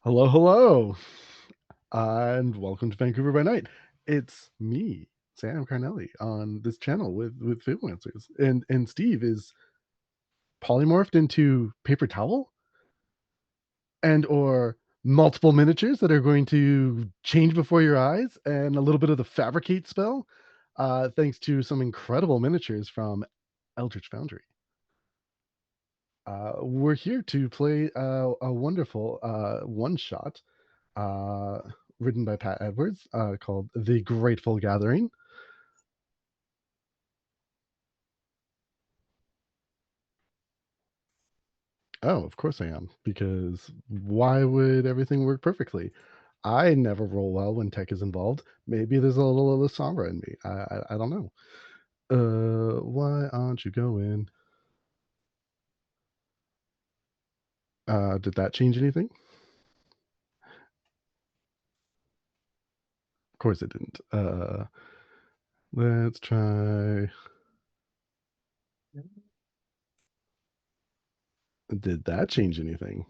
Hello, hello, and welcome to Vancouver by Night. It's me, Sam Carnelli, on this channel with Fiblancers, and Steve is polymorphed into paper towel and or multiple miniatures that are going to change before your eyes, and a little bit of the fabricate spell, thanks to some incredible miniatures from Eldritch Foundry. We're here to play a wonderful one shot uh, written by Pat Edwards, called The Grateful Gathering. Oh, of course I am, because why would everything work perfectly? I never roll well when tech is involved. Maybe there's a little of the Sombra in me. I don't know. Why aren't you going? Did that change anything? Of course it didn't. Let's try. Did that change anything?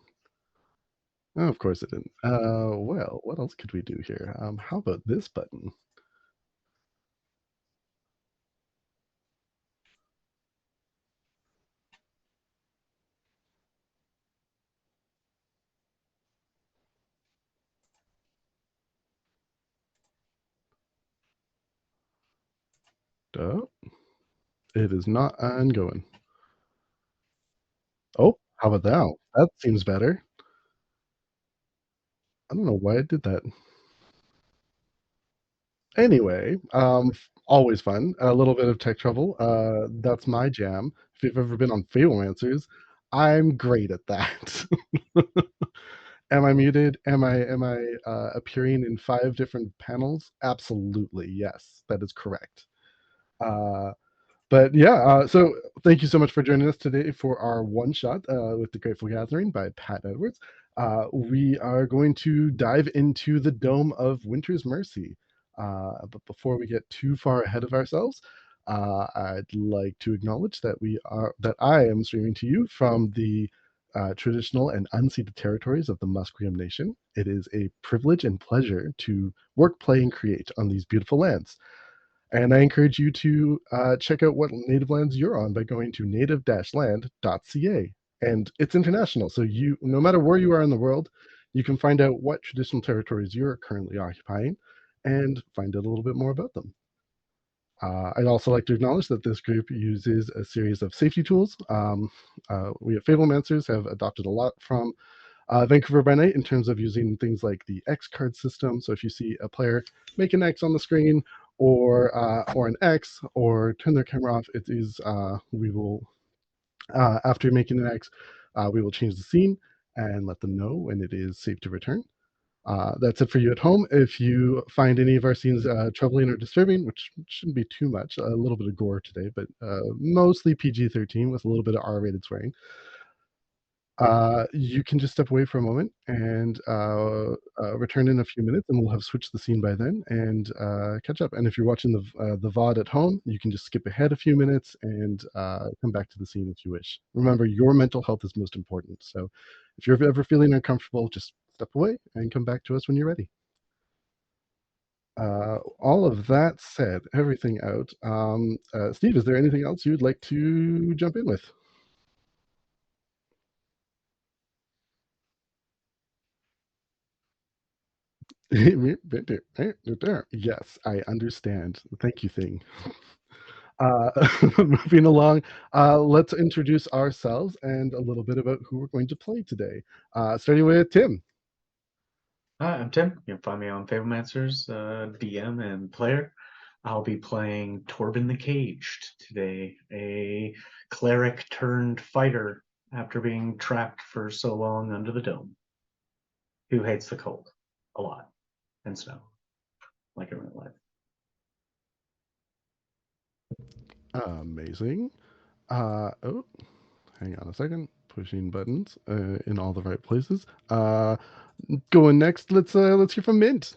Oh, of course it didn't. Well, what else could we do here? How about this button? Oh, it is not ongoing. Oh, how about now? That seems better. I don't know why I did that. Anyway, always fun. A little bit of tech trouble. That's my jam. If you've ever been on Fableancers, I'm great at that. Am I muted? Am I appearing in 5 different panels? Absolutely, yes, that is correct. Uh, but yeah, so thank you so much for joining us today for our one shot with the Grateful Gathering by Pat Edwards. We are going to dive into the Dome of Winter's Mercy. But before we get too far ahead of ourselves, I'd like to acknowledge that I am streaming to you from the traditional and unceded territories of the Musqueam Nation. It is a privilege and pleasure to work, play, and create on these beautiful lands. And I encourage you to check out what native lands you're on by going to native-land.ca. And it's international, so no matter where you are in the world, you can find out what traditional territories you're currently occupying and find out a little bit more about them. I'd also like to acknowledge that this group uses a series of safety tools. We at Fablemancers have adopted a lot from Vancouver by Night in terms of using things like the X card system. So if you see a player make an X on the screen or an X or turn their camera off, it is we will after making an X, we will change the scene and let them know when it is safe to return. That's it for you at home. If you find any of our scenes troubling or disturbing, which shouldn't be too much, a little bit of gore today, but mostly PG-13 with a little bit of R-rated swearing, you can just step away for a moment and return in a few minutes, and we'll have switched the scene by then and catch up. And if you're watching the VOD at home, you can just skip ahead a few minutes and come back to the scene if you wish. Remember, your mental health is most important. So if you're ever feeling uncomfortable, just step away and come back to us when you're ready. All of that said, everything out. Steve, is there anything else you'd like to jump in with? Yes, I understand. Thank you, thing. Uh, moving along, let's introduce ourselves and a little bit about who we're going to play today. Starting with Tim. Hi, I'm Tim. You can find me on Fablemasters, DM and player. I'll be playing Torben the Caged today, a cleric turned fighter after being trapped for so long under the dome, who hates the cold a lot and snow, like in real life. Amazing. Oh, hang on a second. Pushing buttons in all the right places. Going next, let's hear from Mint.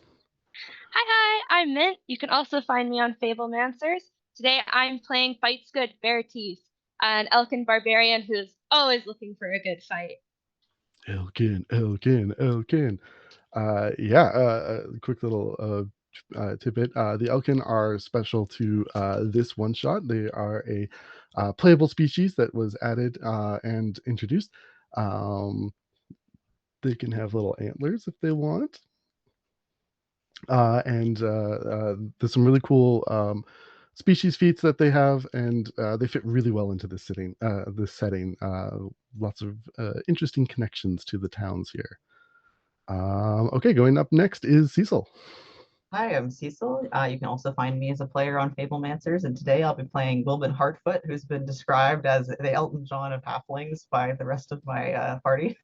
Hi, I'm Mint. You can also find me on Fablemancers. Today I'm playing Fights Good Bear Teeth, an Elkin barbarian who's always looking for a good fight. Elkin, Elkin, Elkin. Yeah, quick little tidbit. The Elkin are special to this one shot. They are a playable species that was added and introduced. Um, they can have little antlers if they want. And there's some really cool species feats that they have, and they fit really well into this setting. Lots of interesting connections to the towns here. Okay, going up next is Cecil. Hi, I'm Cecil. You can also find me as a player on Fablemancers, and today I'll be playing Wilbin Hartfoot, who's been described as the Elton John of halflings by the rest of my party.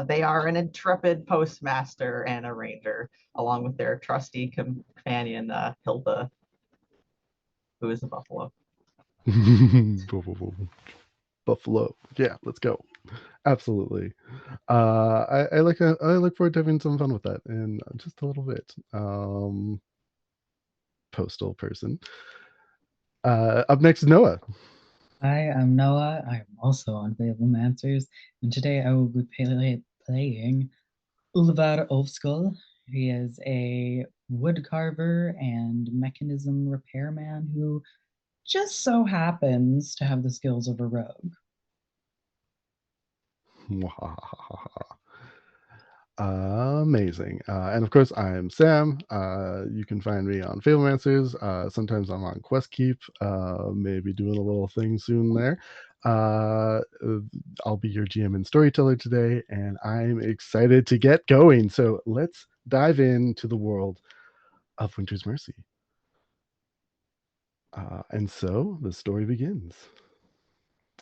They are an intrepid postmaster and a ranger, along with their trusty companion, Hilda, who is a buffalo. Buffalo. Yeah, let's go. Absolutely. I look forward to having some fun with that in just a little bit. Postal person. Up next, Noah. Hi, I'm Noah. I'm also on Fablemancers, and today I will be playing Ulvar Ulfskull. He is a wood carver and mechanism repairman who just so happens to have the skills of a rogue. Amazing. And of course, I'm Sam. You can find me on Fablemancers. Sometimes I'm on Quest Keep, maybe doing a little thing soon there. I'll be your GM and storyteller today, and I'm excited to get going. So let's dive into the world of Winter's Mercy. And so the story begins.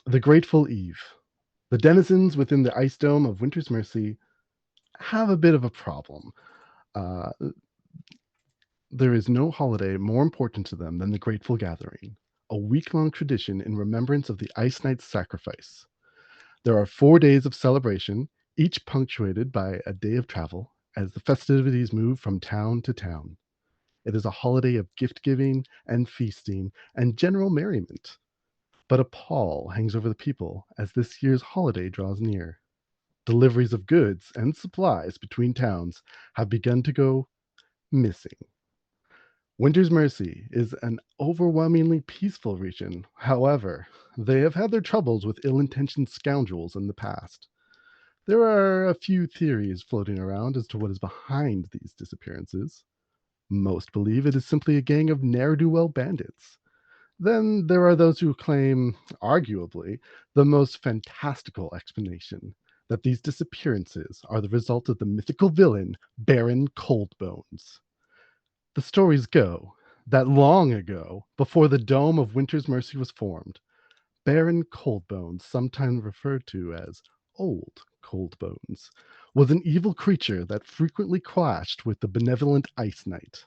The Grateful Eve. The denizens within the ice dome of Winter's Mercy have a bit of a problem. Uh, there is no holiday more important to them than the Grateful Gathering, a week-long tradition in remembrance of the Ice Knight's sacrifice. There are 4 days of celebration, each punctuated by a day of travel, as the festivities move from town to town. It is a holiday of gift-giving and feasting and general merriment. But a pall hangs over the people as this year's holiday draws near. Deliveries of goods and supplies between towns have begun to go missing. Winter's Mercy is an overwhelmingly peaceful region. However, they have had their troubles with ill-intentioned scoundrels in the past. There are a few theories floating around as to what is behind these disappearances. Most believe it is simply a gang of ne'er-do-well bandits. Then there are those who claim, arguably, the most fantastical explanation, that these disappearances are the result of the mythical villain, Baron Coldbones. The stories go that long ago, before the Dome of Winter's Mercy was formed, Baron Coldbones, sometimes referred to as Old Coldbones, was an evil creature that frequently clashed with the benevolent Ice Knight.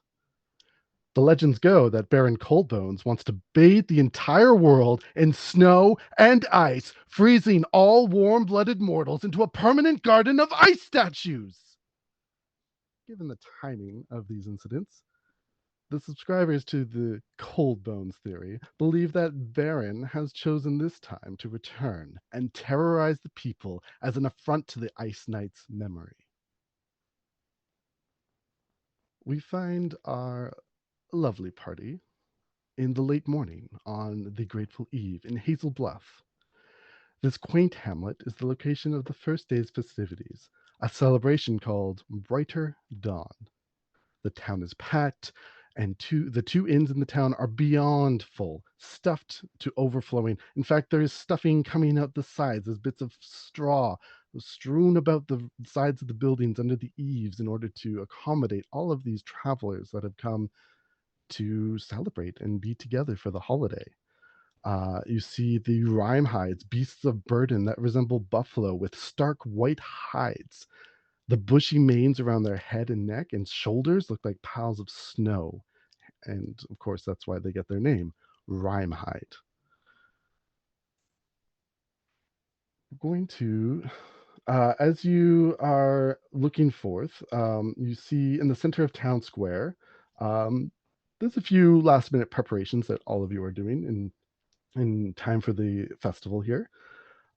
The legends go that Baron Coldbones wants to bathe the entire world in snow and ice, freezing all warm-blooded mortals into a permanent garden of ice statues. Given the timing of these incidents, the subscribers to the Coldbones theory believe that Baron has chosen this time to return and terrorize the people as an affront to the Ice Knight's memory. We find our lovely party in the late morning on the Grateful Eve in Hazel Bluff. This quaint hamlet is the location of the first day's festivities, a celebration called Brighter Dawn. The town is packed, and the two inns in the town are beyond full, stuffed to overflowing. In fact, there is stuffing coming out the sides. There's bits of straw strewn about the sides of the buildings under the eaves in order to accommodate all of these travelers that have come to celebrate and be together for the holiday. You see the rime hides, beasts of burden that resemble buffalo with stark white hides. The bushy manes around their head and neck and shoulders look like piles of snow. And of course, that's why they get their name, Rhymehide. We're going to, as you are looking forth, you see in the center of Town Square, there's a few last minute preparations that all of you are doing in time for the festival here.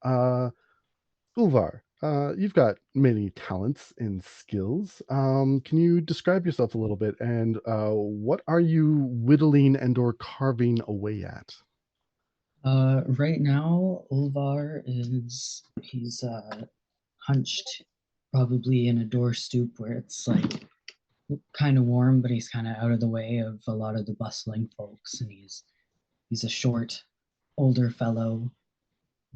Ulvar, You've got many talents and skills. Can you describe yourself a little bit, and what are you whittling and/or carving away at? Right now, Ulvar he's hunched probably in a door stoop where it's like kind of warm, but he's kind of out of the way of a lot of the bustling folks, and he's a short, older fellow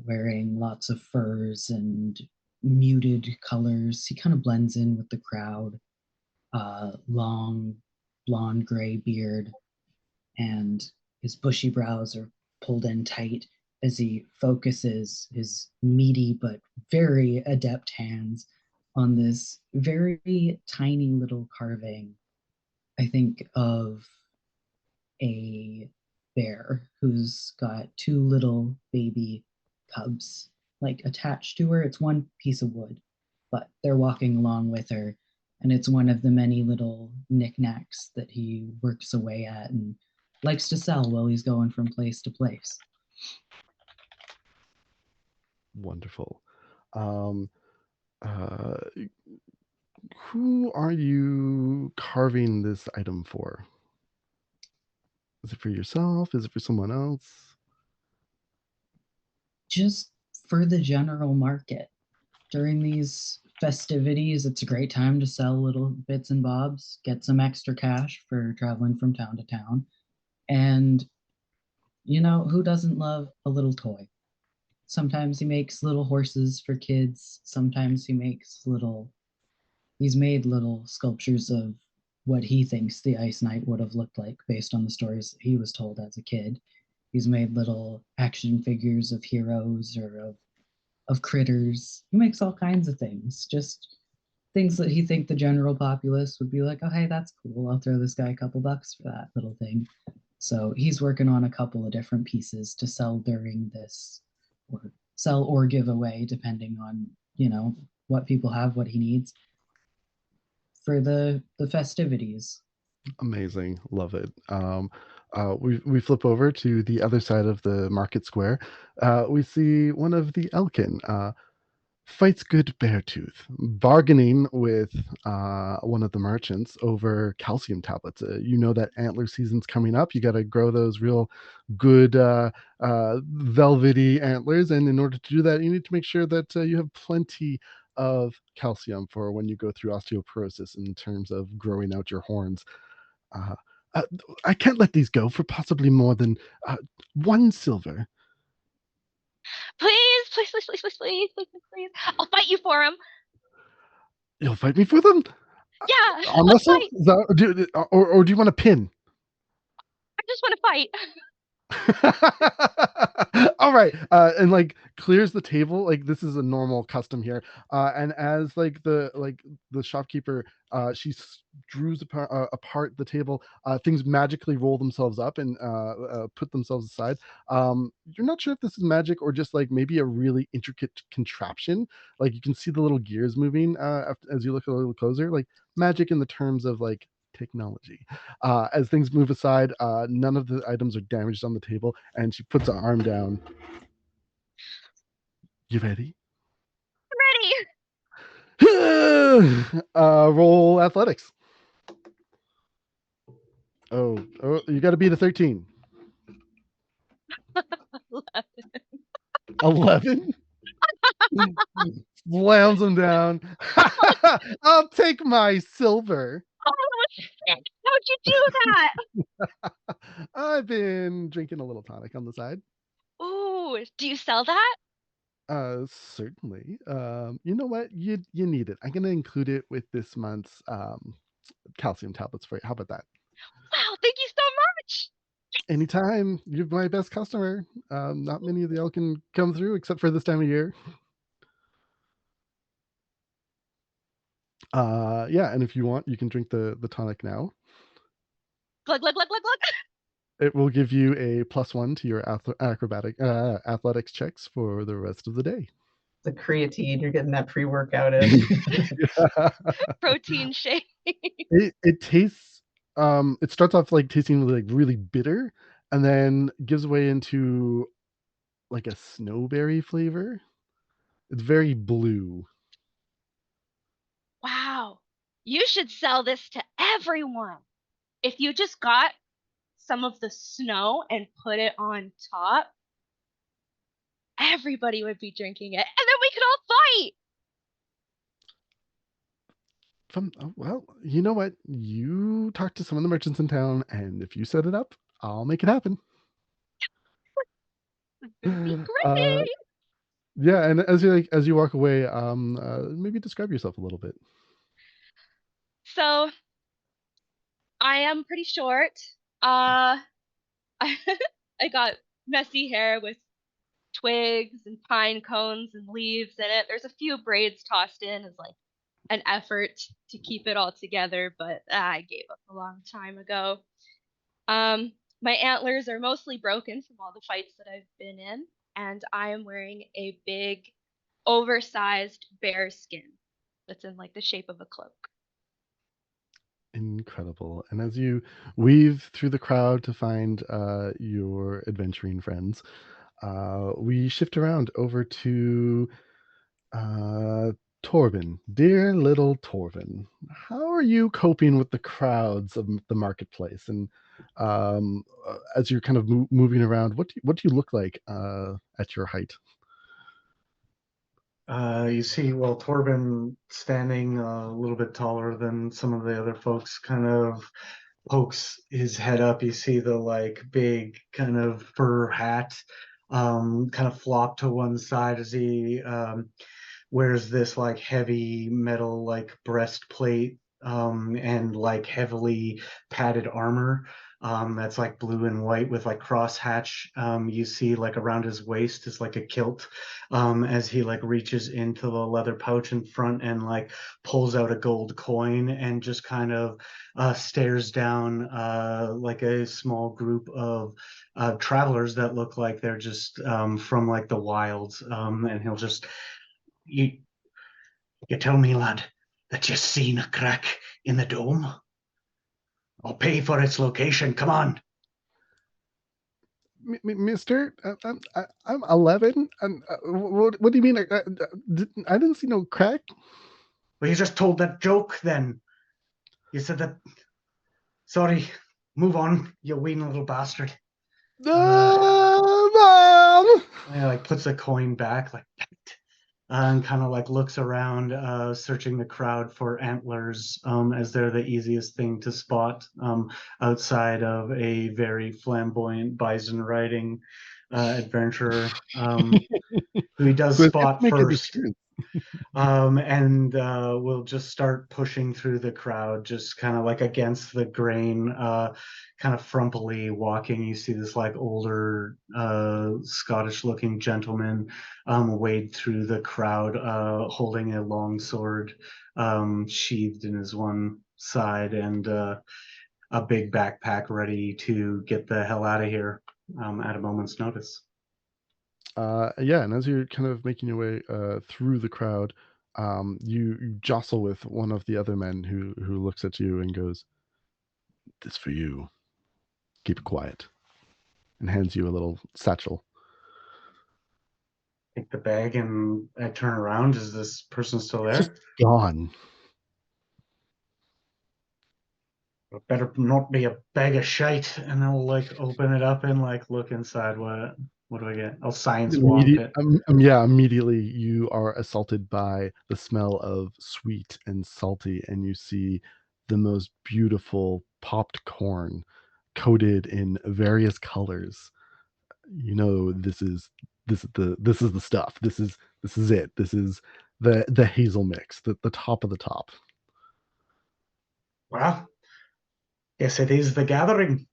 wearing lots of furs and muted colors. He kind of blends in with the crowd. Long, blonde gray beard, and his bushy brows are pulled in tight as he focuses his meaty but very adept hands on this very tiny little carving. I think of a bear who's got two little baby cubs like attached to her. It's one piece of wood, but they're walking along with her, and it's one of the many little knickknacks that he works away at and likes to sell while he's going from place to place. Wonderful. Um, uh, who are you carving this item for? Is it for yourself? Is it for someone else? Just for the general market. During these festivities, it's a great time to sell little bits and bobs, get some extra cash for traveling from town to town. And, who doesn't love a little toy? Sometimes he makes little horses for kids. Sometimes he's made little sculptures of what he thinks the Ice Knight would have looked like based on the stories he was told as a kid. He's made little action figures of heroes or of critters. He makes all kinds of things, just things that he think the general populace would be like, oh, hey, that's cool. I'll throw this guy a couple bucks for that little thing. So he's working on a couple of different pieces to sell during this, or sell or give away, depending on, what people have, what he needs for the festivities. Amazing, love it. We flip over to the other side of the market square. We see one of the Elkin. Fights good Beartooth, bargaining with one of the merchants over calcium tablets. You know that antler season's coming up. You got to grow those real good velvety antlers, and in order to do that, you need to make sure that you have plenty of calcium for when you go through osteoporosis in terms of growing out your horns. Uh, uh, I can't let these go for possibly more than 1 silver. Please, please, please, please, please, please, please, please, please. I'll fight you for him. You'll fight me for them? Yeah, Arm I'll wrestle? fight. Or do you want to pin? I just want to fight. All right, and like clears the table. Like this is a normal custom here. And as the shopkeeper, she drews apart the table. Things magically roll themselves up and put themselves aside. You're not sure if this is magic or just like maybe a really intricate contraption. Like you can see the little gears moving as you look a little closer. Like magic in the terms of like technology. As things move aside, none of the items are damaged on the table, and she puts her arm down. You ready? I'm Roll athletics. Oh, you got to beat a 13. ready. 11? Slams him down. I'll take my silver. Oh, shit. How'd you do that? I've been drinking a little tonic on the side. Ooh, do you sell that? Certainly. You know what? You need it. I'm gonna include it with this month's calcium tablets for you. How about that? Wow, thank you so much. Anytime. You're my best customer. Not many of the elk can come through except for this time of year. Yeah, and if you want, you can drink the tonic now. Glug, glug, glug, glug, glug. It will give you a +1 to your athletics checks for the rest of the day. The creatine, you're getting that pre-workout in. Protein shake. It tastes it starts off like tasting like really bitter and then gives way into like a snowberry flavor. It's very blue. Wow. You should sell this to everyone. If you just got some of the snow and put it on top, everybody would be drinking it, and then we could all fight. Well, you know what? You talk to some of the merchants in town, and if you set it up, I'll make it happen. This would be Uh, great. yeah, and as you walk away, maybe describe yourself a little bit. So I am pretty short. I I got messy hair with twigs and pine cones and leaves in it. There's a few braids tossed in as like an effort to keep it all together, but I gave up a long time ago. My antlers are mostly broken from all the fights that I've been in, and I am wearing a big, oversized bear skin that's in like the shape of a cloak. Incredible. And as you weave through the crowd to find your adventuring friends, we shift around over to uh, Torben. Dear little Torben, how are you coping with the crowds of the marketplace? And as you're kind of moving around, what do you look like at your height? You see, well, Torben standing a little bit taller than some of the other folks, kind of pokes his head up. You see the like big kind of fur hat, kind of flop to one side as he wears this like heavy metal like breastplate and like heavily padded armor that's like blue and white with like crosshatch. You see like around his waist is like a kilt as he like reaches into the leather pouch in front and like pulls out a gold coin and just kind of stares down like a small group of travelers that look like they're just from like the wilds, and he'll just you you tell me, lad, that you've seen a crack in the dome? I'll pay for its location. Come on. Mister, I'm 11. And what do you mean? I didn't see no crack. Well, you just told that joke then. You said that. Sorry. Move on, you ween little bastard. Mom! He like puts the coin back, like, and kind of like looks around, searching the crowd for antlers, as they're the easiest thing to spot outside of a very flamboyant bison riding adventurer, who he does So it spot make a first. difference. And we'll just start pushing through the crowd, just kind of like against the grain, kind of frumpily walking. You see this like older Scottish looking gentleman wade through the crowd, holding a long sword sheathed in his one side, and a big backpack ready to get the hell out of here at a moment's notice. Yeah, and as you're kind of making your way through the crowd, you jostle with one of the other men who looks at you and goes, "This for you. Keep it quiet," and hands you a little satchel. Take the bag and I turn around. Is this person still Just there? gone. It better not be a bag of shite. And I'll like open it up and like look inside. What do I get? I'll science womp it. Yeah, immediately you are assaulted by the smell of sweet and salty, and you see the most beautiful popped corn coated in various colors. You know, this is the stuff. This is it. This is the hazel mix, the top of the top. Well, guess it is the gathering.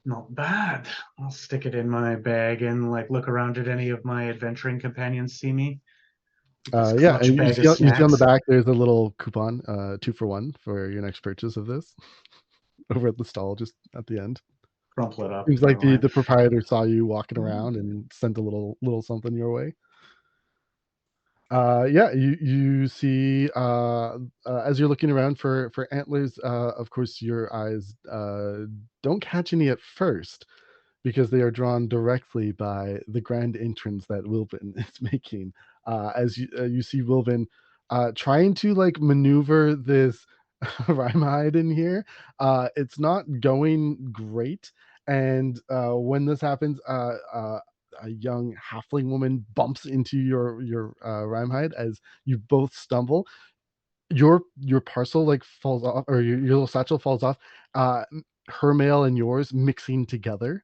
Not bad. I'll stick it in my bag and like look around at any of my adventuring companions see me. This Yeah, clutch and bag of you see on the snacks. back there's a little coupon, 2 for 1 for your next purchase of this over at the stall just at the end. Crumple it up. Seems like Never mind. the proprietor saw you walking around and sent a little something your way. Yeah, you see as you're looking around for antlers, of course your eyes don't catch any at first, because they are drawn directly by the grand entrance that Wilvin is making. As you see Wilvin trying to like maneuver this Rhyme in here. It's not going great. And when this happens, a young halfling woman bumps into your Rhyme as you both stumble. Your parcel like falls off, or your little satchel falls off. Her mail and yours mixing together.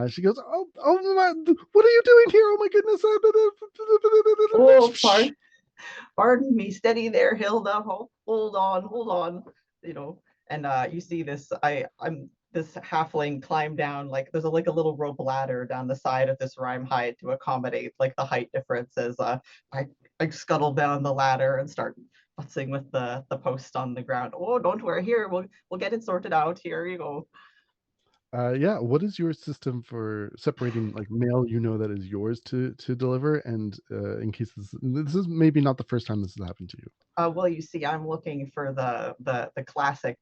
She goes, oh my, what are you doing here? Oh my goodness. Oh, pardon me, steady there, Hilda. Hold on. And you see this. I'm this halfling climb down, like there's like a little rope ladder down the side of this rhyme hide to accommodate like the height differences. I scuttle down the ladder and start futzing with the post on the ground. Oh, don't worry, here we'll get it sorted out. Here you go. Yeah, what is your system for separating like mail that is yours to deliver, and in case this is maybe not the first time this has happened to you? Well, you see, I'm looking for the classic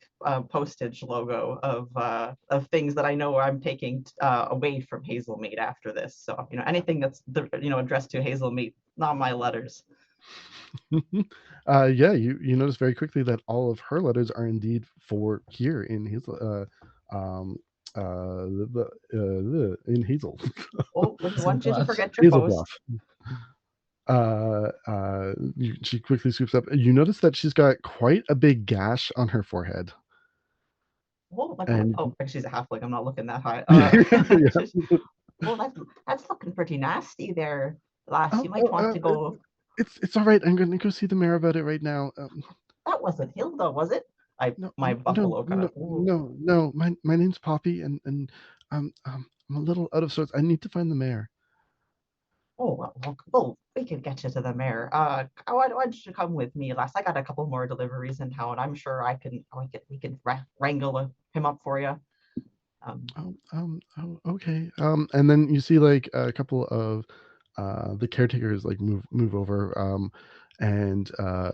postage logo of things that I know I'm taking away from Hazelmead after this. So anything that's addressed to Hazelmead, not my letters. Yeah, you notice very quickly that all of her letters are indeed for here in Hazel, in Hazel. Oh, wouldn't want you to forget your Hazel post. Bluff. She quickly swoops up. You notice that she's got quite a big gash on her forehead. Oh, And she's a halfling. I'm not looking that high. yeah. Well, that's looking pretty nasty there, lass. You might want to go. It's all right. I'm going to go see the mayor about it right now. That wasn't Hilda, was it? My no, buffalo kind of. no. My name's Poppy, and I'm a little out of sorts. I need to find the mayor. Oh, well, we can get you to the mayor. Why don't you come with me, lass? I got a couple more deliveries in town. I'm sure we can wrangle him up for you. Okay. And then you see like a couple of the caretakers like move over, and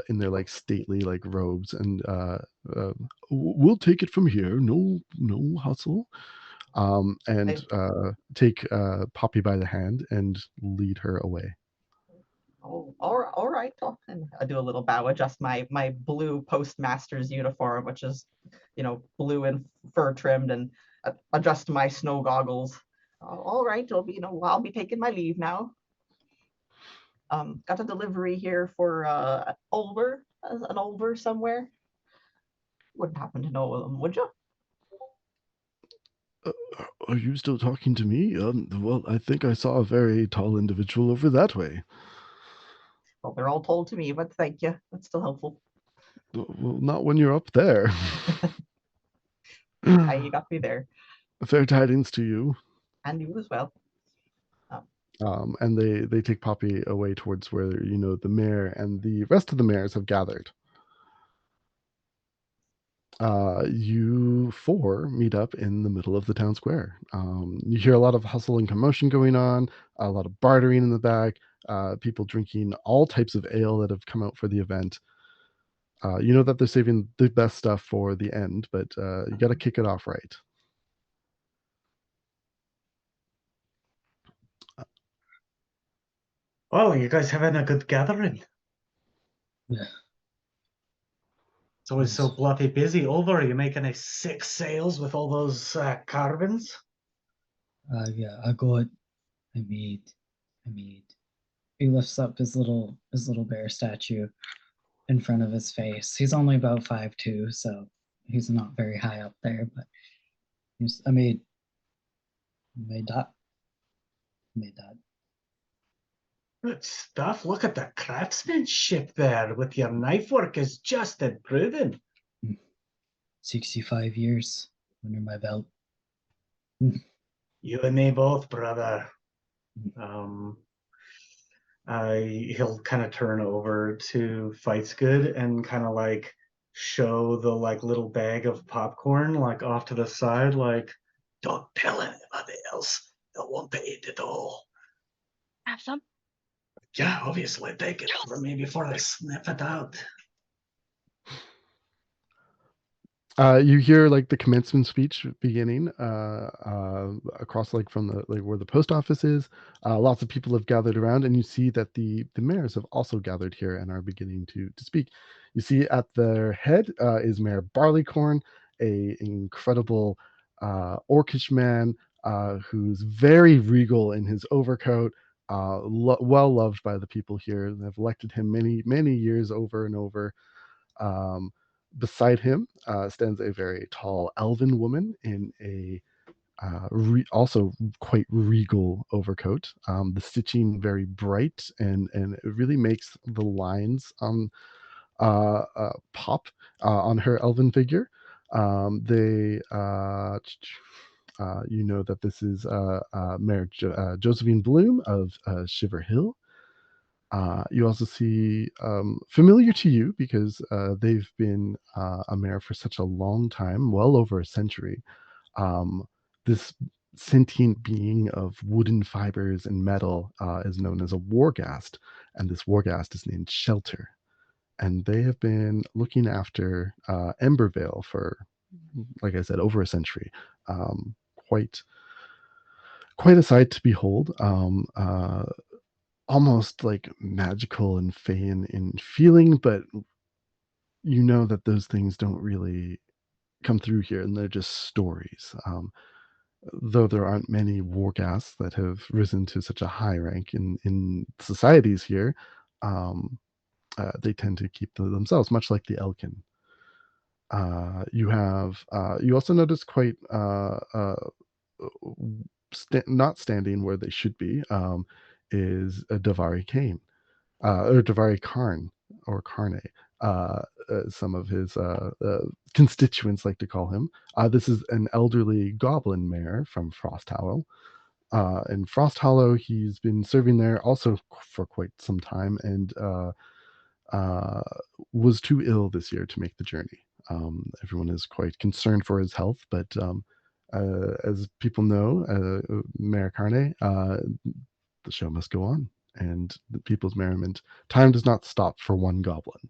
in their like stately like robes, and we'll take it from here. No hustle. And take Poppy by the hand and lead her away. Oh, all right. And I do a little bow, adjust my blue postmaster's uniform, which is, blue and fur trimmed, and adjust my snow goggles. All right, I'll be taking my leave now. Got a delivery here for an Ulver somewhere. Wouldn't happen to know them, would you? Are you still talking to me? Well, I think I saw a very tall individual over that way. Well, they're all told to me, but thank you. That's still helpful. Well, not when you're up there. You got me there. Fair tidings to you. And you as well. And they take Poppy away towards where the mayor and the rest of the mayors have gathered. You four meet up in the middle of the town square. You hear a lot of hustle and commotion going on, a lot of bartering in the back, people drinking all types of ale that have come out for the event. You know that they're saving the best stuff for the end, but you got to kick it off right. Oh, you guys having a good gathering? Yeah. It's always so bloody busy. Over, are you making a 6 sails with all those carbons? Yeah, I got. I made. He lifts up his little bear statue in front of his face. He's only about 5'2", so he's not very high up there. But I made that. Good stuff. Look at the craftsmanship there with your knife work is just improving. 65 years under my belt. You and me both, brother. He'll kind of turn over to Fights Good and kind of like show the like little bag of popcorn like off to the side, like, don't tell anybody else. They won't pay it at all. Have some? Yeah, obviously take it from me before I sniff it out. You hear like the commencement speech beginning across like from the like where the post office is. Lots of people have gathered around, and you see that the mayors have also gathered here and are beginning to speak. You see at their head is Mayor Barleycorn, a incredible orcish man who's very regal in his overcoat. Well loved by the people here. They've elected him many years over and over. Um, Beside him stands a very tall elven woman in a also quite regal overcoat. The stitching very bright and it really makes the lines pop on her elven figure. They You know that this is Mayor Josephine Bloom of Shiver Hill. You also see familiar to you because they've been a mayor for such a long time, well over a century. Um, this sentient being of wooden fibers and metal is known as a wargast, and this wargast is named Shelter. And they have been looking after Embervale for, like I said, over a century. Quite quite a sight to behold. Almost like magical and fey in feeling, but you know that those things don't really come through here, and they're just stories. Though there aren't many wargasts that have risen to such a high rank in societies here, um, they tend to keep to themselves, much like the Elkin. You also notice quite not standing where they should be is a Davari Kane or Davari Karn or Karne. Some of his constituents like to call him. This is an elderly goblin mayor from Frost Hollow. In Frost Hollow, he's been serving there also for quite some time and uh, was too ill this year to make the journey. Everyone is quite concerned for his health, but as people know, Mayor Carne, the show must go on, and the people's merriment. Time does not stop for one goblin.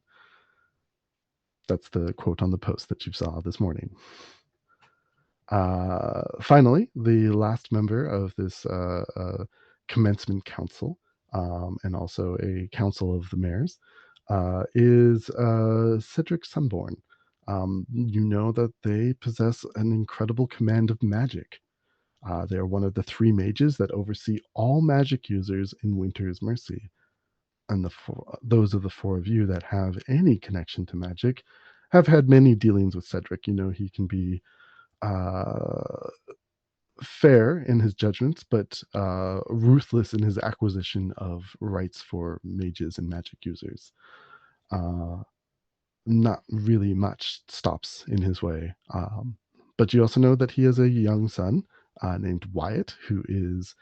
That's the quote on the post that you saw this morning. Finally, the last member of this commencement council, and also a council of the mayors, is Cedric Sunborn. You know that they possess an incredible command of magic. They are one of the three mages that oversee all magic users in Winter's Mercy. And those of the four of you that have any connection to magic have had many dealings with Cedric. You know, he can be uh, fair in his judgments, but ruthless in his acquisition of rights for mages and magic users. Uh, Not really much stops in his way. But you also know that he has a young son named Wyatt, who is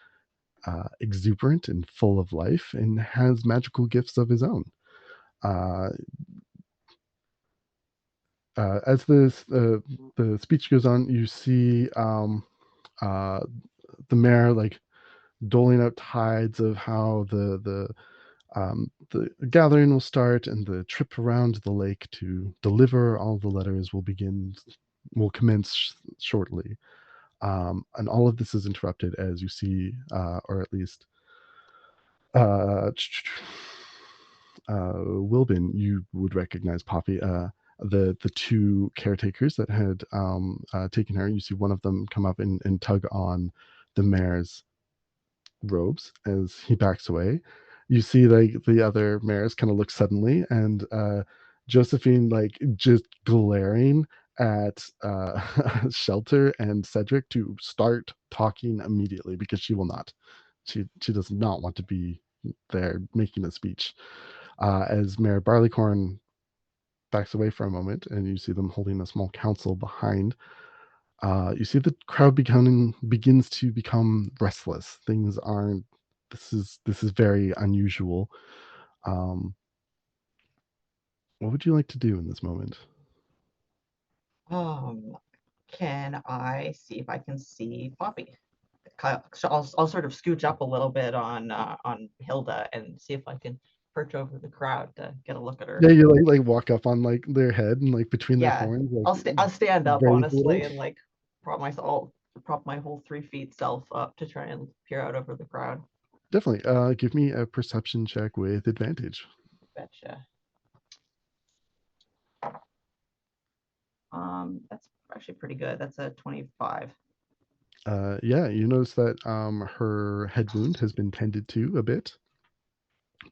exuberant and full of life and has magical gifts of his own. Uh, as the speech goes on, you see uh, the mayor like doling out tides of how the gathering will start and the trip around the lake to deliver all the letters will commence shortly. And all of this is interrupted as you see, or at least uh, Wilbin, you would recognize Poppy. The two caretakers that had taken her, you see one of them come up and tug on the mayor's robes as he backs away. You see like the other mayors kind of look suddenly, and Josephine like just glaring at Shelter and Cedric to start talking immediately because she will not. She does not want to be there making a speech. As Mayor Barleycorn backs away for a moment, and you see them holding a small council behind, you see the crowd begins to become restless. Things aren't. This is very unusual. Um, what would you like to do in this moment? Um, can I see if I can see Poppy? So I'll sort of scooch up a little bit on Hilda and see if I can perch over the crowd to get a look at her. Yeah, you like walk up on like their head and like between their horns. Like, I'll stand up raise a honestly little. and like prop my whole 3 feet self up to try and peer out over the crowd. Definitely. Give me a perception check with advantage. Betcha. That's actually pretty good. That's a 25. Yeah, you notice that her head wound has been tended to a bit,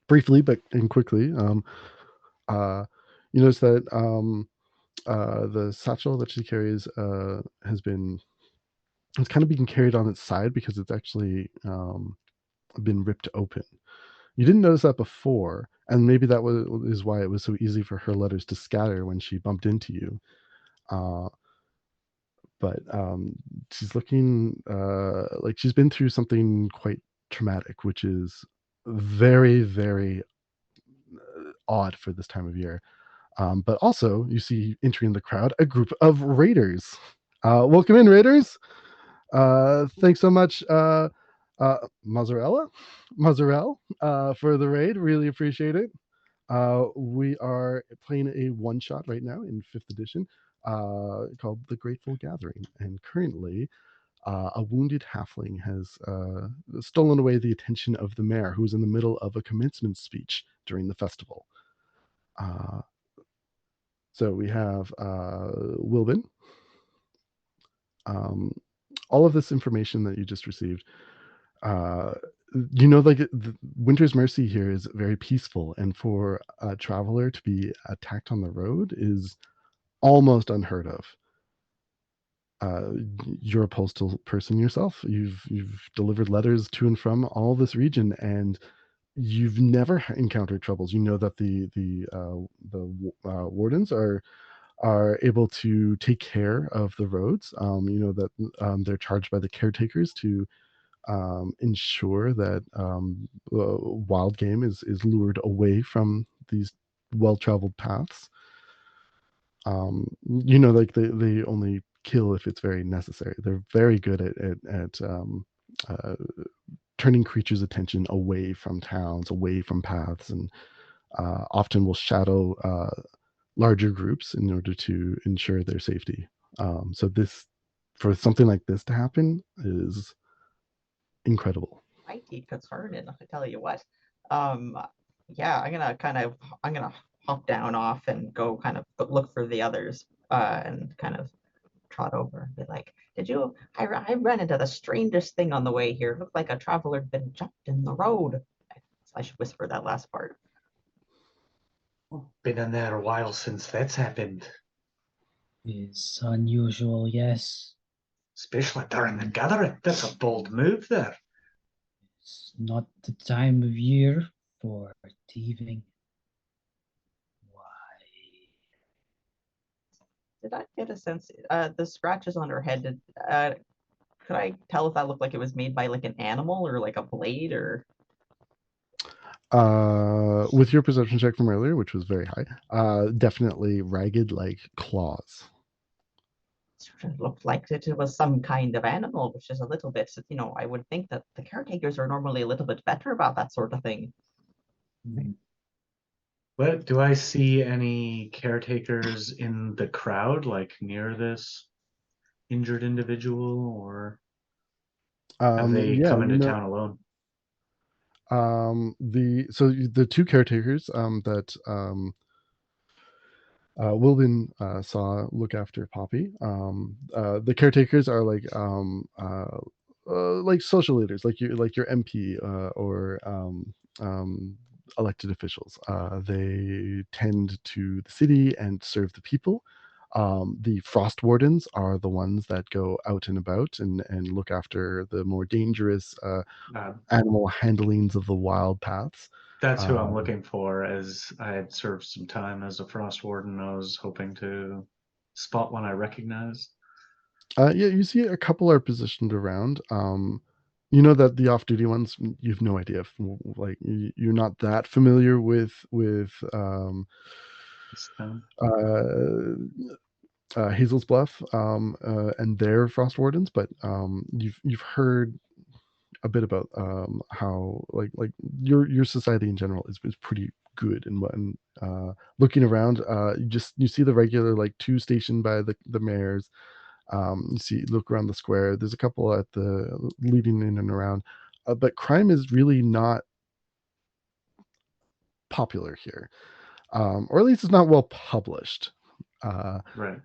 briefly but and quickly. You notice that the satchel that she carries has been it's kind of being carried on its side because it's actually been ripped open. You didn't notice that before, and maybe that is why it was so easy for her letters to scatter when she bumped into you. Uh, but she's looking like she's been through something quite traumatic, which is very, very odd for this time of year. But also, you see entering the crowd a group of raiders. Welcome in, raiders. Thanks so much, Mozzarella, for the raid. Really appreciate it. We are playing a one shot right now in 5th edition called The Grateful Gathering. And currently, a wounded halfling has stolen away the attention of the mayor, who's in the middle of a commencement speech during the festival. So we have Wilbin. All of this information that you just received, like the Winter's Mercy here is very peaceful, and for a traveler to be attacked on the road is almost unheard of. You're a postal person yourself. You've delivered letters to and from all this region, and you've never encountered troubles. You know that the wardens are able to take care of the roads. You know that they're charged by the caretakers to ensure that wild game is lured away from these well-traveled paths. Like they only kill if it's very necessary. They're very good at uh, turning creatures' attention away from towns, away from paths, and often will shadow larger groups in order to ensure their safety. So this, for something like this to happen, is incredible. Mighty concerning, I tell you what. Yeah, I'm gonna hop down off and go kind of look for the others and kind of trot over and be like, I ran into the strangest thing on the way here. Looked like a traveler had been jumped in the road. I should whisper that last part. Been in there a while since that's happened. It's unusual, yes. Especially during the gathering. That's a bold move there. It's not the time of year for thieving. Why? Did I get a sense? The scratches on her head. Could I tell if that looked like it was made by like an animal or like a blade or? With your perception check from earlier, which was very high, definitely ragged like claws. It looked like it was some kind of animal, which is a little bit, I would think that the caretakers are normally a little bit better about that sort of thing. But do I see any caretakers in the crowd, like near this injured individual, or have they Yeah, come into town alone? The two caretakers that Wilbin saw look after Poppy. The caretakers are like social leaders, like your MP or elected officials. They tend to the city and serve the people. The frost wardens are the ones that go out and about and look after the more dangerous animal handlings of the wild paths. That's who I'm looking for, as I had served some time as a frost warden. I was hoping to spot one I recognized. Yeah, you see a couple are positioned around. You know that the off-duty ones, you've no idea if, like, you're not that familiar with Hazel's Bluff and their frost wardens, but you've heard a bit about how like your society in general is pretty good. And looking around, you see the regular like two stationed by the mayors. Look around the square. There's a couple at the leading in and around, but crime is really not popular here, or at least it's not well published. Right.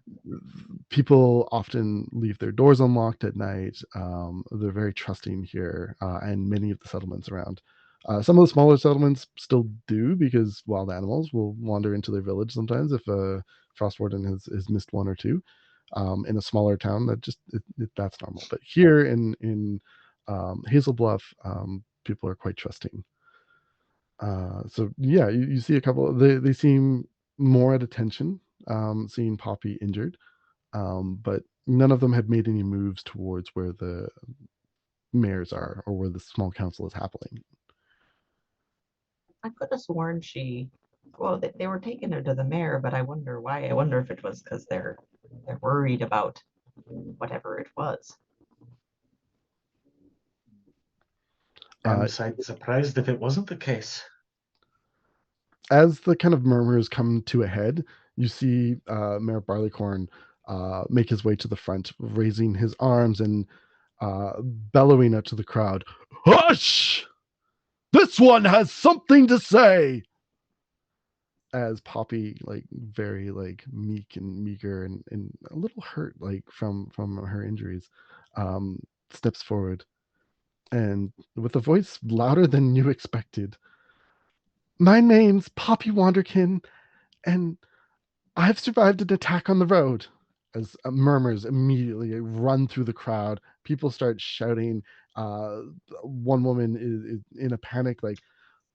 People often leave their doors unlocked at night. They're very trusting here, and many of the settlements around. Some of the smaller settlements still do, because wild animals will wander into their village sometimes if Frostwarden has missed one or two. In a smaller town, that's normal. But here in Hazel Bluff, people are quite trusting. So yeah, you see a couple. They seem more at attention, seeing Poppy injured, but none of them have made any moves towards where the mayors are or where the small council is happening. I could have sworn they were taking her to the mayor, but I wonder why. I wonder if it was because they're worried about whatever it was. I'm surprised if it wasn't the case. As the kind of murmurs come to a head, you see Mayor Barleycorn make his way to the front, raising his arms and bellowing out to the crowd, "Hush! This one has something to say!" As Poppy, like very like meek and meager and a little hurt, like from her injuries, steps forward, and with a voice louder than you expected, "My name's Poppy Wanderkin, and I've survived an attack on the road." As murmurs immediately run through the crowd, people start shouting. One woman is in a panic, like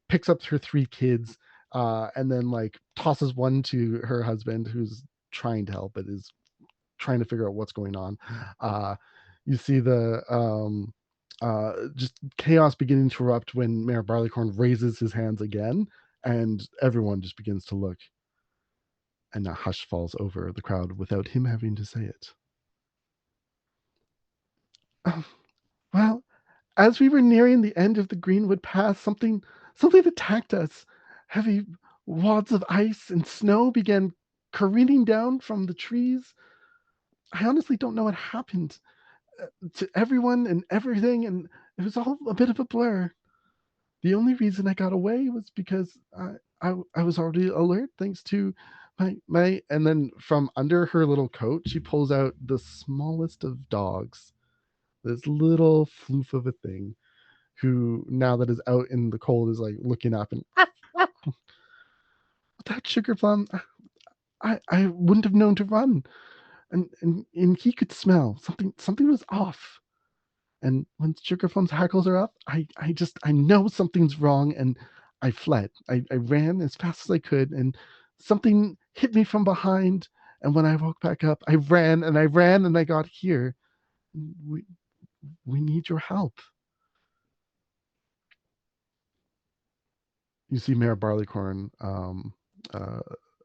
picks up her three kids, and then like tosses one to her husband, who's trying to help but is trying to figure out what's going on. You see the just chaos beginning to erupt when Mayor Barleycorn raises his hands again, and everyone just begins to look. And a hush falls over the crowd without him having to say it. Well, as we were nearing the end of the Greenwood Path, something attacked us. Heavy wads of ice and snow began careening down from the trees. I honestly don't know what happened to everyone and everything, and it was all a bit of a blur. The only reason I got away was because I was already alert thanks to my and then from under her little coat she pulls out the smallest of dogs, this little floof of a thing, who now that is out in the cold is like looking up and that Sugar Plum, I wouldn't have known to run, and he could smell something was off. And when Sugar Plum's hackles are up, I know something's wrong, and I fled. I ran as fast as I could, and something hit me from behind. And when I woke back up, I ran and I ran and I got here. We need your help. You see Mayor Barleycorn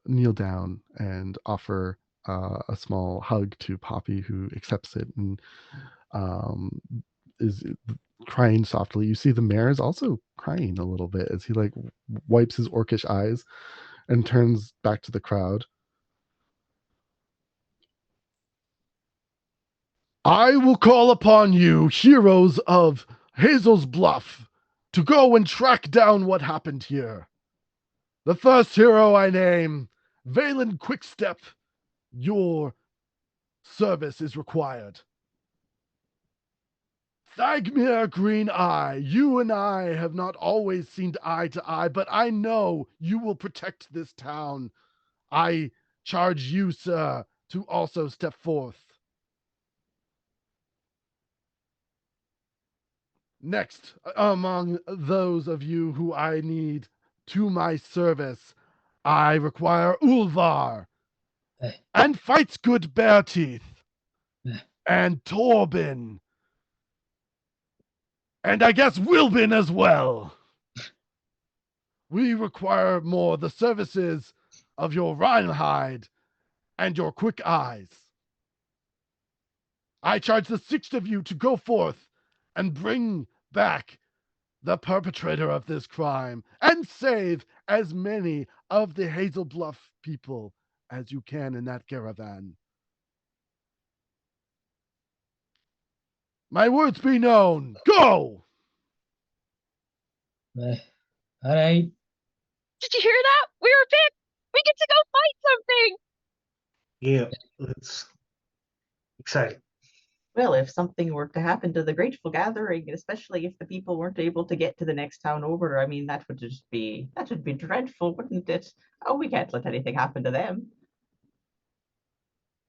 kneel down and offer a small hug to Poppy, who accepts it and is crying softly. You see the mayor is also crying a little bit as he like wipes his orcish eyes and turns back to the crowd. "I will call upon you, heroes of Hazel's Bluff, to go and track down what happened here. The first hero I name, Valen Quickstep. Your service is required. Thagmere Green Eye, you and I have not always seen eye to eye, but I know you will protect this town. I charge you, sir, to also step forth. Next, among those of you who I need to my service, I require Ulvar, and Fights Good Bearteeth, and Torben, and I guess Wilbin as well. We require more the services of your Reinhide and your quick eyes. I charge the 6 of you to go forth and bring back the perpetrator of this crime and save as many of the Hazel Bluff people as you can in that caravan. My words be known. Go! All right. Did you hear that? We were picked. We get to go fight something. Yeah, it's exciting. Well, if something were to happen to the Grateful Gathering, especially if the people weren't able to get to the next town over, I mean, that would be dreadful, wouldn't it? Oh, we can't let anything happen to them.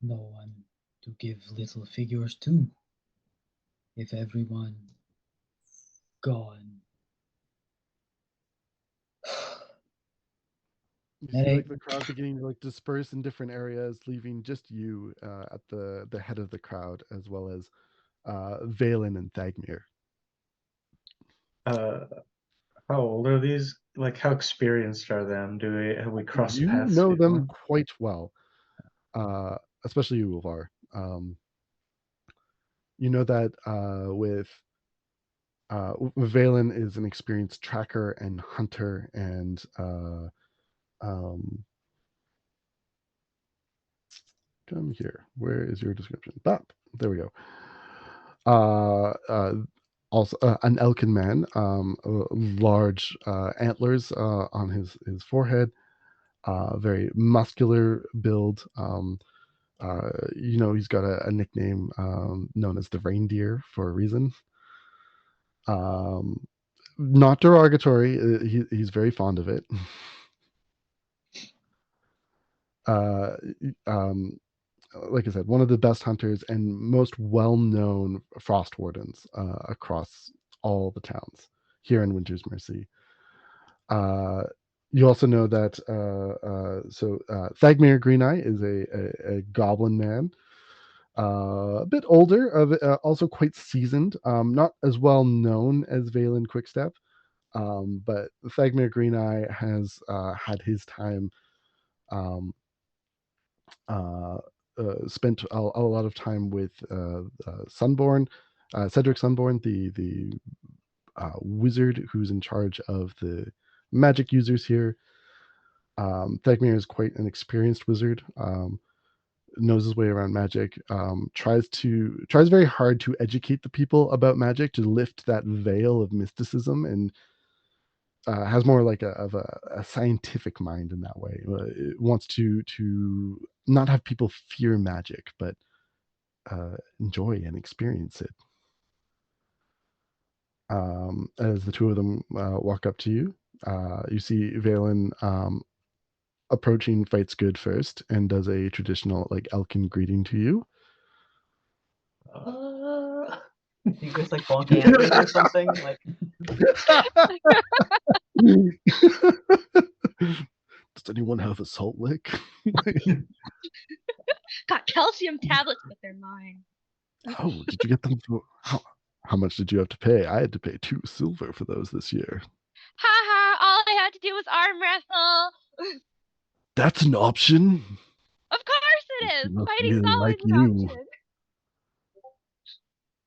No one to give little figures to. If everyone gone. You All see, right. the crowd beginning to disperse in different areas, leaving just you at the head of the crowd, as well as Valen and Thagmir. How old are these? Like, how experienced are them? Have we crossed You paths know before? them quite well, especially you, Ulvar. You know that with Valen is an experienced tracker and hunter, and come here. Where is your description? There we go. Also, an Elkin man, large antlers on his forehead, very muscular build. He's got a nickname known as the reindeer for a reason. Not derogatory. He's very fond of it. Uh, like I said, one of the best hunters and most well-known frost wardens across all the towns here in Winter's Mercy. You also know that Thagmir Greeneye is a goblin man, a bit older, also quite seasoned, not as well known as Valen Quickstep, but Thagmir Greeneye has had his time uh, spent a lot of time with Sunborn, Cedric Sunborn, the wizard who's in charge of the magic users here. Thagmir is quite an experienced wizard. Knows his way around magic. Tries very hard to educate the people about magic, to lift that veil of mysticism, and has more like a scientific mind in that way. It wants to not have people fear magic, but enjoy and experience it. As the two of them walk up to you, you see Valen approaching Fights Good first and does a traditional Elkin greeting to you. You guys bonk antlers or something? Does anyone have a salt lick? Got calcium tablets, but they're mine. Oh, did you get them for how much did you have to pay? I had to pay 2 silver for those this year. Ha ha! All I had to do was arm wrestle. That's an option. Of course it is. Must Fighting's really always like an you. option.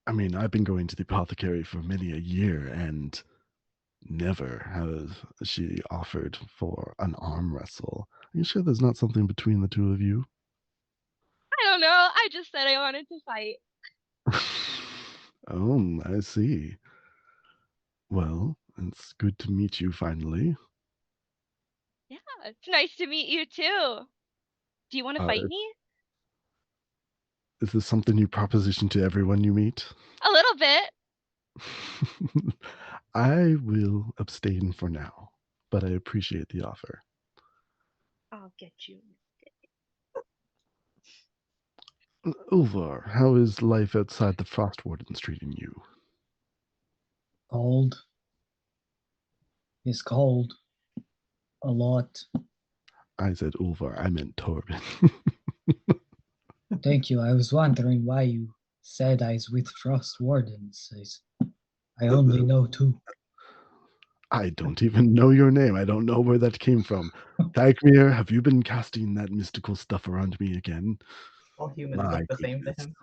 I mean, I've been going to the apothecary for many a year, and never has she offered for an arm wrestle. Are you sure there's not something between the two of you? I don't know. I just said I wanted to fight. Oh, I see. Well, it's good to meet you finally. Yeah, it's nice to meet you too. Do you want to fight me? Is this something you proposition to everyone you meet? A little bit. I will abstain for now, but I appreciate the offer. I'll get you. Ulvar, how is life outside the Frost Wardens treating you? Cold. It's cold. A lot. I said Ulvar, I meant Torben. Thank you. I was wondering why you said I was with Frost Wardens. I only know 2. I don't even know your name. I don't know where that came from. Thagmir, have you been casting that mystical stuff around me again? All humans look the same to him.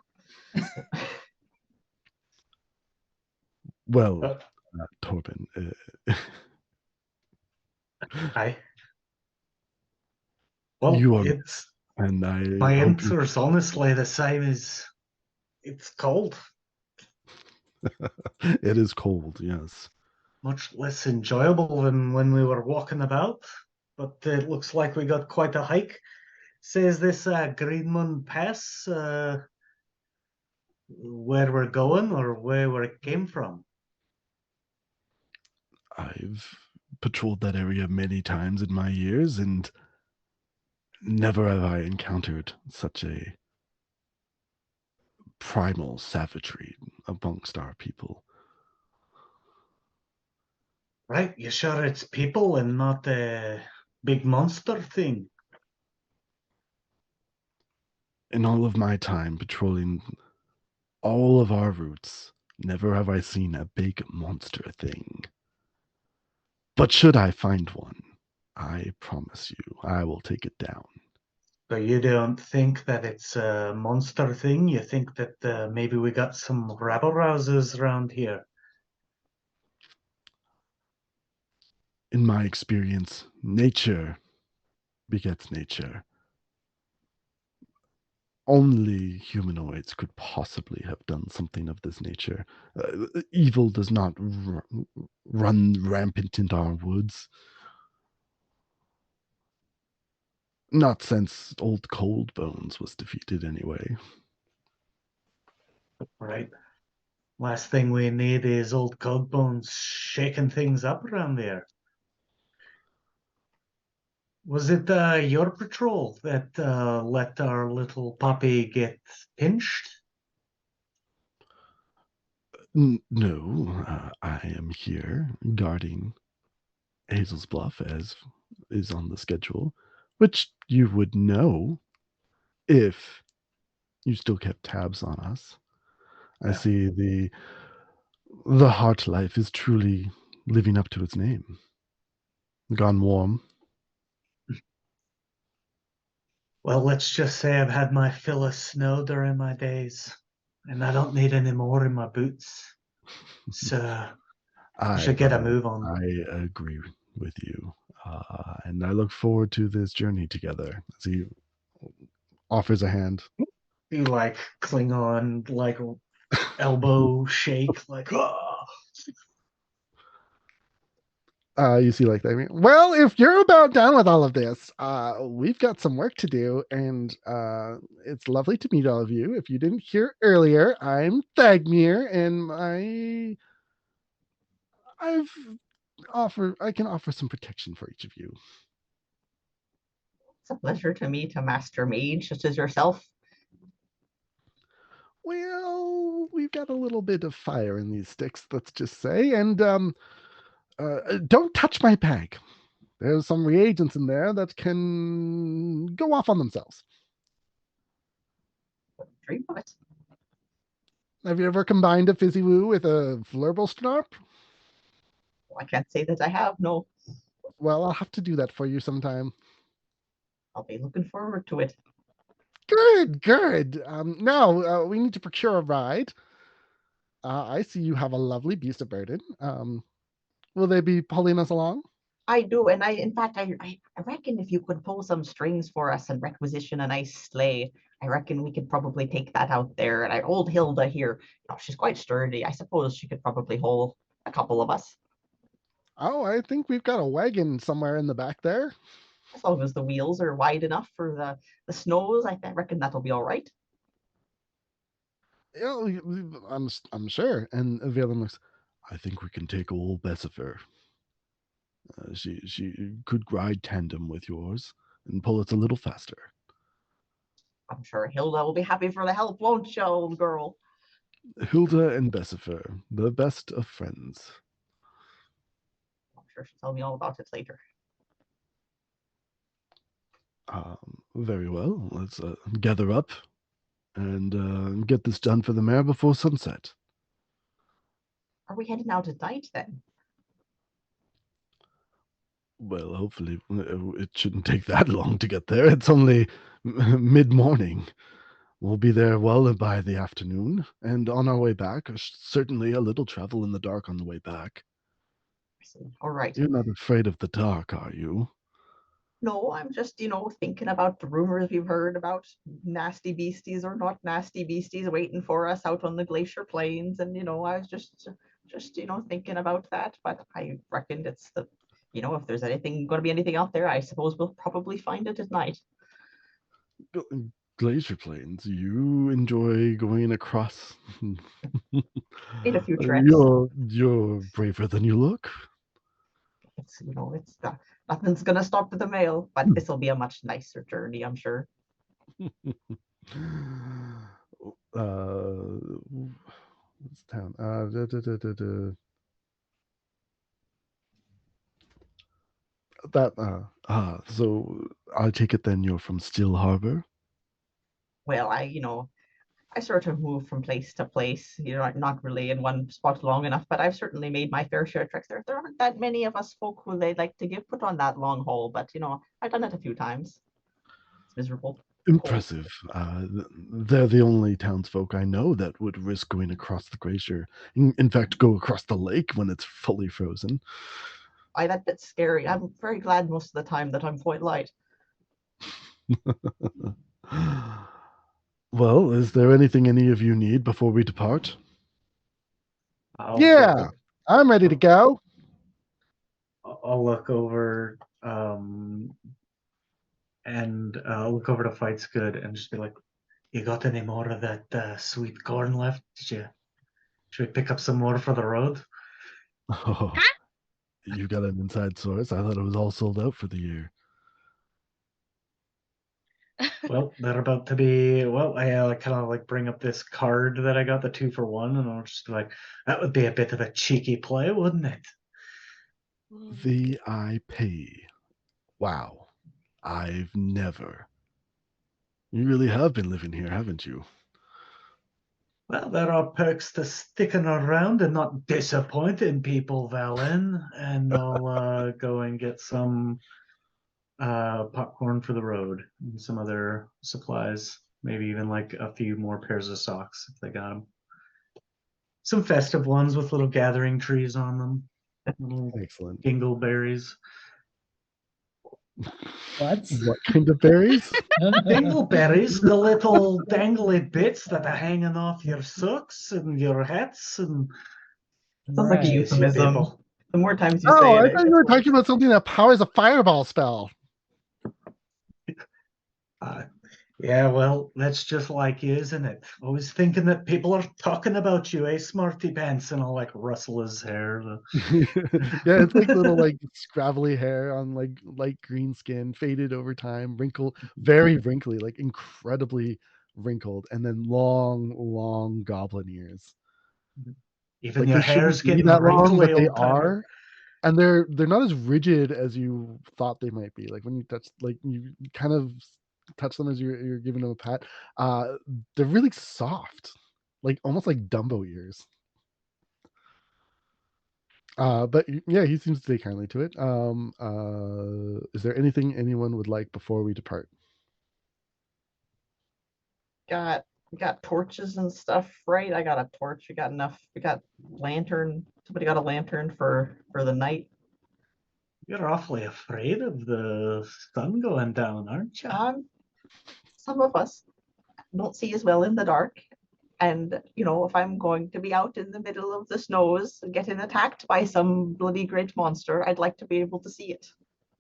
Well, Uh, Torben, I well, you are, it's and I my hope you. answer's honestly the same as it's cold. It is cold, yes. Much less enjoyable than when we were walking about, but it looks like we got quite a hike. Says this Greenman Pass where we're going or where we came from? I've patrolled that area many times in my years, and never have I encountered such a primal savagery amongst our people. Right, you sure it's people and not a big monster thing? In all of my time patrolling all of our routes, never have I seen a big monster thing. But should I find one, I promise you, I will take it down. So you don't think that it's a monster thing? You think that maybe we got some rabble rousers around here? In my experience, nature begets nature. Only humanoids could possibly have done something of this nature. Evil does not run rampant into our woods. Not since old Cold Bones was defeated, anyway. Right. Last thing we need is old Cogbones shaking things up around there. Was it your patrol that let our little puppy get pinched? No, I am here guarding Hazel's Bluff, as is on the schedule, which you would know if you still kept tabs on us. I Yeah. see the heart life is truly living up to its name. Gone warm. Well, let's just say I've had my fill of snow during my days, and I don't need any more in my boots. So we I, should get a brother, move on. I agree with you. And I look forward to this journey together. As he offers a hand. You like Klingon, like elbow shake, like, oh. You see, like, I mean, well, if you're about done with all of this, we've got some work to do, and it's lovely to meet all of you. If you didn't hear earlier, I'm Thagmir, and I can offer some protection for each of you. It's a pleasure to meet a master mage such as yourself. Well, we've got a little bit of fire in these sticks, let's just say, and don't touch my bag. There's some reagents in there that can go off on themselves. Dream of it. Have you ever combined a fizzy woo with a flurble snarp? Well, I can't say that I have, no. Well, I'll have to do that for you sometime. I'll be looking forward to it. Good, good. Now we need to procure a ride. I see you have a lovely beast of burden. Will they be pulling us along? I do, and in fact, I reckon if you could pull some strings for us and requisition a nice sleigh, I reckon we could probably take that out there. And old Hilda here, she's quite sturdy. I suppose she could probably hold a couple of us. Oh, I think we've got a wagon somewhere in the back there. As long as the wheels are wide enough for the snows, I reckon that'll be all right. Yeah, I'm sure. And Valen looks, I think we can take old Bessifer. She could ride tandem with yours and pull us a little faster. I'm sure Hilda will be happy for the help, won't you, old girl? Hilda and Bessifer, the best of friends. I'm sure she'll tell me all about it later. Very well. Let's gather up and get this done for the mayor before sunset. Are we heading out at night then? Well, hopefully it shouldn't take that long to get there. It's only mid-morning. We'll be there well by the afternoon, and on our way back, certainly a little travel in the dark on the way back. All right. You're not afraid of the dark, are you? No, I'm just, thinking about the rumors we've heard about nasty beasties or not nasty beasties waiting for us out on the glacier plains. And, I was just, thinking about that. But I reckoned it's if there's going to be anything out there, I suppose we'll probably find it at night. Glacier plains. You enjoy going across. Made a few treks. You're braver than you look. It's nothing's gonna stop the mail, but this will be a much nicer journey, I'm sure. What's town? So I take it then you're from Steel Harbor? Well, I sort of move from place to place, not really in one spot long enough, but I've certainly made my fair share of treks there. There aren't that many of us folk who they'd like to give put on that long haul, but I've done it a few times. It's miserable. Impressive. They're the only townsfolk I know that would risk going across the glacier. In fact, go across the lake when it's fully frozen. That bit's scary. I'm very glad most of the time that I'm quite light. Well, is there anything any of you need before we depart? I'll I'm ready to go. I'll look over and look over to Fight's Good and just be like, "You got any more of that sweet corn left? Should we pick up some more for the road?" Oh, you got an inside source? I thought it was all sold out for the year. Well, they're about to be. Well, I kind of like bring up this card that I got, the 2-for-1, and I'll just be like, "That would be a bit of a cheeky play, wouldn't it?" VIP. Wow. I've never. You really have been living here, haven't you? Well, there are perks to sticking around and not disappointing people, Valen. And I'll go and get some popcorn for the road and some other supplies. Maybe even like a few more pairs of socks if they got them. Some festive ones with little gathering trees on them. Little Excellent. dingleberries. What? What kind of berries? Dingleberries, the little dangly bits that are hanging off your socks and your hats and Sounds like a Right. euphemism. people. The more times you Oh, say it, I it thought you gets were worse. talking about something that powers a fireball spell. Yeah, well, that's just like you, isn't it? Always thinking that people are talking about you, eh, smarty pants, and I'll like rustle his hair. Yeah, it's like little like scrabbly hair on like light green skin, faded over time, very wrinkly, like incredibly wrinkled, and then long goblin ears. Even Like your they shouldn't hair's be getting that long, wrinkly, but they old timer. are. And they're not as rigid as you thought they might be. Like when you touch, like you kind of touch them as you're giving them a pat. They're really soft, like almost like Dumbo ears. But yeah, he seems to take kindly to it. Is there anything anyone would like before we depart? We got torches and stuff, right? I got a torch. We got enough. We got lantern. Somebody got a lantern for the night. You're awfully afraid of the sun going down, aren't you? Some of us don't see as well in the dark. And if I'm going to be out in the middle of the snows getting attacked by some bloody great monster, I'd like to be able to see it.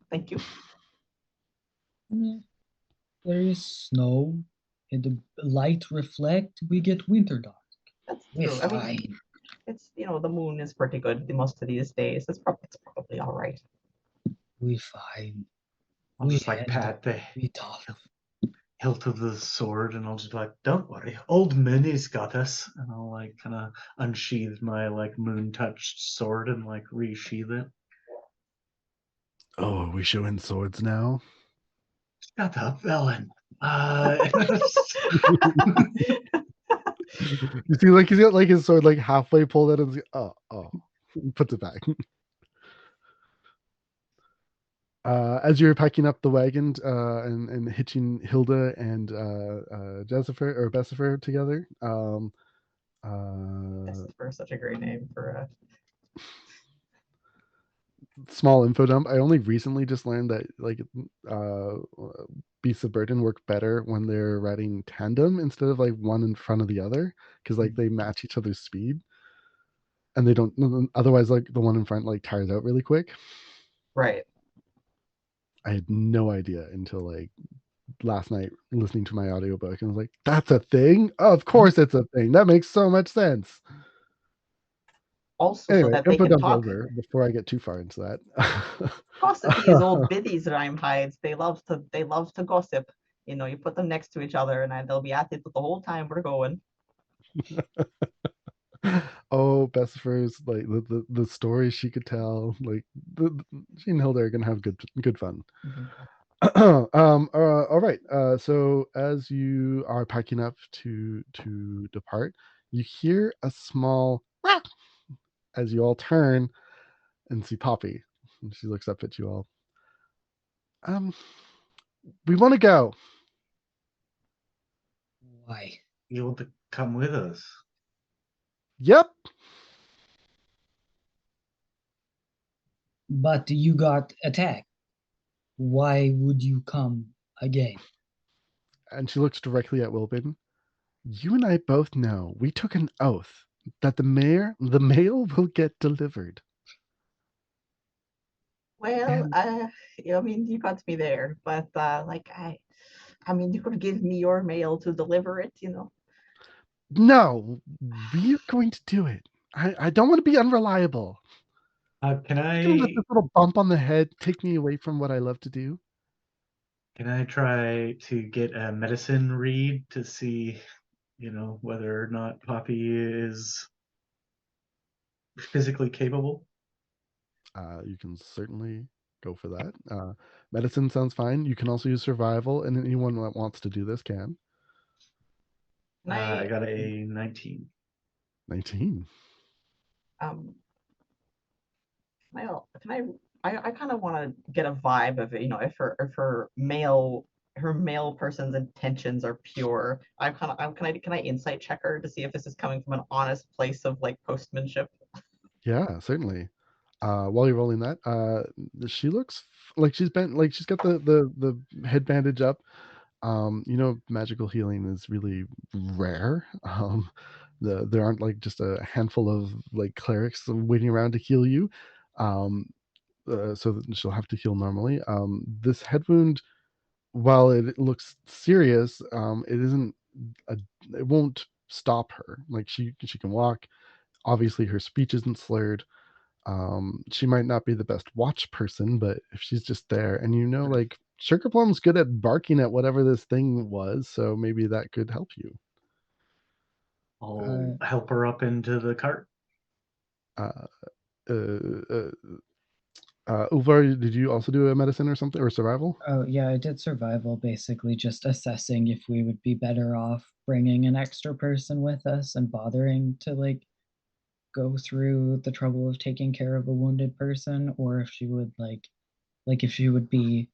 Thank you. There is snow, and the light reflect. We get winter dark. That's We're true. I mean, fine. it's the moon is pretty good most of these days. It's probably all right. We fine. I'll We just like handle pat the We tough. hilt of the sword and I'll just be like, "Don't worry, old Mooney's got us." And I'll like kind of unsheath my like moon touched sword and like resheath it. Oh, are we showing swords now? Shut up, Ellen. You see, like he's got like his sword like halfway pulled out, and he's like, oh, puts it back. As you're packing up the wagon and hitching Hilda and Jessifer or Bessifer together, This is for such a great name for a. Small info dump. I only recently just learned that like uh, beasts of burden work better when they're riding tandem instead of like one in front of the other, because like they match each other's speed, and they don't. Otherwise, like the one in front like tires out really quick. Right. I had no idea until like last night listening to my audiobook, and I was like, "That's a thing? Of course, it's a thing. That makes so much sense." Also, so Anyway, that they info can dump talk. over before I get too far into that. Gossip these old biddies rhyme hides. They love to gossip. You know, you put them next to each other and they'll be at it the whole time we're going. Oh, Bessifer's like the stories she could tell. Like she and Hilda are gonna have good fun. All right. So as you are packing up to depart, you hear a small "Wah!" as you all turn and see Poppy. And she looks up at you all. Um, we want to go. Why? You want to come with us? Yep. But you got attacked. Why would you come again? And she looks directly at Wilbin. You and I both know we took an oath that the mail will get delivered. Well, And I mean, you got me there, but like I mean, you could give me your mail to deliver it, you know. No, we're going to do it. I don't want to be unreliable. Can You're gonna let I this little bump on the head take me away from what I love to do? can I try to get a medicine read to see, whether or not Poppy is physically capable? You can certainly go for that. Medicine sounds fine. You can also use survival, and anyone that wants to do this can. Can I I got a 19. 19. um can I kind of want to get a vibe of it, you know, if her male person's intentions are pure. Can I insight check her to see if this is coming from an honest place of like postmanship? Yeah, certainly. While you're rolling that, she looks like she's got the head bandage up. Magical healing is really rare. There aren't like just a handful of like clerics waiting around to heal you. Um, so that she'll have to heal normally. This head wound, while it looks serious, it isn't. A, it won't stop her. Like she can walk. Obviously, her speech isn't slurred. She might not be the best watch person, but if she's just there, and like Sugar Plum's good at barking at whatever this thing was, so maybe that could help you. I'll uh, help her up into the cart. Uh, uh, uh, Ulvar, did you also do a medicine or something or survival? oh yeah, I did survival, basically just assessing if we would be better off bringing an extra person with us and bothering to like go through the trouble of taking care of a wounded person, or if she would like if she would be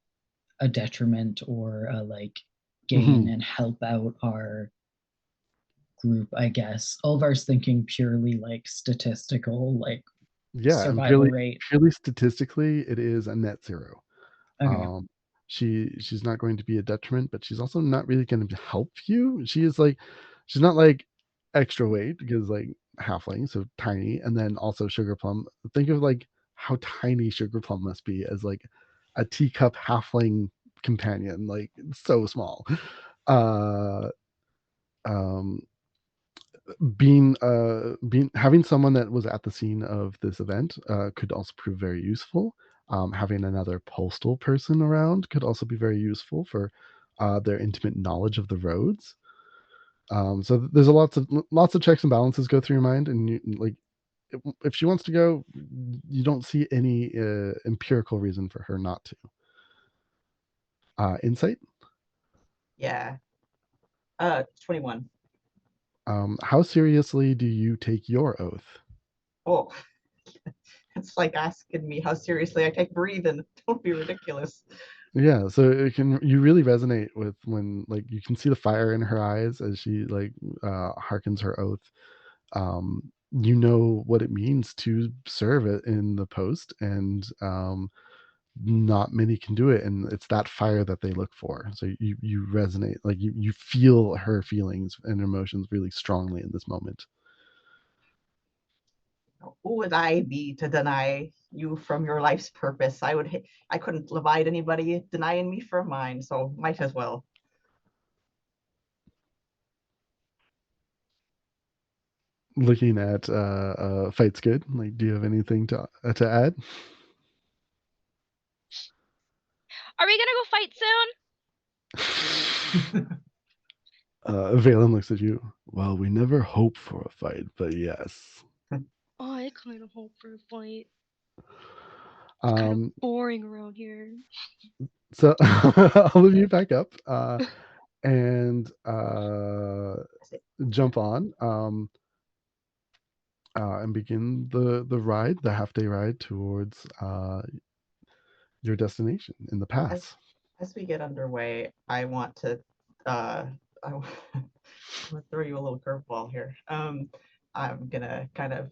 a detriment or a like gain Mhm. and help out our group, I guess. Ulvar's thinking purely like statistical, like Yeah, and survival rate. purely statistically, it is a net zero. Okay. Um, she's not going to be a detriment, but she's also not really going to help you. She is like, she's not like extra weight because like halfling, so tiny, and then also Sugar Plum. Think of like how tiny Sugar Plum must be as like a teacup halfling companion, like so small. Uh, um, being having someone that was at the scene of this event could also prove very useful. Having another postal person around could also be very useful for their intimate knowledge of the roads. So there's lots of checks and balances go through your mind, and like if she wants to go, you don't see any empirical reason for her not to. Insight. Yeah. 21. How seriously do you take your oath? Oh, It's like asking me how seriously I take breathing. Don't be ridiculous. Yeah, so you really resonate with when like you can see the fire in her eyes as she like hearkens her oath. You know what it means to serve it in the post, and not many can do it, and it's that fire that they look for. So you resonate, like you feel her feelings and emotions really strongly in this moment. Who would I be to deny you from your life's purpose? I couldn't abide anybody denying me from mine, so might as well. Looking at Fight's good. Like, do you have anything to add? Are we gonna go fight soon? Valen looks at you. Well, we never hope for a fight, but yes. Oh, I kind of hope for a fight. It's kind of boring around here. So I'll leave you back up and jump on and begin the ride, the half-day ride towards your destination in the pass. As we get underway, I want to I'm gonna throw you a little curveball here. I'm gonna kind of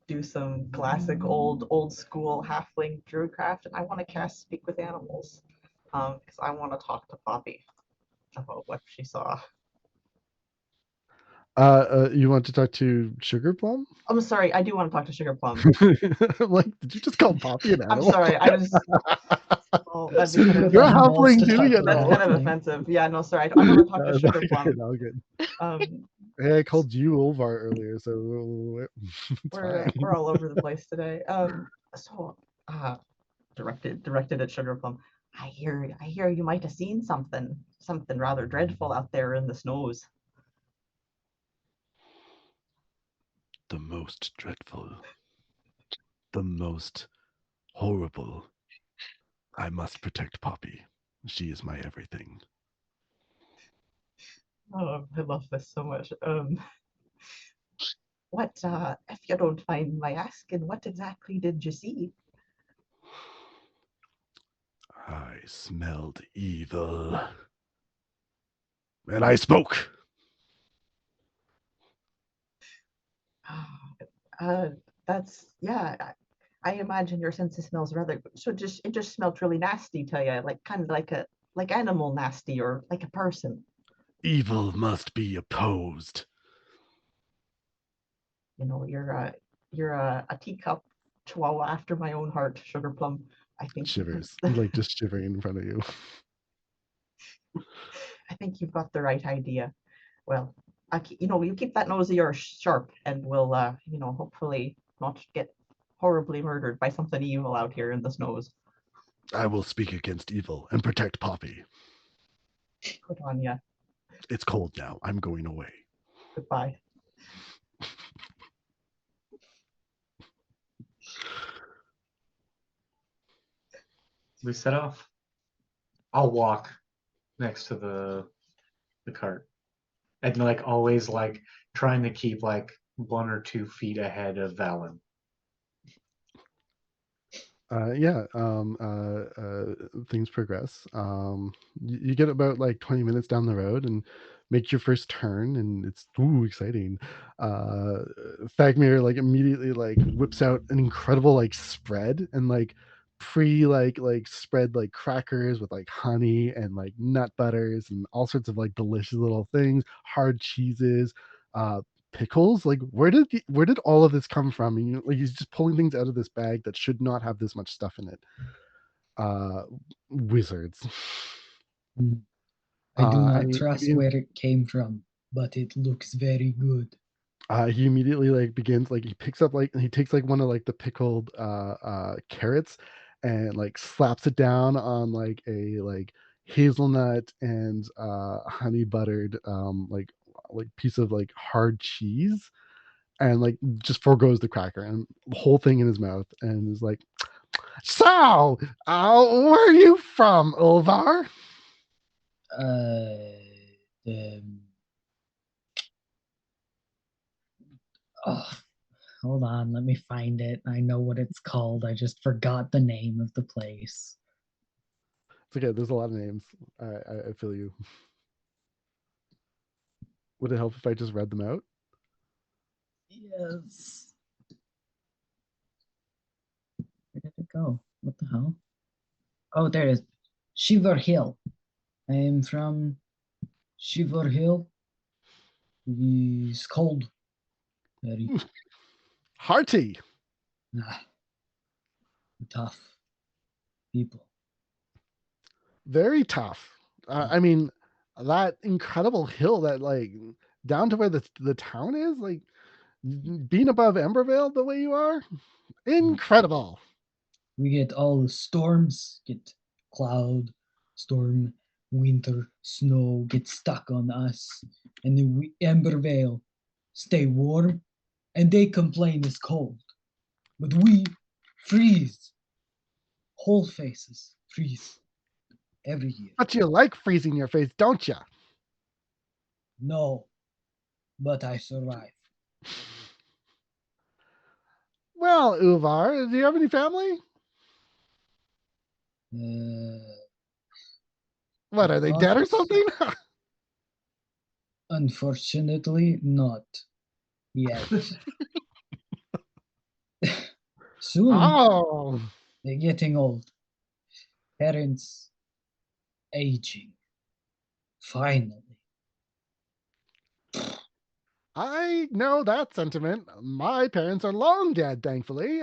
do some classic old school halfling druidcraft, and I want to cast Speak with Animals because I want to talk to Poppy about what she saw. You want to talk to Sugar Plum? I'm sorry, I do want to talk to Sugar Plum. I'm like, did you just call Poppy an animal? I'm sorry, I was. Oh, that'd be kind of You're a Animals halfling to too. talk You to that's know. kind of halfling. offensive. Yeah, no, sorry, I want to talk to Sugar Plum. Good, all good. Um, Hey, I called you Ulvar earlier, so it's fine. we're all over the place today. So directed at Sugar Plum. I hear you might have seen something rather dreadful out there in the snows. The most dreadful, the most horrible. I must protect Poppy. She is my everything. Oh, I love this so much. What, if you don't mind my asking, what exactly did you see? I smelled evil. And I spoke. Uh, that's yeah. I imagine your sense of smells rather so. It just smelled really nasty to you, like kind of like animal nasty or like a person. Evil must be opposed. You know, you're a teacup chihuahua after my own heart, Sugar Plum. I think Shivers, like just shivering in front of you. I think you've got the right idea. Well, you keep that nose of yours sharp, and we'll, hopefully not get horribly murdered by something evil out here in the snows. I will speak against evil and protect Poppy. Good on ya. It's cold now. I'm going away. Goodbye. We set off. I'll walk next to the cart, and like always, like trying to keep like 1 or 2 feet ahead of Valen. Things progress. You get about like 20 minutes down the road and make your first turn, and it's exciting. Thagmir like immediately like whips out an incredible like spread and like like spread like crackers with like honey and like nut butters and all sorts of like delicious little things, hard cheeses, uh pickles. Like where did all of this come from? And, like he's just pulling things out of this bag that should not have this much stuff in it. uh Wizards. I do not and trust where it came from, but it looks very good. He immediately like begins like he picks up like he takes like one of like the pickled carrots and like slaps it down on like a like hazelnut and honey buttered like piece of like hard cheese, and like just forgoes the cracker and the whole thing in his mouth and is like, so where are you from, Ulvar? Um, oh, Hold on, let me find it. I know what it's called. I just forgot the name of the place. It's okay. There's a lot of names. I feel you. Would it help if I just read them out? Yes. Where did it go? What the hell? Oh, there it is. Shiver Hill. I am from Shiver Hill. It's cold. Very Hearty. tough people. Very tough. I mean, that incredible hill that like down to where the town is, like being above Embervale the way you are, incredible. We get all the storms, get cloud, storm, winter, snow, get stuck on us. And then we Embervale stay warm and they complain it's cold. But we freeze. Whole faces freeze every year. But you like freezing your face, don't you? No, but I survive. Well, Uvar, do you have any family? What, are they dead or something? Unfortunately, not yet. Soon, Oh, they're getting old. Parents aging. Finally. I know that sentiment. My parents are long dead, thankfully.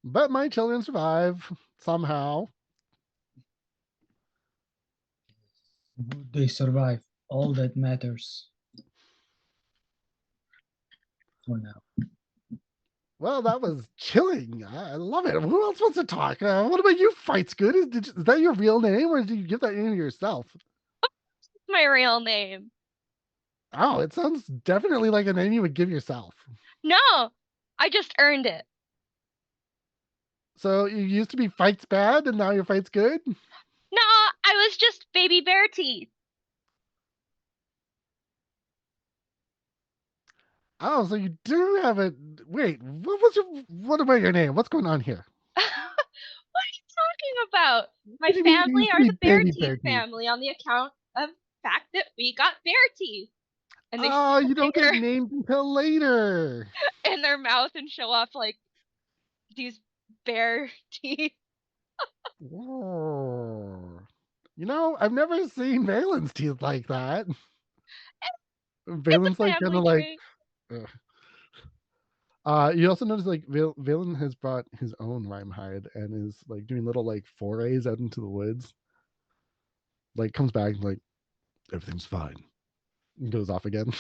But my children survive somehow. They survive. All that matters. For now. Well, that was chilling. I love it. Who else wants to talk? What about you, Fights Good? Is that your real name, or did you give that name to yourself? My real name. Oh, it sounds definitely like a name you would give yourself. No, I just earned it. So you used to be Fights Bad, and now your Fights Good? No, I was just Baby Bear Teeth. Oh, so you do have a... Wait, what about your name? What's going on here? What are you talking about? My What do you mean you family used to are be the Bear Baby Teeth Bear Teeth? family on the account of fact that we got bear teeth. And they Oh, stick you a don't get finger named until later. in their mouth and show off like these bear teeth. Whoa. You know, I've never seen Valen's teeth like that. It's Valen's a like kind family of like... trait. You also notice like Valen has brought his own rhyme hide and is like doing little like forays out into the woods. Like comes back like everything's fine. And goes off again.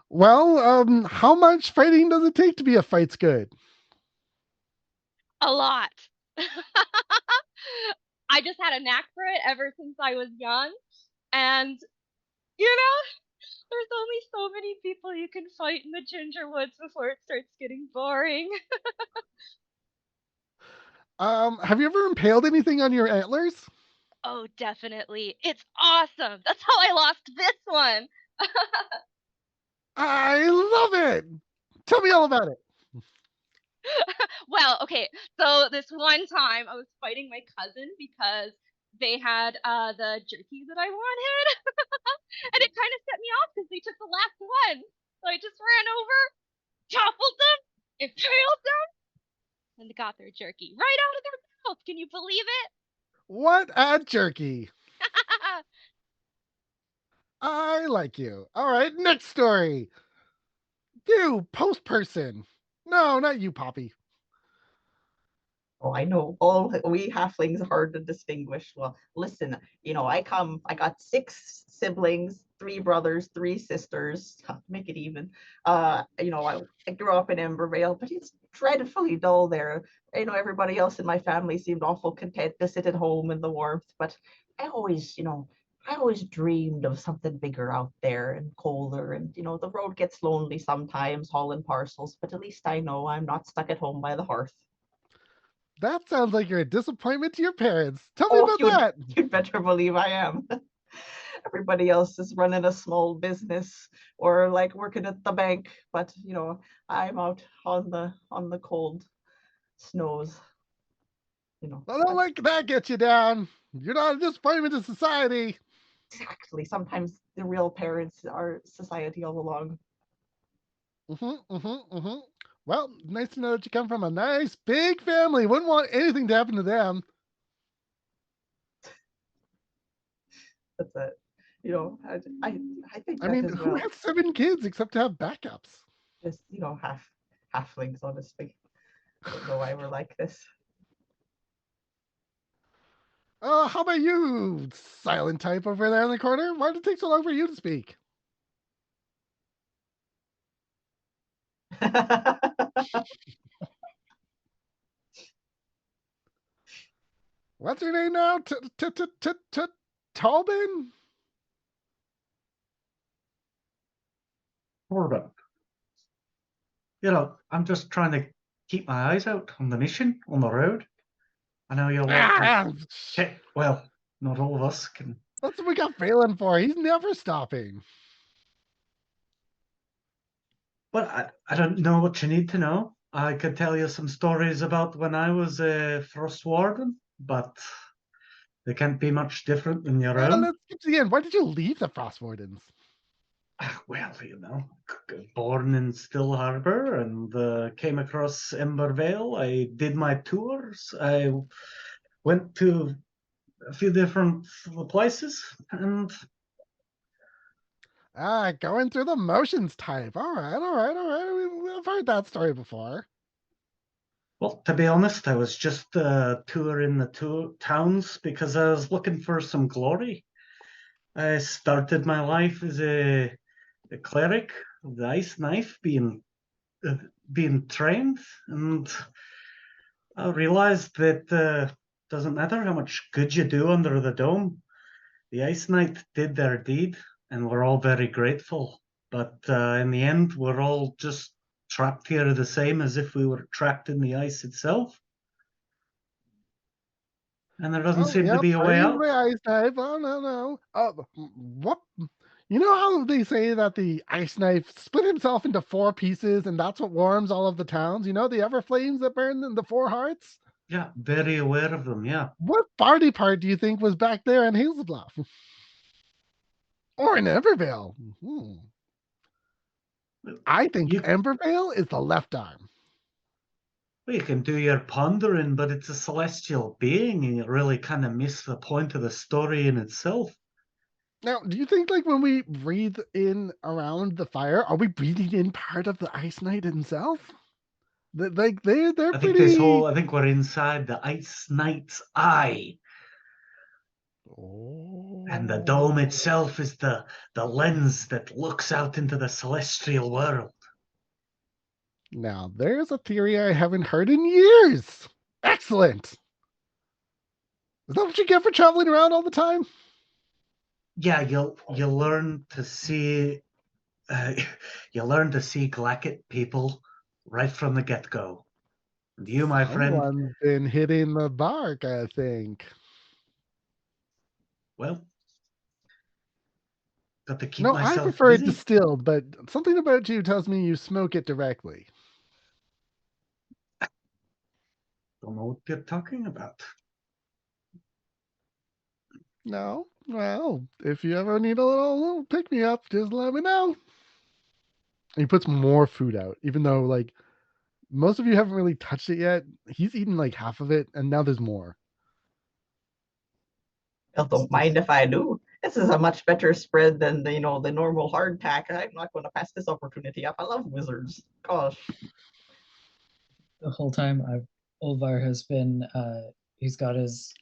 Well, how much fighting does it take to be a Fight's Good? A lot. I just had a knack for it ever since I was young. And, you know, there's only so many people you can fight in the Ginger Woods before it starts getting boring. Have you ever impaled anything on your antlers? Oh, definitely. It's awesome. That's how I lost this one. I love it. Tell me all about it. Well, okay. So this one time I was fighting my cousin because they had the jerky that I wanted. And it kind of set me off because they took the last one. So I just ran over, toppled them, impaled them, and they got their jerky right out of their mouth. Can you believe it? What a jerky. I like you. All right, next story. You, post person. No, not you, Poppy. Oh, I know all we halflings are hard to distinguish. Well, listen, I got 6 siblings, 3 brothers, 3 sisters, make it even. I grew up in Embervale, but it's dreadfully dull there. Everybody else in my family seemed awful content to sit at home in the warmth, but I always, I always dreamed of something bigger out there and colder. And, the road gets lonely sometimes hauling parcels, but at least I know I'm not stuck at home by the hearth. That sounds like you're a disappointment to your parents. Tell me Oh, about you'd that. you'd better believe I am. everybody else is running a small business or like working at the bank, but you know, I'm out on the cold snows. You know, Well, don't let that get you down. You're not a disappointment to society. exactly. Sometimes the real parents are society all along. Well, nice to know that you come from a nice big family. Wouldn't want anything to happen to them. That's it. You know, I think I that mean, as who well. has 7 kids except to have backups? Just, you know, halflings, honestly. I don't know why we're like this. How about you, silent type over there in the corner? Why did it take so long for you to speak? What's your name now? Tobin? Torben. You know, I'm just trying to keep my eyes out on the mission, on the road. I know you're Ah, okay, well, not all of us can. that's what we got Phelan for. He's never stopping. But I don't know what you need to know. I could tell you some stories about when I was a Frost Warden, but they can't be much different than your own. Let's get to the end. Why did you leave the Frost Wardens? Well, you know, born in Still Harbor and came across Ember Vale. I did my tours. I went to a few different places, and Going through the motions type. All right. We've heard that story before. well, to be honest, I was just touring the two towns because I was looking for some glory. I started my life as a cleric of the ice knife, uh, being trained, and I realized that doesn't matter how much good you do under the dome. The ice knight did their deed, and we're all very grateful. But in the end, we're all just trapped here the same as if we were trapped in the ice itself. And there doesn't Oh, seem to yep. be a way Trained out. by ice type. Oh, no. What? You know how they say that the ice knife split himself into 4 pieces, and that's what warms all of the towns? You know, the ever flames that burn in the 4 hearts? Yeah, very aware of them. Yeah. What party part do you think was back there in Hazel Bluff? Or in Embervale? I think You, Embervale is the left arm. well, you can do your pondering, but it's a celestial being, and you really kind of miss the point of the story in itself. Now, do you think like when we breathe in around the fire, are we breathing in part of the Ice Knight himself? Like they're pretty. I think we're inside the Ice Knight's eye, and the dome Oh. itself is the lens that looks out into the celestial world. Now, there's a theory I haven't heard in years. Excellent. Is that what you get for traveling around all the time? Yeah, you learn to see uh, you learn to see Glacket people right from the get go. And you, my friend, Someone's been hitting the bark, I think. well, got to keep No, I myself prefer it busy. distilled, but something about you tells me you smoke it directly. Don't know what you're talking about. No? Well, if you ever need a little pick me up, just let me know. He puts more food out, even though like most of you haven't really touched it yet. He's eaten like half of it, and now there's more. I don't mind if I do. This is a much better spread than the, you know, the normal hardtack. I'm not going to pass this opportunity up. I love wizards. Gosh. The whole time Olvar has been he's got his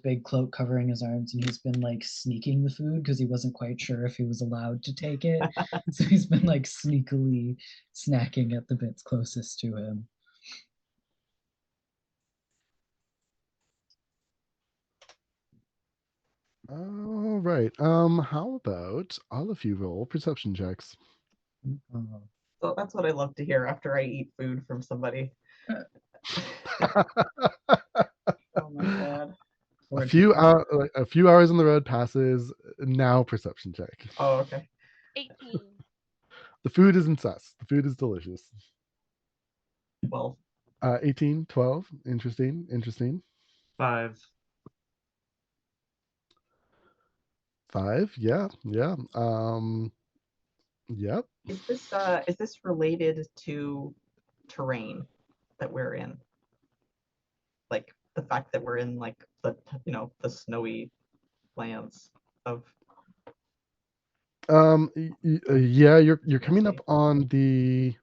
big cloak covering his arms, and he's been like sneaking the food because he wasn't quite sure if he was allowed to take it. So he's been like sneakily snacking at the bits closest to him. All right. How about all of you roll perception checks? Oh. So that's what I love to hear after I eat food from somebody. Oh my god. A few hours on the road passes. Now perception check. Oh, okay. 18. The food isn't sus. The food is delicious. 12. 18, 12. Interesting. 5. 5. Yeah. Yep. Is this related to terrain that we're in? Like the fact that we're in like the snowy lands of Yeah, you're coming up on the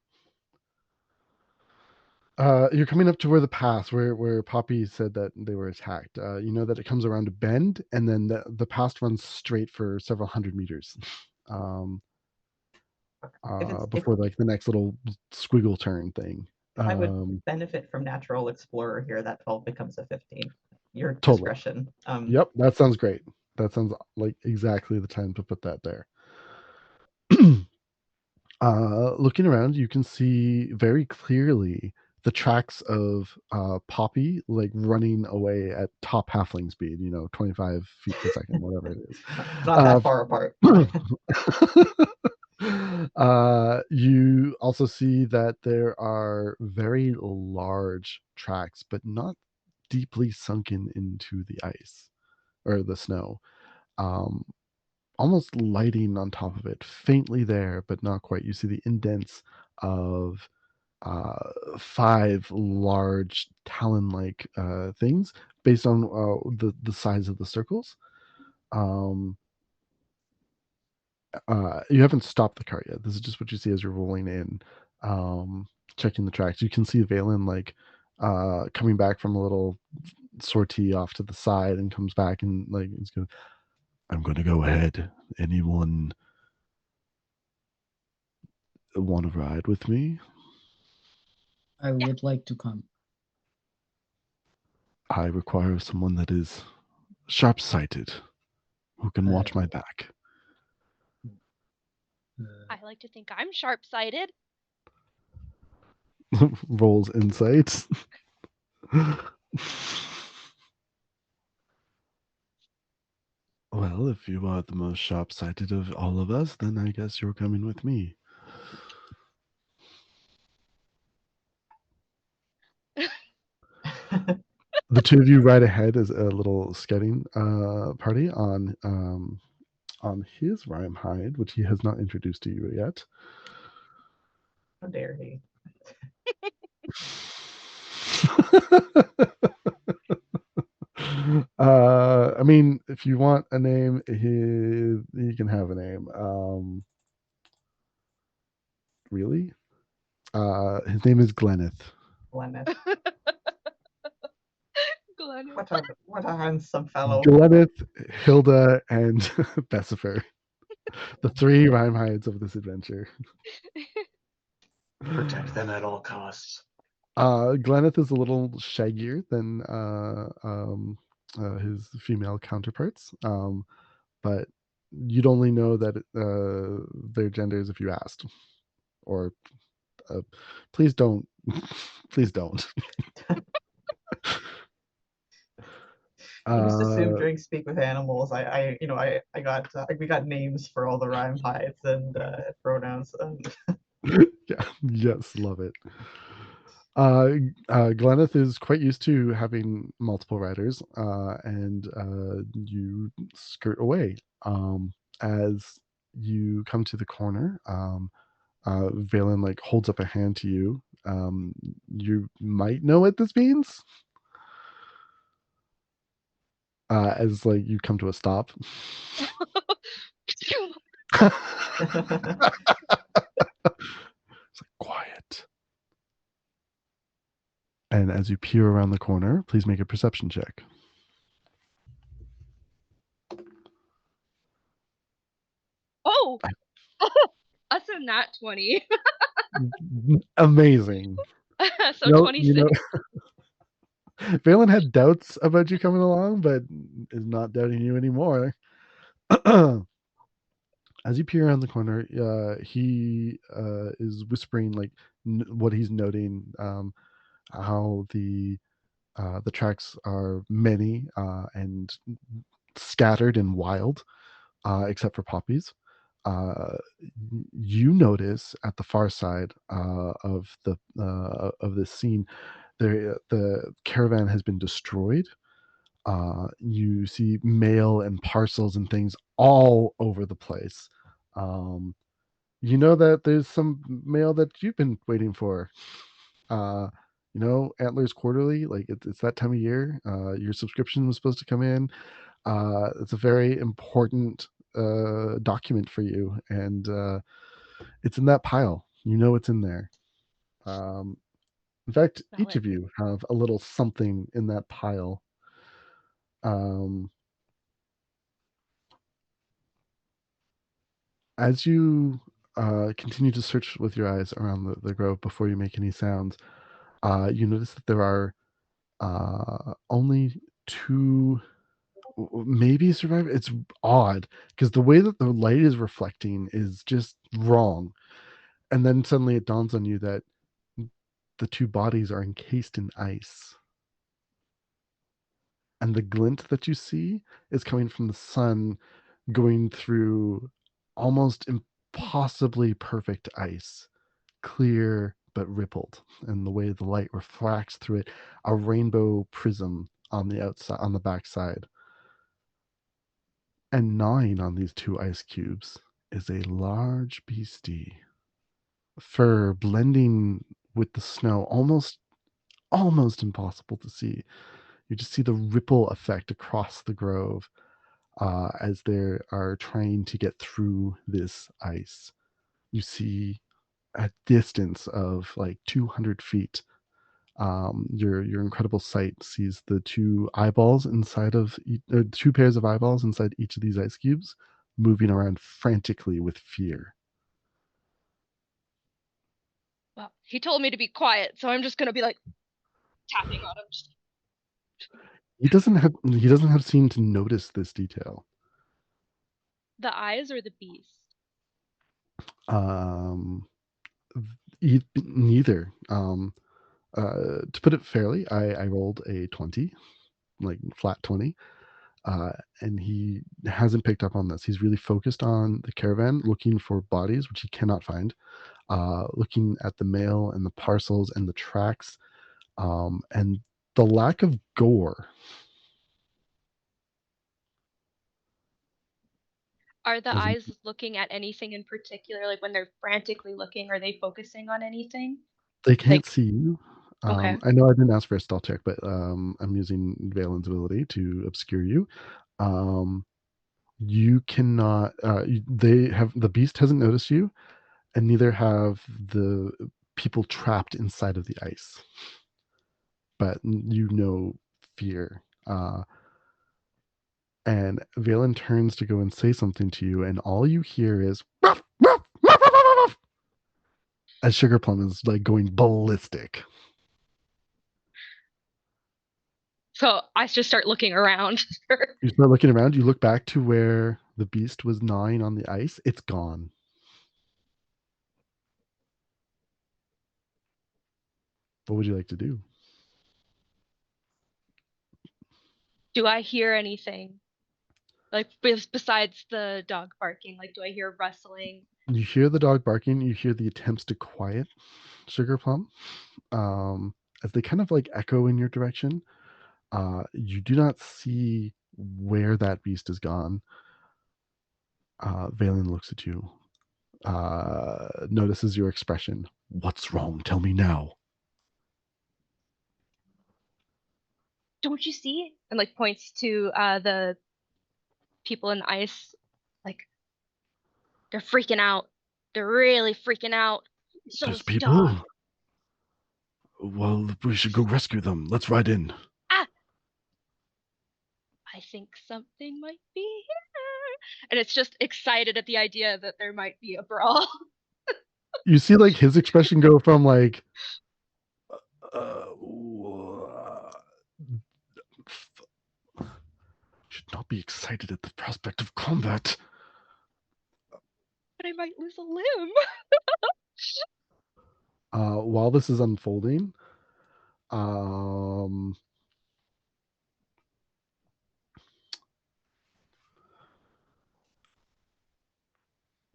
you're coming up to where the pass where Poppy said that they were attacked. You know that it comes around a bend, and then the pass runs straight for several hundred meters. if Before like the next little squiggle turn thing. I would benefit from natural explorer here, that 12 becomes a 15. Your Totally. discretion. Yep, that sounds great. That sounds like exactly the time to put that there. Looking around, you can see very clearly the tracks of Poppy like running away at top halfling speed, 25 feet per second, whatever it is. Not that far apart. You also see that there are very large tracks, but not deeply sunken into the ice or the snow. Um, Almost lighting on top of it, faintly there, but not quite. You see the indents of 5 large talon-like things based on the size of the circles. You haven't stopped the car yet. This is just what you see as you're rolling in, checking the tracks. You can see Valen like coming back from a little sortie off to the side and comes back and like he's going, I'm going to go ahead. Anyone want to ride with me? I would like to come. I require someone that is sharp-sighted, who can watch my back. I like to think I'm sharp-sighted. Rolls insights. Well, if you are the most sharp-sighted of all of us, then I guess you're coming with me. The two of you ride ahead as a little scouting party on his rhyme hide, which he has not introduced to you yet. How dare he? I mean, if you want a name, he can have a name. Really? His name is Glenneth. Gleneth. Glenn. What a handsome fellow. Glenneth, Hilda, and Bessifer. The 3 rhyme hides of this adventure. Protect them at all costs. Glenneth is a little shaggier than his female counterparts, but you'd only know that their genders if you asked. Or please don't. Please don't. I just assumed during Speak with Animals, we got names for all the rhyme hides and pronouns. Yeah, yes, love it. Glenneth is quite used to having multiple riders, and you skirt away. As you come to the corner, Valen like holds up a hand to you. You might know what this means. As like you come to a stop. It's like quiet. And as you peer around the corner, please make a perception check. Oh! That's a nat 20. Amazing. So 26. Valen had doubts about you coming along, but is not doubting you anymore. As you peer around the corner, he is whispering like what he's noting, how the The tracks are many and scattered and wild, except for poppies. You notice at the far side of this scene, the caravan has been destroyed. You see mail and parcels and things all over the place. Um, you know that there's some mail that you've been waiting for. Uh, Antlers Quarterly, like it's that time of year. Your subscription was supposed to come in. It's a very important document for you, and it's in that pile. You know it's in there. Um, in fact, Smell each it. of you have a little something in that pile. Um, as you continue to search with your eyes around the grove before you make any sounds, you notice that there are only two maybe survivors. It's odd because the way that the light is reflecting is just wrong. And then suddenly it dawns on you that the two bodies are encased in ice. And the glint that you see is coming from the sun going through almost impossibly perfect ice, clear but rippled. And the way the light refracts through it, a rainbow prism on the outside, on the backside. And gnawing on these two ice cubes is a large beastie, fur blending with the snow, almost impossible to see. You just see the ripple effect across the grove as they are trying to get through this ice. You see a distance of like 200 feet. Your incredible sight sees the two eyeballs inside of two pairs of eyeballs inside each of these ice cubes moving around frantically with fear. Well, he told me to be quiet, so I'm just gonna be like tapping on him. Just, He doesn't have seen to notice this detail. the eyes or the beast? Um, Neither. To put it fairly, I rolled a 20, like flat 20, uh, and he hasn't picked up on this. He's really focused on the caravan, looking for bodies, which he cannot find, looking at the mail and the parcels and the tracks, and the lack of gore. Are the Is eyes looking at anything in particular? Like when they're frantically looking, are they focusing on anything? They can't Like, see you. okay. I know I didn't ask for a stealth check, but I'm using Valen's ability to obscure you. Um, you cannot. They have the beast hasn't noticed you, and neither have the people trapped inside of the ice. But you know fear. And Valen turns to go and say something to you, and all you hear is ruff, ruff, ruff, ruff, ruff, ruff, as Sugar Plum is like going ballistic. So I just start looking around. You start looking around, you look back to where the beast was gnawing on the ice. It's gone. What would you like to do? Do I hear anything? Like besides the dog barking, like do I hear rustling? You hear the dog barking, you hear the attempts to quiet Sugar Plum, as they kind of like echo in your direction. You do not see where that beast has gone. Valen looks at you, notices your expression. What's wrong? Tell me now. Don't you see? And like points to the people in ice. Like they're freaking out. They're really freaking out. There's So's the dog. people? Well, we should go rescue them. Let's ride in. Ah, I think something might be here. And it's just excited at the idea that there might be a brawl. You see, like, his expression go from, like, should not be excited at the prospect of combat. But I might lose a limb. While this is unfolding, um,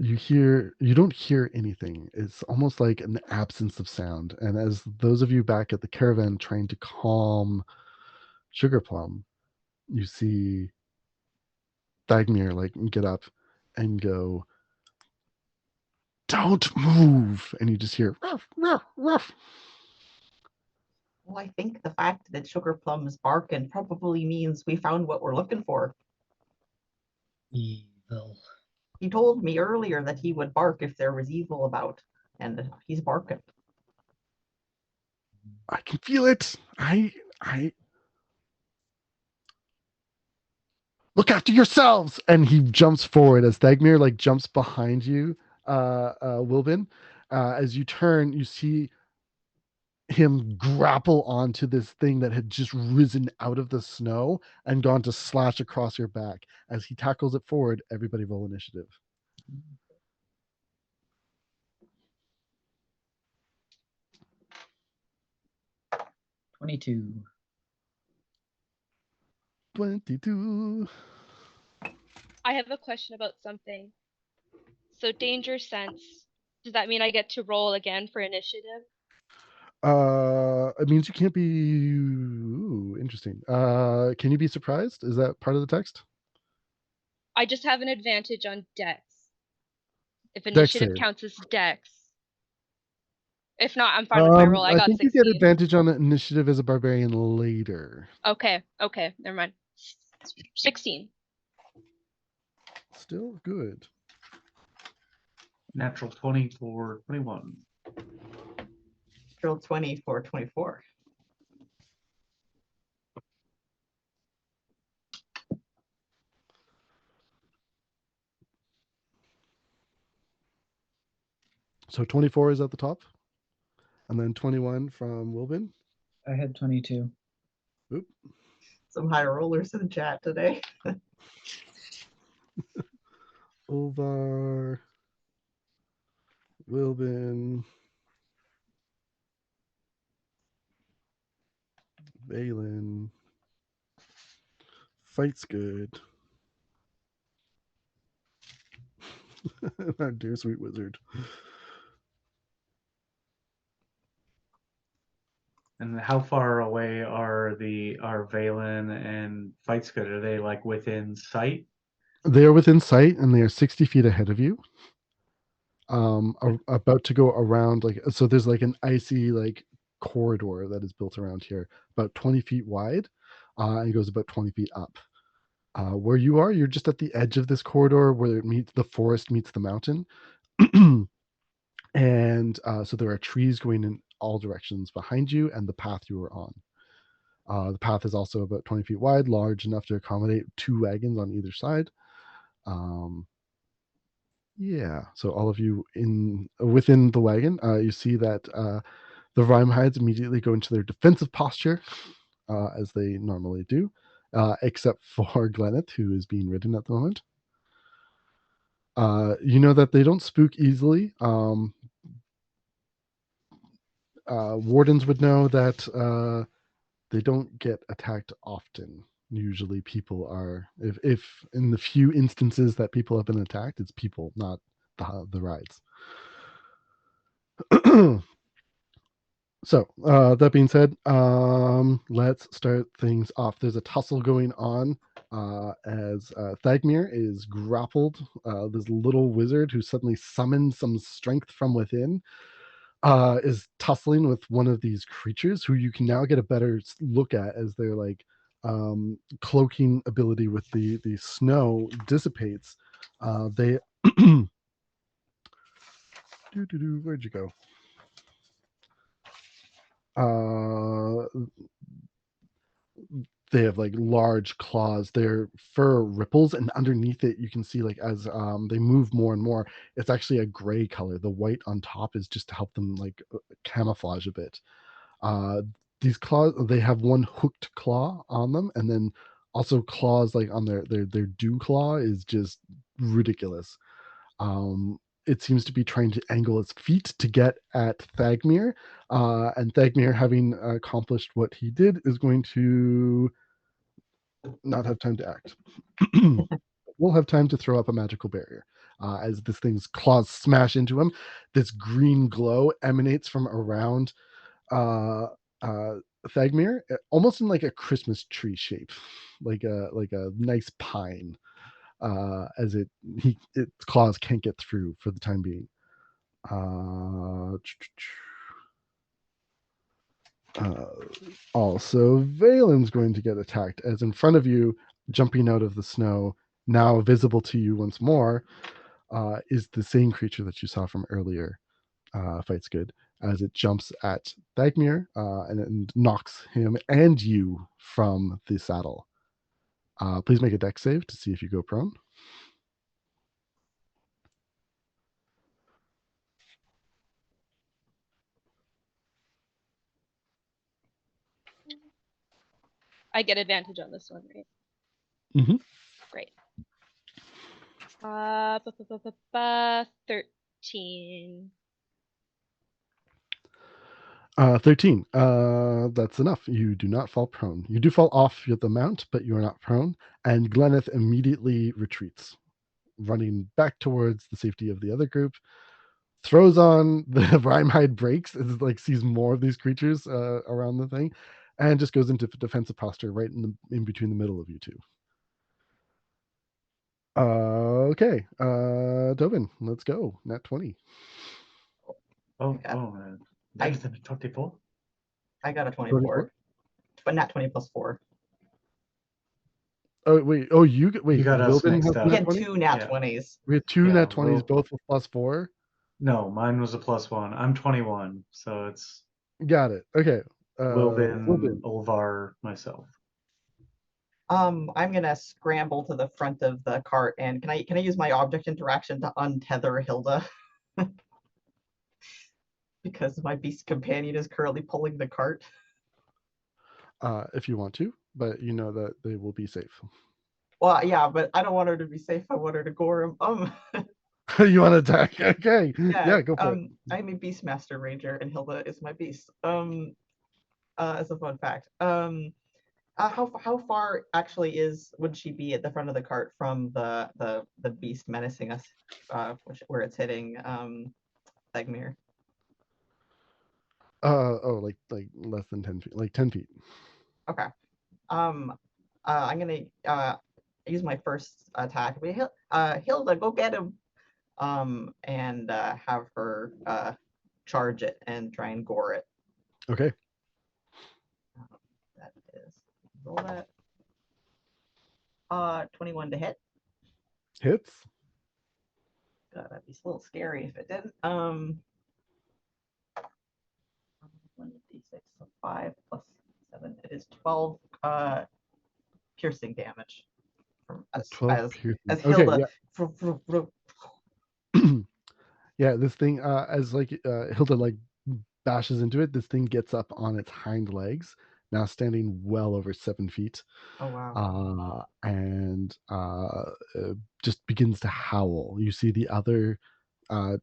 you don't hear anything. It's almost like an absence of sound. And as those of you back at the caravan trying to calm Sugar Plum, you see Dagmir like get up and go, "Don't move!" And you just hear ruff, ruff, ruff. Well, I think the fact that Sugar Plum's barking probably means we found what we're looking for. Evil. He told me earlier that he would bark if there was evil about, and he's barking. I can feel it. I look after yourselves. And he jumps forward as Dagmir like jumps behind you, Wilbin. As you turn, you see him grapple onto this thing that had just risen out of the snow and gone to slash across your back. As he tackles it forward, everybody roll initiative. 22. 22. I have a question about something. So danger sense. Does that mean I get to roll again for initiative? It means you can't be. Ooh, interesting. Can you be surprised? Is that part of the text? I just have an advantage on dex. If Dex initiative save. counts as dex. If not, I'm fine with my roll. I got think 16. you get advantage on the initiative as a barbarian later. Okay, never mind. 16. Still good. Natural 20 for 21. Roll 20 for 24. So 24 is at the top. And then 21 from Wilbin. I had 22. Oop. Some high rollers in the chat today. Ulvar. Wilbin. Balin. Fight's good. Our dear sweet wizard. And how far away are Valen and Fight's Good? Are they like within sight? They are within sight and they are 60 feet ahead of you. About to go around so there's like an icy like corridor that is built around here, about 20 feet wide, and it goes about 20 feet up. Where you are, you're just at the edge of this corridor where the forest meets the mountain. And so there are trees going in all directions behind you and the path you are on. The path is also about 20 feet wide, large enough to accommodate 2 wagons on either side. Yeah, so all of you within the wagon, you see that the Rhymehides immediately go into their defensive posture, as they normally do, except for Glenneth, who is being ridden at the moment. You know that they don't spook easily. Wardens would know that they don't get attacked often. Usually people are, if in the few instances that people have been attacked, it's people, not the rides. So that being said, let's start things off. There's a tussle going on as Thagmir is grappled. This little wizard who suddenly summons some strength from within is tussling with one of these creatures who you can now get a better look at as their like cloaking ability with the snow dissipates. They where'd you go? They have like large claws. Their fur ripples, and underneath it, you can see like as they move more and more, it's actually a gray color. The white on top is just to help them like camouflage a bit. These claws, they have one hooked claw on them, and then also claws like on their dew claw is just ridiculous. It seems to be trying to angle its feet to get at Thagmir, and Thagmir, having accomplished what he did, is going to not have time to act. will have time to throw up a magical barrier. As this thing's claws smash into him, this green glow emanates from around uh, uh, Thagmir, almost in like a Christmas tree shape, like a nice pine. As its claws can't get through for the time being. Also, Valen's going to get attacked, as in front of you, jumping out of the snow, now visible to you once more, is the same creature that you saw from earlier. Fight's good, as it jumps at Thagmir and knocks him and you from the saddle. Please make a dex save to see if you go prone. I get advantage on this one, right? Mm-hmm. Great. 13. 13. That's enough. You do not fall prone. You do fall off the mount, but you are not prone. And Gleneth immediately retreats, running back towards the safety of the other group. Throws on the Rhymehide brakes, as like sees more of these creatures around the thing, and just goes into defensive posture right in between the middle of you two. Okay, Tobin, let's go. Nat 20. Better than a 24. I got a 24. But not 20 plus 4. Oh wait! Oh, you got us Wilbin mixed has up. We nat had 20? 2 nat 20s. We had two Yeah, nat 20s, well- both with +4. No, mine was a +1. I'm 21, so it's Got it. Okay. Wilbin, Olvar, myself. I'm gonna scramble to the front of the cart, and can I use my object interaction to untether Hilda? Because my beast companion is currently pulling the cart. If you want to, but you know that they will be safe. Well, yeah, but I don't want her to be safe. I want her to gore him. You want to attack? Okay. Yeah, go for it. I'm a Beastmaster Ranger, and Hilda is my beast. As a fun fact. How far actually would she be at the front of the cart from the beast menacing us, where it's hitting Thagmir? Like less than 10 feet, like 10 feet. Okay. I'm gonna use my first attack. Hilda, go get him. And have her charge it and try and gore it. Okay. That is roll that. 21 to hit. Hits. God, that'd be a little scary if it didn't. 1d6, so 5 plus 7. It is 12 piercing damage from as 12 piercing. Hilda. Okay, yeah, this thing as like Hilda like bashes into it, this thing gets up on its hind legs, now standing well over 7 feet. Oh wow. And just begins to howl. You see the other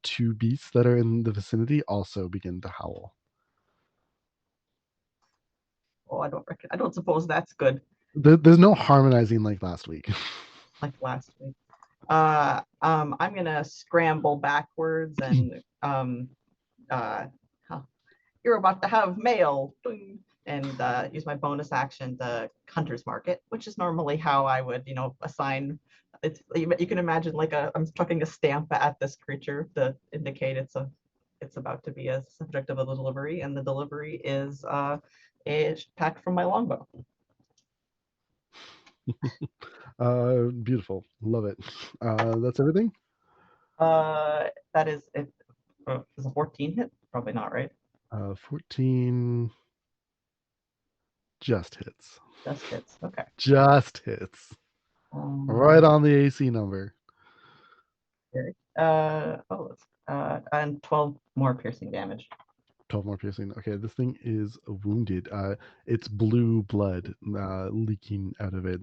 two beasts that are in the vicinity also begin to howl. Oh, I don't suppose that's good. There's no harmonizing like last week. Like last week. I'm gonna scramble backwards and you're about to have mail, and use my bonus action to Hunter's Market, which is normally how I would, assign. You can imagine like I'm chucking a stamp at this creature to indicate it's about to be a subject of a delivery, and the delivery is a attack from my longbow. Beautiful, love it. That's everything. That is it. Is a 14 hit? Probably not, right? 14 just hits. Just hits. Okay. Just hits. Right on the AC number. And 12 more piercing damage. 12 more piercing. Okay, this thing is wounded. It's blue blood leaking out of it,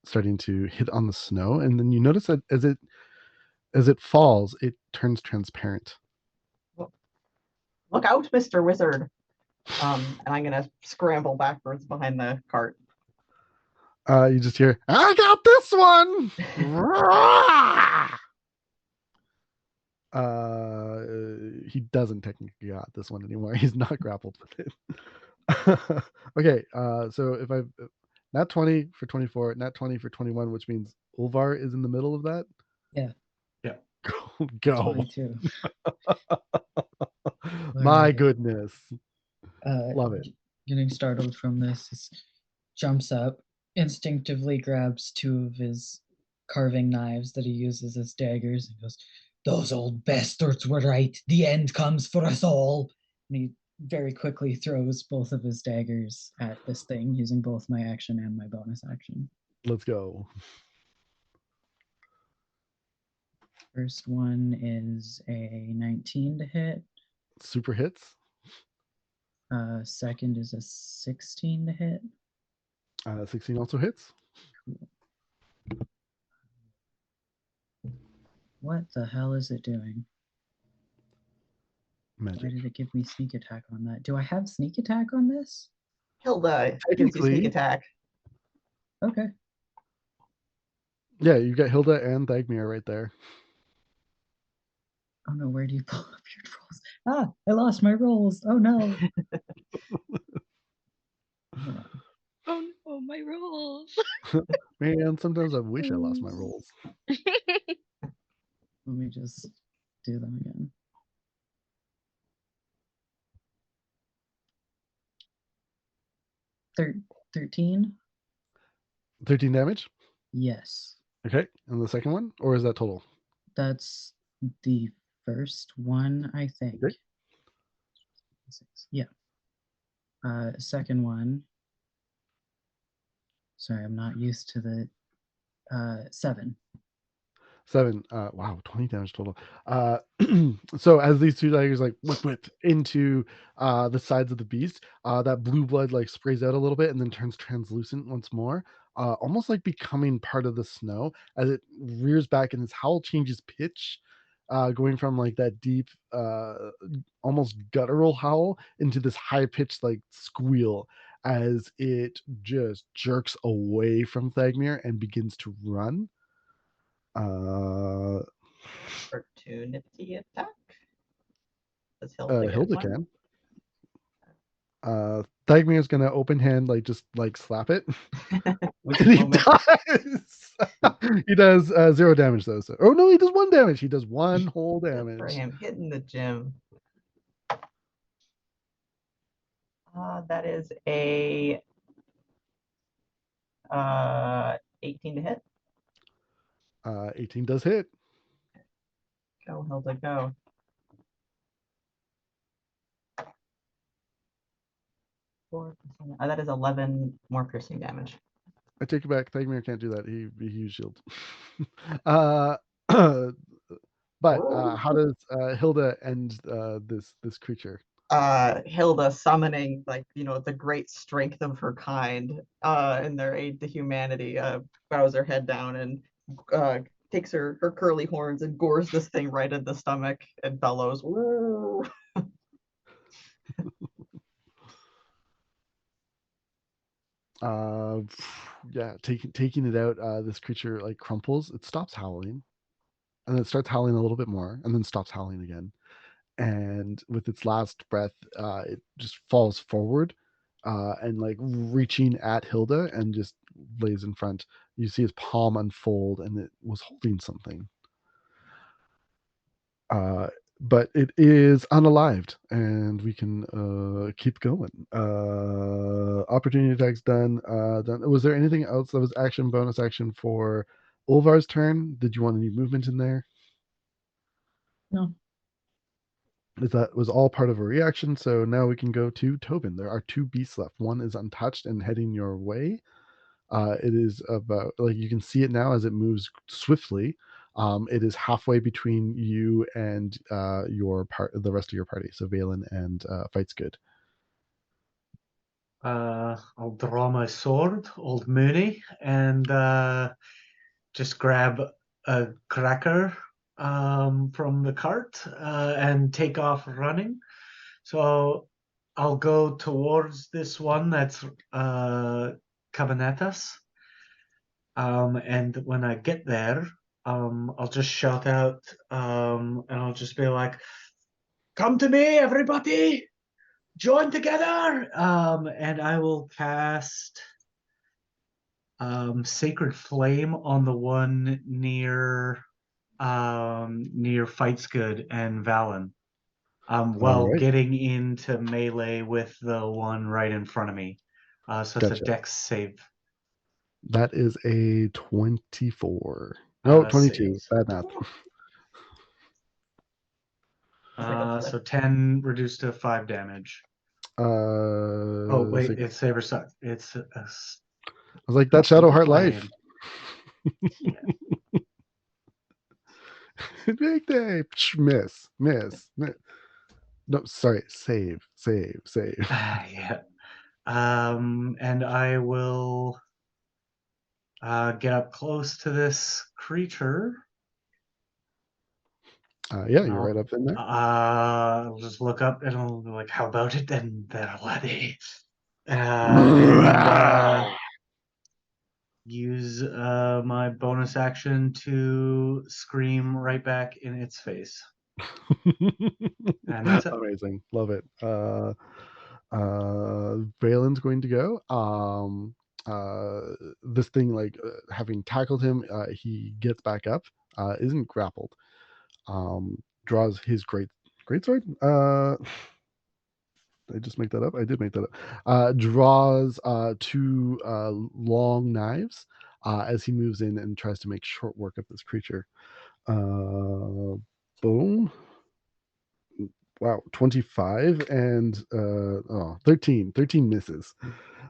starting to hit on the snow, and then you notice that as it falls, it turns transparent. Look out, Mr. Wizard! And I'm gonna scramble backwards behind the cart. You just hear, I got this one. He doesn't technically got this one anymore. He's not grappled with it. Okay, so if I've nat 20 for 24, nat 20 for 21, which means Ulvar is in the middle of that. Yeah. Yeah. Go. 22. My Alright. goodness. Love it. Getting startled from this, he jumps up, instinctively grabs two of his carving knives that he uses as daggers, and goes, "Those old bastards were right. The end comes for us all." And he very quickly throws both of his daggers at this thing, using both my action and my bonus action. Let's go. First one is a 19 to hit. Super hits. Second is a 16 to hit. 16 also hits. What the hell is it doing? Why Magic. did it give me sneak attack on that? Do I have sneak attack on this? Hilda gives you sneak Technically- attack. Okay. Yeah, you got Hilda and Dagmir right there. Oh no, where do you pull up your rolls? Ah, I lost my rolls. Oh no. Hold on. Oh no, my rolls. Man, sometimes I wish I lost my rolls. Let me just do them again. Thir 13? 13 damage. Yes. Okay, and the second one, or is that total? That's the first one, I think. Okay. Yeah. Second one. Sorry, I'm not used to the 7. 7. Wow, 20 damage total. So as these two daggers like whip into the sides of the beast, that blue blood like sprays out a little bit and then turns translucent once more, almost like becoming part of the snow as it rears back and its howl changes pitch, going from like that deep, almost guttural howl into this high pitched like squeal as it just jerks away from Thagmir and begins to run. Opportunity attack. Does Hilda get Hilda one? can. Dagmir's gonna open hand, like just like slap it. Which And he moment? does. He does 0 damage though. So, oh no, he does 1 damage. He does 1 whole Good for damage. him hitting the gym. That is a 18 to hit. 18 does hit. Go, Hilda, go. That is 11 more piercing damage. I take it back. Dagmir can't do that. He used shield. But how does Hilda end this creature? Hilda summoning the great strength of her kind in their aid to humanity, bows her head down and takes her curly horns and gores this thing right in the stomach and bellows. Woo! Yeah, taking it out, this creature like crumples. It stops howling, and then it starts howling a little bit more, and then stops howling again. And with its last breath, it just falls forward, and like reaching at Hilda, and just lays in front. You see his palm unfold, and it was holding something. But it is unalived, and we can keep going. Opportunity attacks done. Done. Was there anything else that was action, bonus action for Ulvar's turn? Did you want any movement in there? No. That was all part of a reaction. So now we can go to Tobin. There are 2 beasts left. One is untouched and heading your way. It is about, like, you can see it now as it moves swiftly. It is halfway between you and the rest of your party. So Valen and Fight's good. I'll draw my sword, Old Mooney, and just grab a cracker from the cart and take off running. So I'll go towards this one that's coming at us, And when I get there, I'll just shout out, and I'll just be like, "Come to me, everybody! Join together!" And I will cast Sacred Flame on the one near Fights Good and Valen. All While right. getting into melee with the one right in front of me. So it's a Gotcha. dex save. That is a 24. No, 22. Saves. Bad math. It's like a flip. So 10 reduced to 5 damage. Oh wait, it's save or suck. It's I was like, that Shadow Heart Life. Yeah. Big day. Miss. No, sorry. Save. Yeah. And I will get up close to this creature. Yeah, you're right up in there. I'll just look up and I'll be like, "How about it then, Verlade?" And use my bonus action to scream right back in its face. And that's it. Amazing. Love it. Valen's going to go. This thing, like, having tackled him, he gets back up, isn't grappled, draws his great sword. Did I just make that up? I did make that up. Draws two long knives as he moves in and tries to make short work of this creature. Boom. Wow, 25 and 13 misses.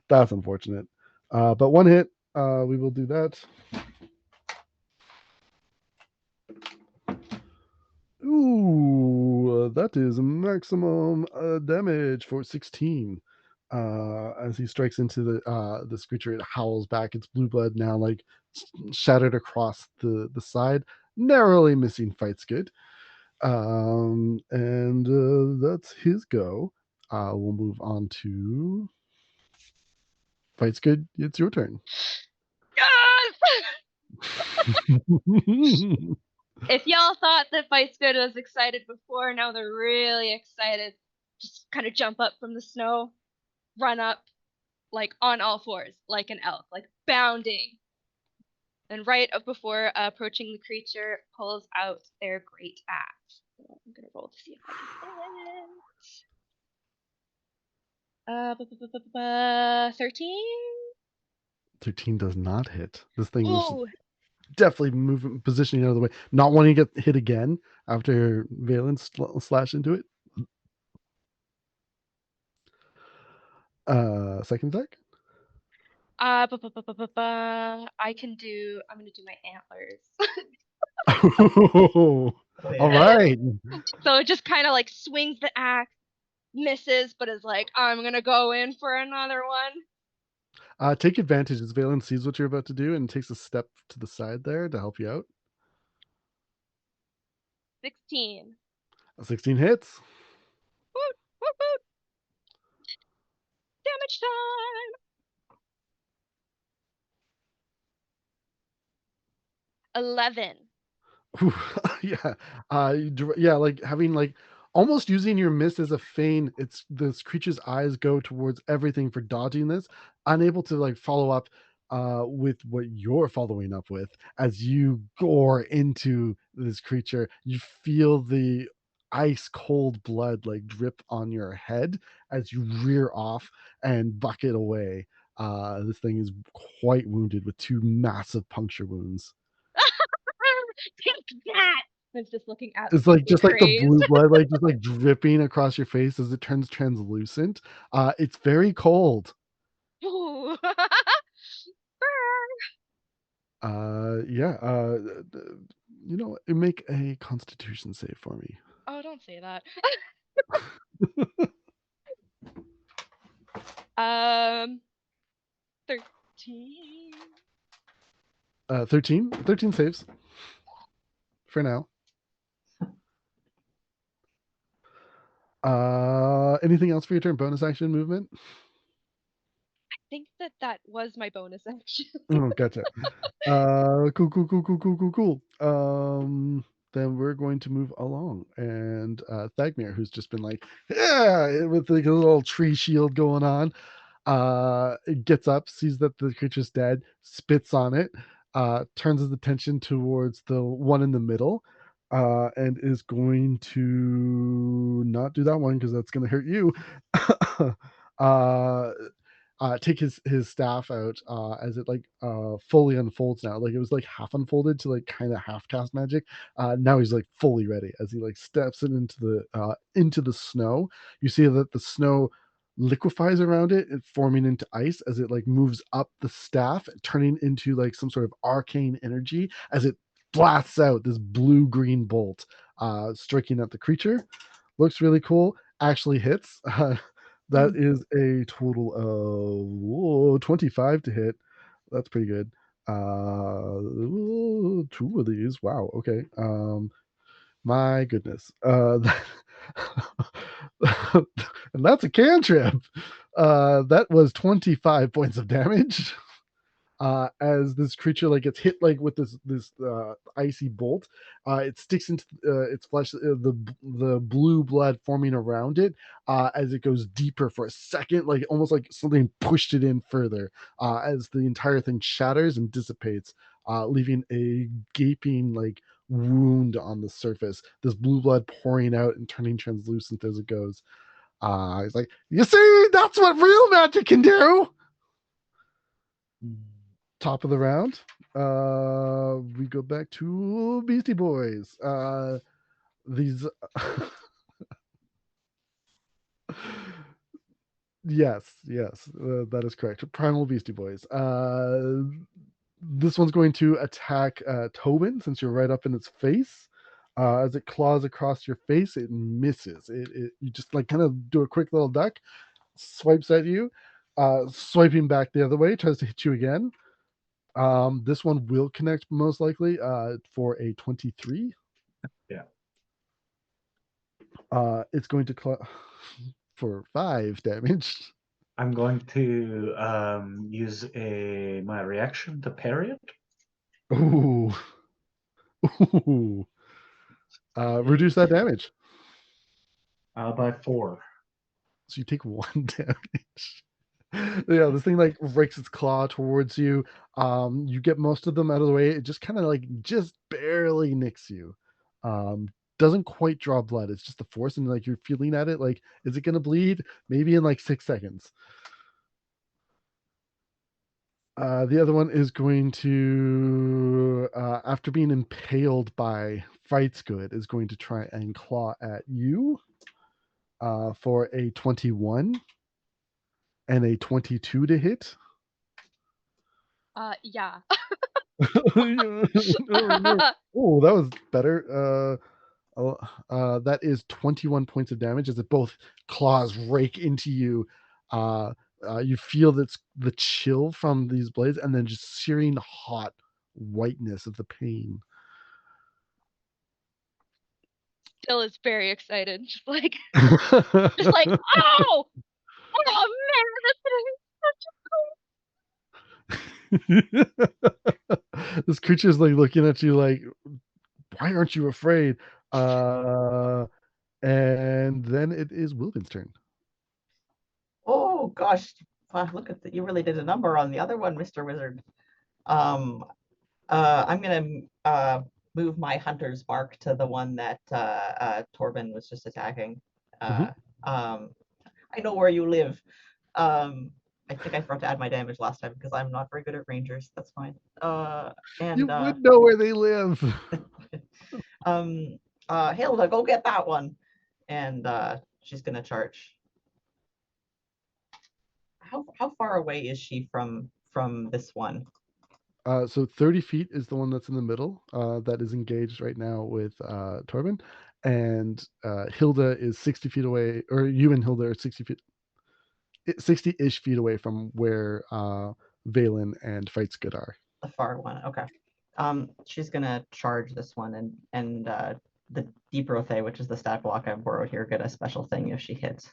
That's unfortunate. But one hit, we will do that. Ooh, that is maximum damage for 16. As he strikes into this creature, it howls back. Its blue blood now, like, shattered across the side, narrowly missing Fights Good. And that's his go. We'll move on to Fights Good. It's your turn. Yes! If y'all thought that Fights Good was excited before, now they're really excited. Just kind of jump up from the snow, run up, like on all fours, like an elk, like bounding. And right up before approaching the creature, pulls out their great axe. So I'm gonna roll to see if I can hit. 13. 13 does not hit. This thing is Ooh, definitely moving, positioning out of the way, not wanting to get hit again after Valence slash into it. Second attack. I can do. I'm gonna do my antlers. Oh, Oh, all yeah. right. So it just kind of like swings the axe, misses, but is like, I'm gonna go in for another one. Take advantage as Valen sees what you're about to do and takes a step to the side there to help you out. 16. 16 hits. Woot, woot, woot. Damage time. 11. Ooh, yeah. Yeah, like having, like, almost using your miss as a feint. It's this creature's eyes go towards everything for dodging this, unable to, like, follow up with what you're following up with. As you gore into this creature, you feel the ice cold blood, like, drip on your head as you rear off and buck it away. This thing is quite wounded with two massive puncture wounds. Take that! It's just looking It's like, absolutely just like the crazed. blue blood, like, just like dripping across your face as it turns translucent. It's very cold. Ooh. Yeah. Make a Constitution save for me. Oh, don't say that. 13. 13 saves for now. Anything else for your turn? Bonus action movement? think that was my bonus action. Oh, gotcha. Cool. Then we're going to move along, and Thagmir, who's just been like, yeah, with like a little tree shield going on, gets up, sees that the creature's dead, spits on it, turns his attention towards the one in the middle, and is going to not do that one because that's going to hurt you. uh Take his staff out as it like fully unfolds now. Like it was like half unfolded to like kind of half cast magic. Now he's like fully ready as he like steps it into the snow. You see that the snow liquefies around it, forming into ice as it like moves up the staff, turning into like some sort of arcane energy as it blasts out this blue green bolt, striking at the creature. Looks really cool. Actually hits. That is a total of 25 to hit. That's pretty good. Two of these. Wow. Okay. My goodness. And that's a cantrip. That was 25 points of damage. As this creature like gets hit like with this icy bolt, it sticks into its flesh, the blue blood forming around it as it goes deeper for a second, like almost like something pushed it in further, as the entire thing shatters and dissipates, leaving a gaping like wound on the surface, this blue blood pouring out and turning translucent as it goes. He's like, you see, that's what real magic can do. Top of the round, we go back to Beastie Boys. These yes, that is correct. Primal Beastie Boys. This one's going to attack Tobin, since you're right up in its face. As it claws across your face, it misses. It you just like kind of do a quick little duck, swipes at you, swiping back the other way, tries to hit you again. This one will connect most likely for a 23. Yeah. It's going to for 5 damage. I'm going to use my reaction to parry it. Ooh. Ooh. Reduce that damage. By 4. So you take 1 damage. Yeah, this thing like rakes its claw towards you. You get most of them out of the way. It just kind of like just barely nicks you. Doesn't quite draw blood. It's just the force, and like you're feeling at it. Like, is it gonna bleed? Maybe in like 6 seconds. The other one is going to, after being impaled by Fights Good, is going to try and claw at you for a 21 and a 22 to hit. Yeah. Oh, that was better. That is 21 points of damage as it both claws rake into you. You feel the chill from these blades, and then just searing hot whiteness of the pain. Still is very excited. Just like, oh man, This creature's like looking at you like, why aren't you afraid? And then it is Wilvin's turn. Oh gosh, wow, look at that! You really did a number on the other one, Mr. Wizard. I'm gonna move my hunter's mark to the one that Torben was just attacking. I know where you live. I think I forgot to add my damage last time because I'm not very good at rangers. That's fine. You would know where they live. Hilda, go get that one. And she's gonna charge. How far away is she from this one? So 30 feet is the one that's in the middle, that is engaged right now with Torben, and Hilda is 60 feet away, or you and Hilda are 60-ish feet away from where Valen and Fights Good are. The far one, okay. She's gonna charge this one, and the Deep Rothe, which is the stat block I've borrowed here, get a special thing if she hits.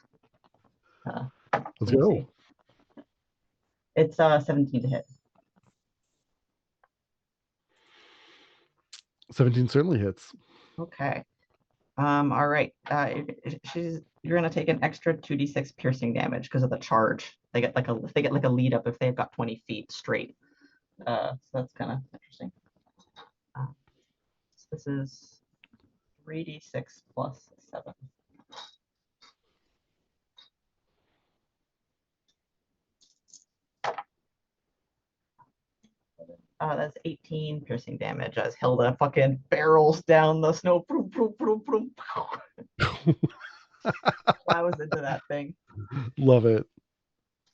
Let's go. It's 17 to hit. 17 certainly hits. Okay. All right. You're gonna take an extra 2d6 piercing damage because of the charge. They get like a lead up if they've got 20 feet straight. So that's kind of interesting. So this is 3d6 plus 7. That's 18 piercing damage as Hilda fucking barrels down the snow. Boom, boom, boom, boom. Plows into that thing. Love it.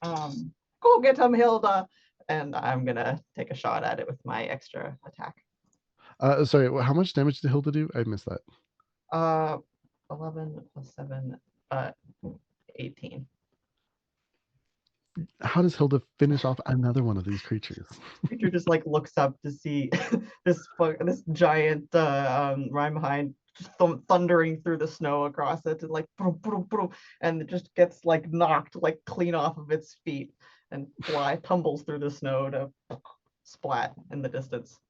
Go get him, Hilda. And I'm gonna take a shot at it with my extra attack. Sorry, how much damage did Hilda do? I missed that. 11 plus 7, 18. How does Hilda finish off another one of these creatures? Creature just like looks up to see this giant rhyme behind just thundering through the snow across it, and like boom, boom, boom, and it just gets like knocked like clean off of its feet and tumbles through the snow to splat in the distance.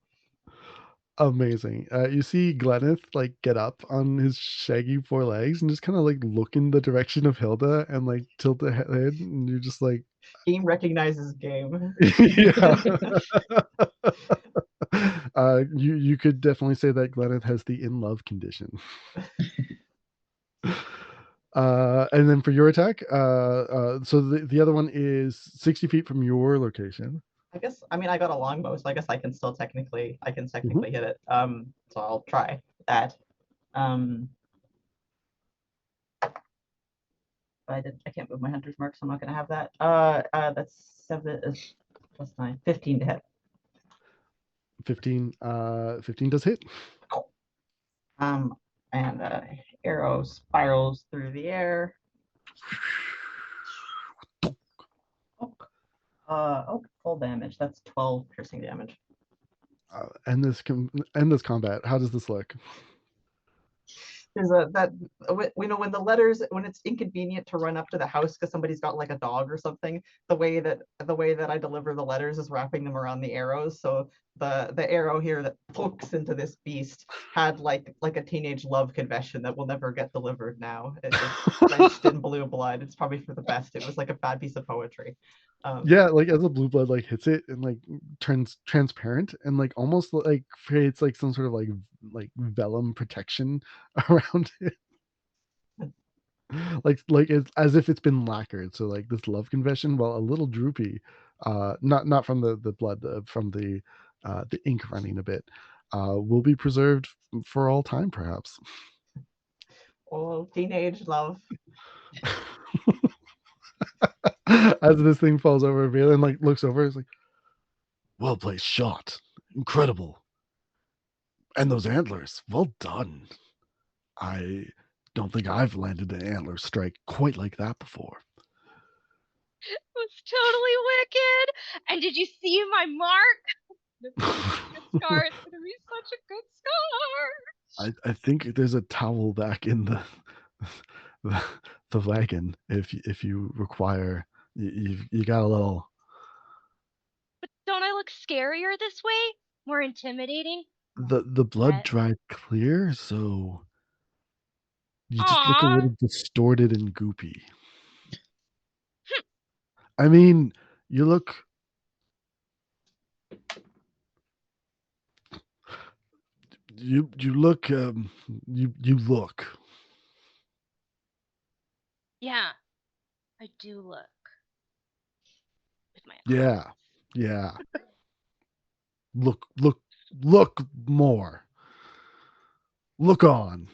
Amazing. You see Gleneth like get up on his shaggy four legs and just kind of like look in the direction of Hilda and like tilt the head, and you're just like, game recognizes game. yeah. You could definitely say that Gleneth has the in love condition. And then for your attack, so the other one is 60 feet from your location. I mean, I got a longbow, so I guess I can technically hit it. So I'll try that. I can't move my hunter's mark, so I'm not gonna have that. That's 7 plus 9, 15 to hit. 15 does hit. And arrow spirals through the air. Full damage. That's 12 piercing damage. End this combat. How does this look? There's when the letters, when it's inconvenient to run up to the house because somebody's got like a dog or something, the way that I deliver the letters is wrapping them around the arrows. So the arrow here that pokes into this beast had like a teenage love confession that will never get delivered now. It's drenched in blue blood. It's probably for the best. It was like a bad piece of poetry. Yeah, like as the blue blood like hits it and like turns transparent and like almost like creates like some sort of like vellum protection around it. like it's as if it's been lacquered. So like this love confession, while a little droopy, not from the blood, from the ink running a bit, will be preserved for all time, perhaps. Oh, teenage love. As this thing falls over, Valen like looks over, is like, well placed shot, incredible, and those antlers, well done. I don't think I've landed an antler strike quite like that before. It was totally wicked. And did you see my mark? It's gonna be a good scar. It's gonna be such a good scar. I think there's a towel back in the wagon if you require. You got a little. But don't I look scarier this way? More intimidating? The blood dried clear, so you just look a little distorted and goopy. I mean, you look. You look. You look. Yeah, I do look. With my eyes. Yeah. Look more. Look on.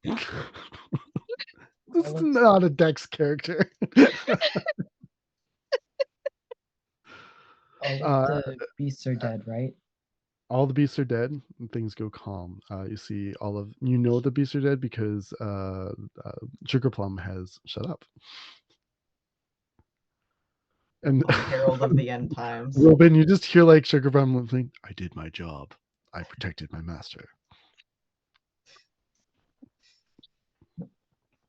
This is not a Dex character. All the beasts are dead, right? All the beasts are dead and things go calm. You see the beasts are dead because Sugar Plum has shut up. And herald of the end times. Robin, you just hear like Sugar Plum think, I did my job. I protected my master.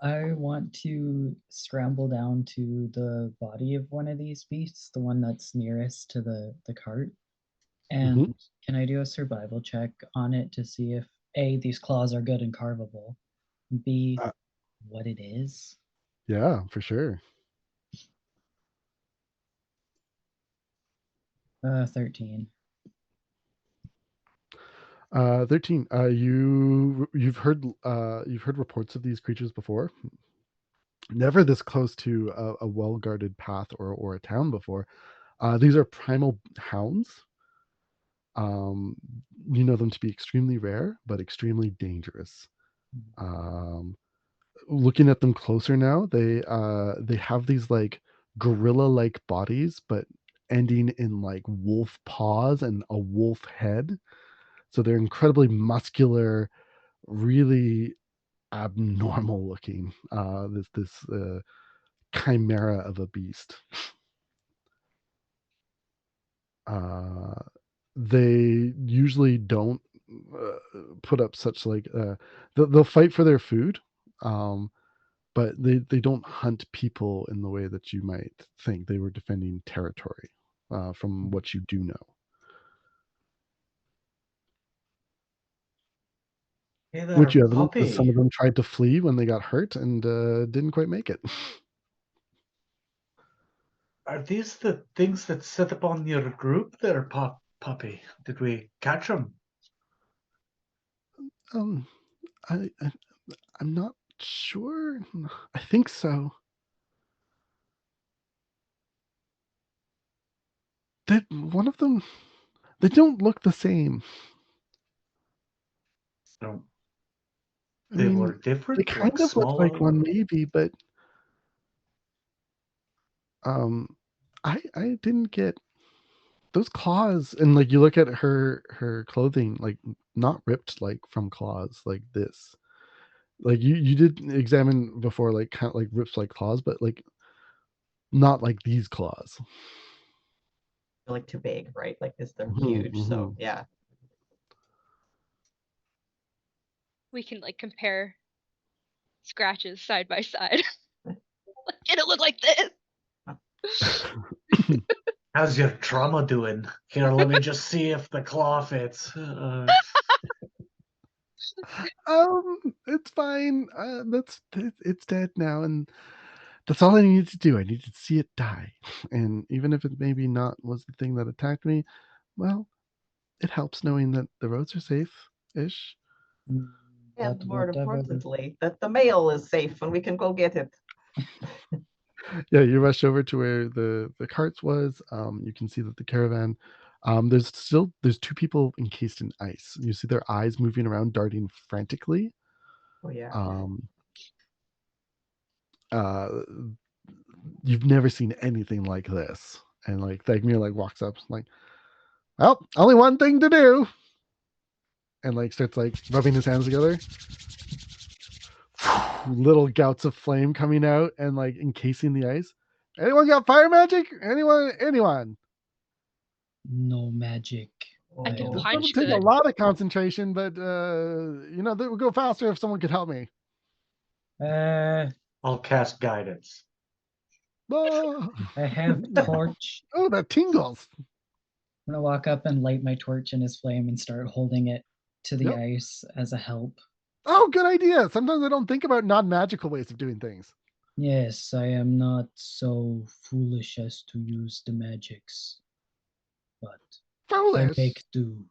I want to scramble down to the body of one of these beasts, the one that's nearest to the cart. Mhm. And can I do a survival check on it to see if A, these claws are good and carvable, B, Uh, what it is? yeah, for sure. 13. 13. You've heard reports of these creatures before. Never this close to a well guarded path or a town before. These are primal hounds. Um, you know them to be extremely rare, but extremely dangerous. Um, Looking at them closer now, they have these like gorilla like bodies, but ending in like wolf paws and a wolf head. So they're incredibly muscular, really abnormal looking. This chimera of a beast. Uh, they usually don't put up such like they'll fight for their food, um, but they don't hunt people in the way that you might think. They were defending territory, from what you do know. Hey Which there, you evidence is some of puppy. them tried to flee when they got hurt and didn't quite make it. Are these the things that set up on your group there, puppy? Did we catch them? um, I I'm not sure. I think so. Did one of them? They don't look the same. No, I they were mean, they different, like kind of look like smaller. one maybe, but um, I didn't get those claws. And like you look at her clothing, like not ripped like from claws like this. Like you did examine before, like kind of like rips like claws, but like not like these claws. They're like too big, right? Like this, they're Mhm, huge. So mhm. yeah. We can like compare scratches side by side. Like, did it look like this? How's your trauma doing? Here, let me just see if the claw fits. It's fine. It's dead now, and that's all I needed to do. I needed to see it die, and even if it maybe not was the thing that attacked me, well, it helps knowing that the roads are safe-ish. Mm, And But more whatever. importantly, that the mail is safe and we can go get it. Yeah, you rush over to where the carts was. You can see that the caravan. There's two people encased in ice. You see their eyes moving around, darting frantically. Oh yeah. Um, uh, you've never seen anything like this. And like Thagmir like walks up, like, well, only one thing to do, and like starts like rubbing his hands together. Little gouts of flame coming out and like encasing the ice. Anyone got fire magic? Anyone? No magic. Oh I can This no. punch doesn't take a the lot of concentration, but that would go faster if someone could help me. Uh, I'll cast guidance. Ah. I have torch. Oh, that tingles. I'm gonna walk up and light my torch in his flame and start holding it to the Yep. ice as a help. Oh, good idea. Sometimes I don't think about non-magical ways of doing things. Yes, I am not so foolish as to use the magics, but I Foolish. make do.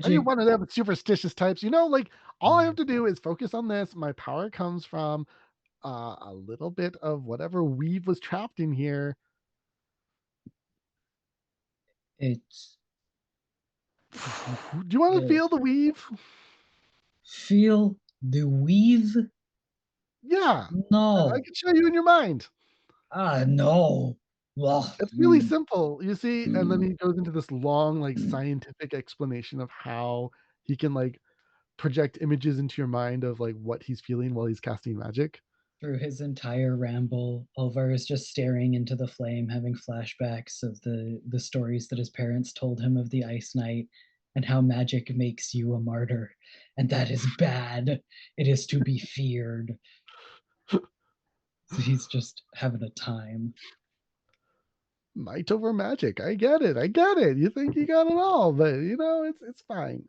Are you Magic. one of them superstitious types? Like all I have Mm, to do is focus on this. My power comes from a little bit of whatever weave was trapped in here. It's Do you want to yes. feel the weave? Feel the weave? Yeah, I No. can show you in your mind. No. Well, It's really simple, you see. And then mm. he goes into this long, like scientific explanation of how he can like project images into your mind of like what he's feeling while he's casting magic. Through his entire ramble, Ulvar is just staring into the flame, having flashbacks of the stories that his parents told him of the Ice Knight, and how magic makes you a martyr, and that is bad. It is to be feared. So he's just having a time. Might over magic. I get it. You think you got it all, but it's fine.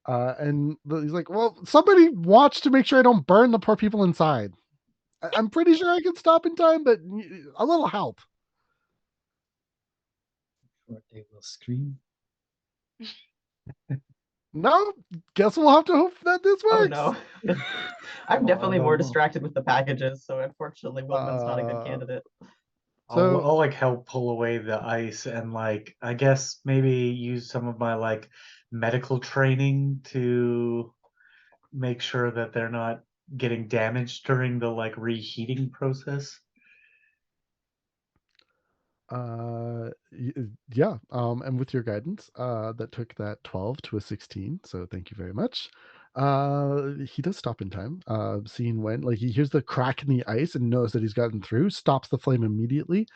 And he's like, well, somebody watch to make sure I don't burn the poor people inside. I'm pretty sure I can stop in time, but a little help. Or they will scream. No, guess we'll have to hope that this works. Oh no. I'm definitely more distracted with the packages, so unfortunately Wilman's not a good candidate. I'll like help pull away the ice and like I guess maybe use some of my like medical training to make sure that they're not getting damaged during the like reheating process. Yeah. And with your guidance, that took that 12 to a 16. So thank you very much. He does stop in time. Seeing when, like, he hears the crack in the ice and knows that he's gotten through, stops the flame immediately,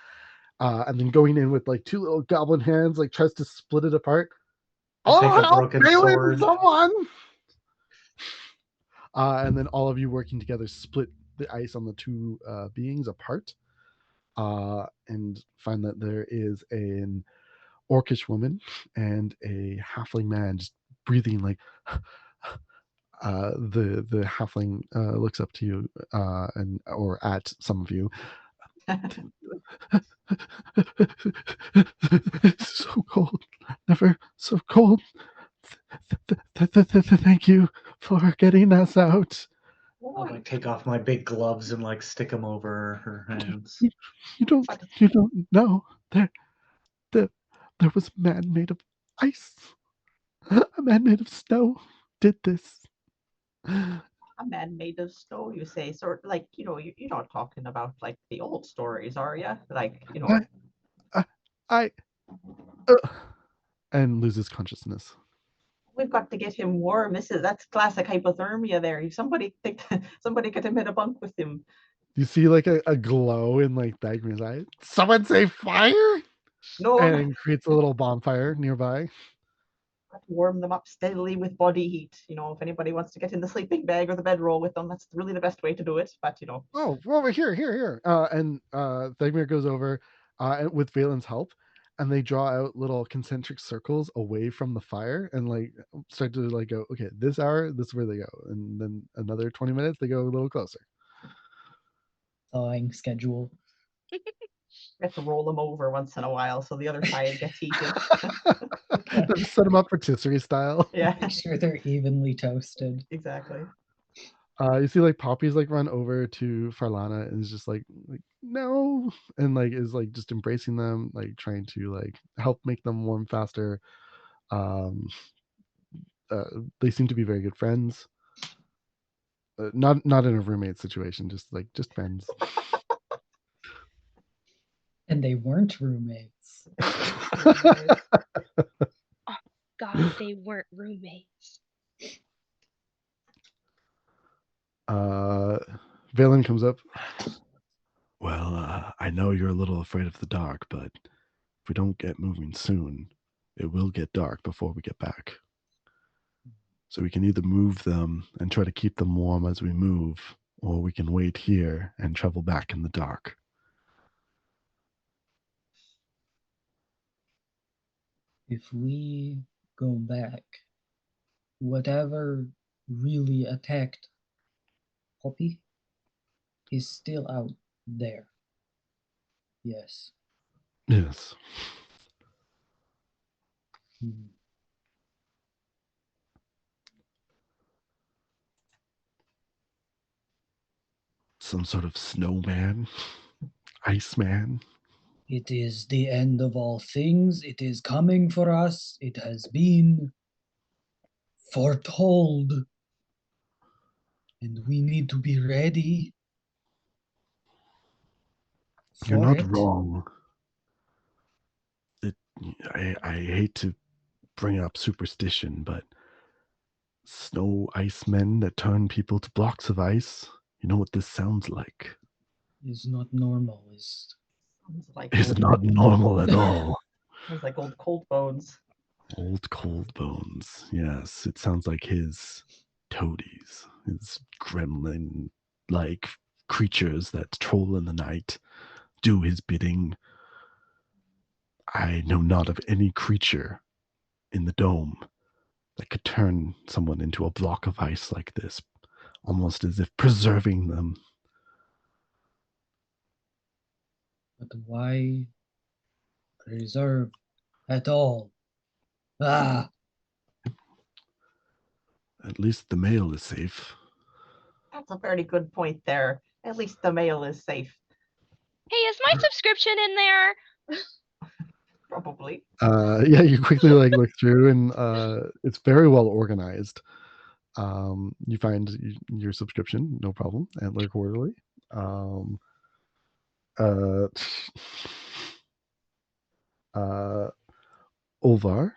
and then going in with like two little goblin hands, like tries to split it apart. I'll take a help, broken Balin, sword. someone! And then all of you working together split the ice on the two beings apart, and find that there is an orcish woman and a halfling man just breathing like the halfling looks up to you or at some of you. It's so cold, never so cold. Thank you for getting us out. I'll like take off my big gloves and like stick them over her hands. You don't know there was a man made of ice. A man made of snow did this. A man made of snow, you say? Sort like, you're not talking about like the old stories, are you? Like, I and loses consciousness. We've got to get him warm. That's classic hypothermia there. Somebody get him in a bunk with him. You see like a glow in like Bagman's eye. Someone say fire! No, And creates a little bonfire nearby. got to warm them up steadily with body heat. If anybody wants to get in the sleeping bag or the bedroll with them, that's really the best way to do it. But Oh, over here. And Thagmir goes over with Valen's help, and they draw out little concentric circles away from the fire and like start to like go, okay, this hour, this is where they go. And then another 20 minutes, they go a little closer. Thawing schedule. we have to roll them over once in a while so the other side gets heated. Set them up patisserie style. Yeah. Make sure they're evenly toasted. Exactly. You see like Poppy's like run over to Farlana and is just like no, and like is like just embracing them, like trying to like help make them warm faster. They seem to be very good friends. Not in a roommate situation, just friends. And they weren't roommates. Oh God, they weren't roommates. Valen comes up. Well, I know you're a little afraid of the dark, but if we don't get moving soon, it will get dark before we get back. So we can either move them and try to keep them warm as we move, or we can wait here and travel back in the dark. If we go back, whatever really attacked Poppy is still out there. Yes. Yes. Some sort of snowman, Iceman. It is the end of all things. It is coming for us. It has been foretold. And we need to be ready. You're not wrong. I hate to bring up superstition, but snow ice men that turn people to blocks of ice, you know what this sounds like? Is not normal. Sounds like It's not normal at all. Sounds like old cold bones. Old cold bones. Yes, it sounds like his toadies, his gremlin-like creatures that troll in the night, do his bidding. I know not of any creature in the dome that could turn someone into a block of ice like this, almost as if preserving them. But why preserve at all? Ah, At least the mail is safe. That's a very good point there. At least the mail is safe. Hey, is my subscription in there? Probably. Yeah, you quickly look through, and it's very well organized. You find your subscription, no problem, Antler Quarterly. Um, uh, Ulvar,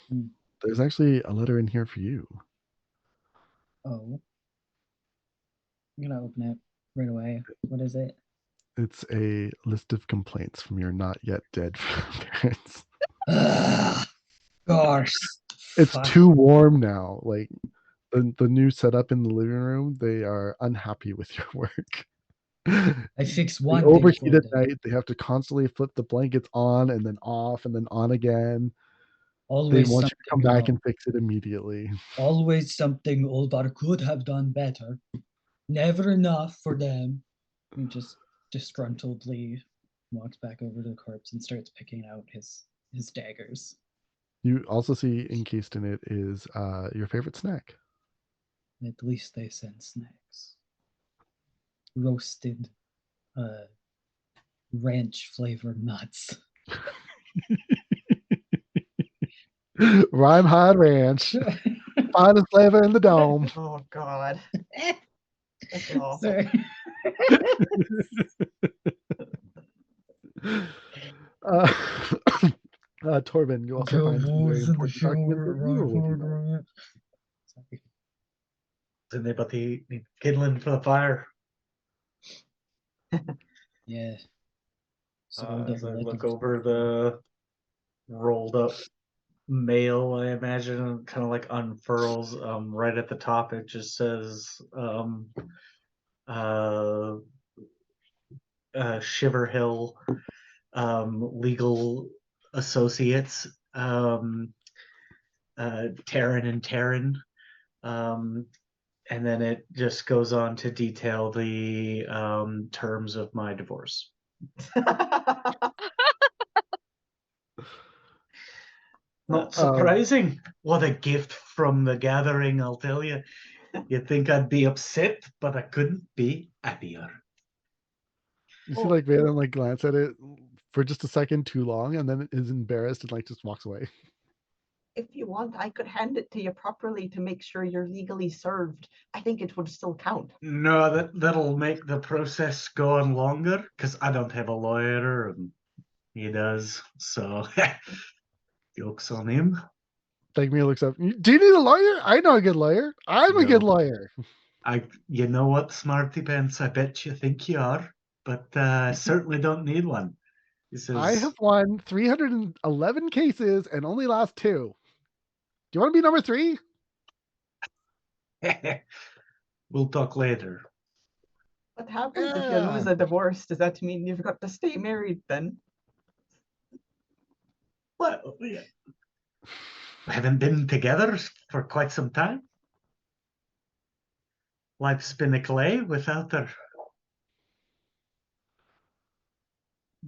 Hmm. there's actually a letter in here for you. oh. I'm gonna open it right away. What is it? It's a list of complaints from your not yet dead parents. Ah, gosh. It's Fuck. too warm now. Like the new setup in the living room, they are unhappy with your work. I fixed They one thing overheat for at them. night. They have to constantly flip the blankets on and then off and then on again. They Always want you to come something back wrong. and fix it immediately. Always something Olbar could have done better. Never enough for them. He just disgruntledly walks back over to the corpse and starts picking out his daggers. You also see encased in it is your favorite snack. At least they send snacks. Roasted ranch flavored nuts. Rhyme High Ranch, finest flavor in the dome. Oh God. That's awful. Sorry. uh, Torben, you also find some very important documents that you were working on. Sorry. Does anybody need kindling for the fire? Yeah. So As I look over the rolled up mail, I imagine kind of like unfurls. Right at the top, it just says uh, Shiver Hill Legal Associates, Taryn and Taryn. And then it just goes on to detail the terms of my divorce. Not surprising. What a gift from the gathering, I'll tell you. You'd think I'd be upset, but I couldn't be happier. You see, like Valen like glance at it for just a second too long, and then is embarrassed and like just walks away. If you want, I could hand it to you properly to make sure you're legally served. I think it would still count. No, that'll make the process go on longer because I don't have a lawyer and he does. So jokes on him. Dagmir looks up. Do you need a lawyer? I know a good lawyer. I'm a good No. lawyer. You know what, Smarty Pants? I bet you think you are, but certainly don't need one. He I says, have won 311 cases and only lost 2. Do you want to be number 3? we'll talk later. What happens if you lose a divorce? Does that mean you've got to stay married then? Well, we haven't been together for quite some time. Life's been a clay without her.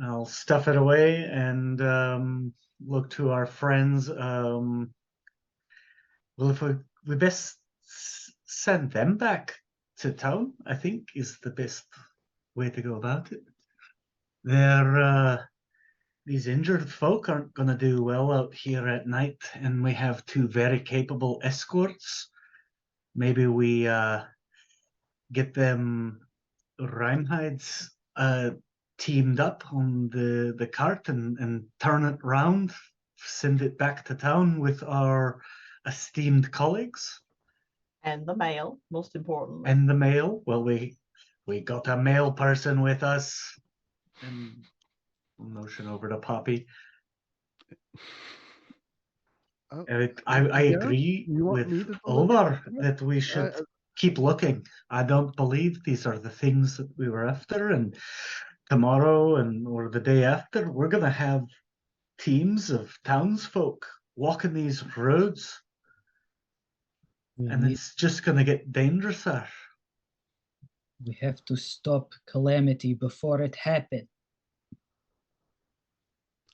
I'll stuff it away and look to our friends. Well, if we best send them back to town, I think is the best way to go about it. These injured folk aren't going to do well out here at night, and we have 2 very capable escorts. Maybe we get them Reinheids teamed up on the cart and turn it round, send it back to town with our esteemed colleagues. And the mail, most importantly. And the mail. Well, we got a mail person with us. And motion over to Poppy. I Yeah? agree You want with me to deliver Olvar that? that we should keep looking. I don't believe these are the things that we were after, and tomorrow or the day after, we're gonna have teams of townsfolk walking these roads, We and need, it's just gonna get dangerouser. we have to stop calamity before it happens.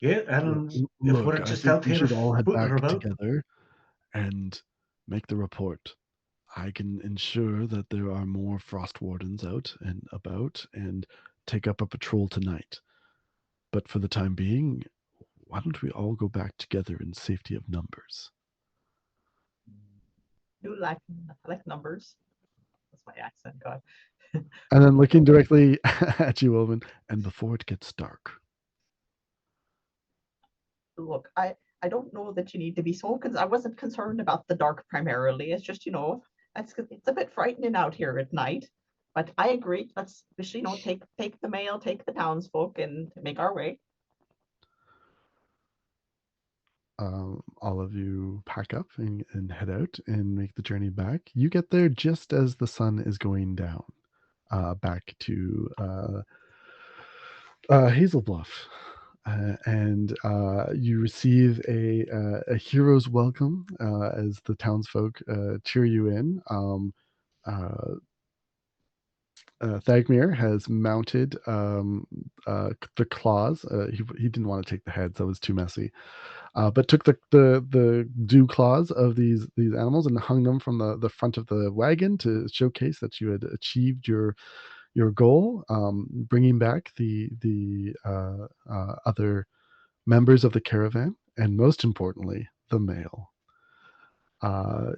Yeah, and if we're Look, I just think out we here should all head footing back about, together and make the report. I can ensure that there are more frost wardens out and about and take up a patrol tonight. But for the time being, why don't we all go back together in safety of numbers? You like numbers. That's my accent, God. And then looking directly at you, Wilman, and before it gets dark. Look, I don't know that you need to be so I wasn't concerned about the dark primarily. It's just, it's a bit frightening out here at night. But I agree. Let's just, take the mail, take the townsfolk, and make our way. All of you pack up and head out and make the journey back. You get there just as the sun is going down, back to Hazel Bluff. And you receive a hero's welcome as the townsfolk cheer you in. Uh, Thagmir has mounted the claws. He didn't want to take the heads; that was too messy. But took the dew claws of these animals and hung them from the front of the wagon to showcase that you had achieved your goal, bringing back the other members of the caravan, and most importantly, the mail.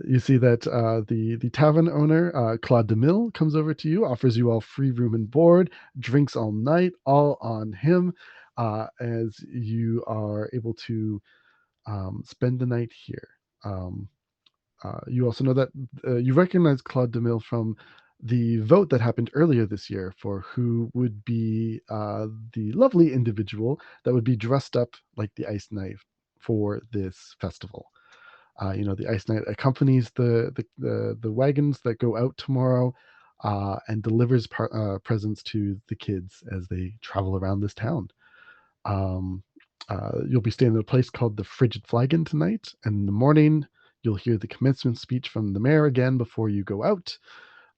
You see that the tavern owner, Claude DeMille, comes over to you, offers you all free room and board, drinks all night, all on him, as you are able to spend the night here. Um, you also know that you recognize Claude DeMille from the vote that happened earlier this year for who would be the lovely individual that would be dressed up like the Ice Knight for this festival. The Ice Knight accompanies the wagons that go out tomorrow and delivers presents to the kids as they travel around this town. Um, you'll be staying at a place called the Frigid Flagon tonight, and in the morning you'll hear the commencement speech from the mayor again before you go out,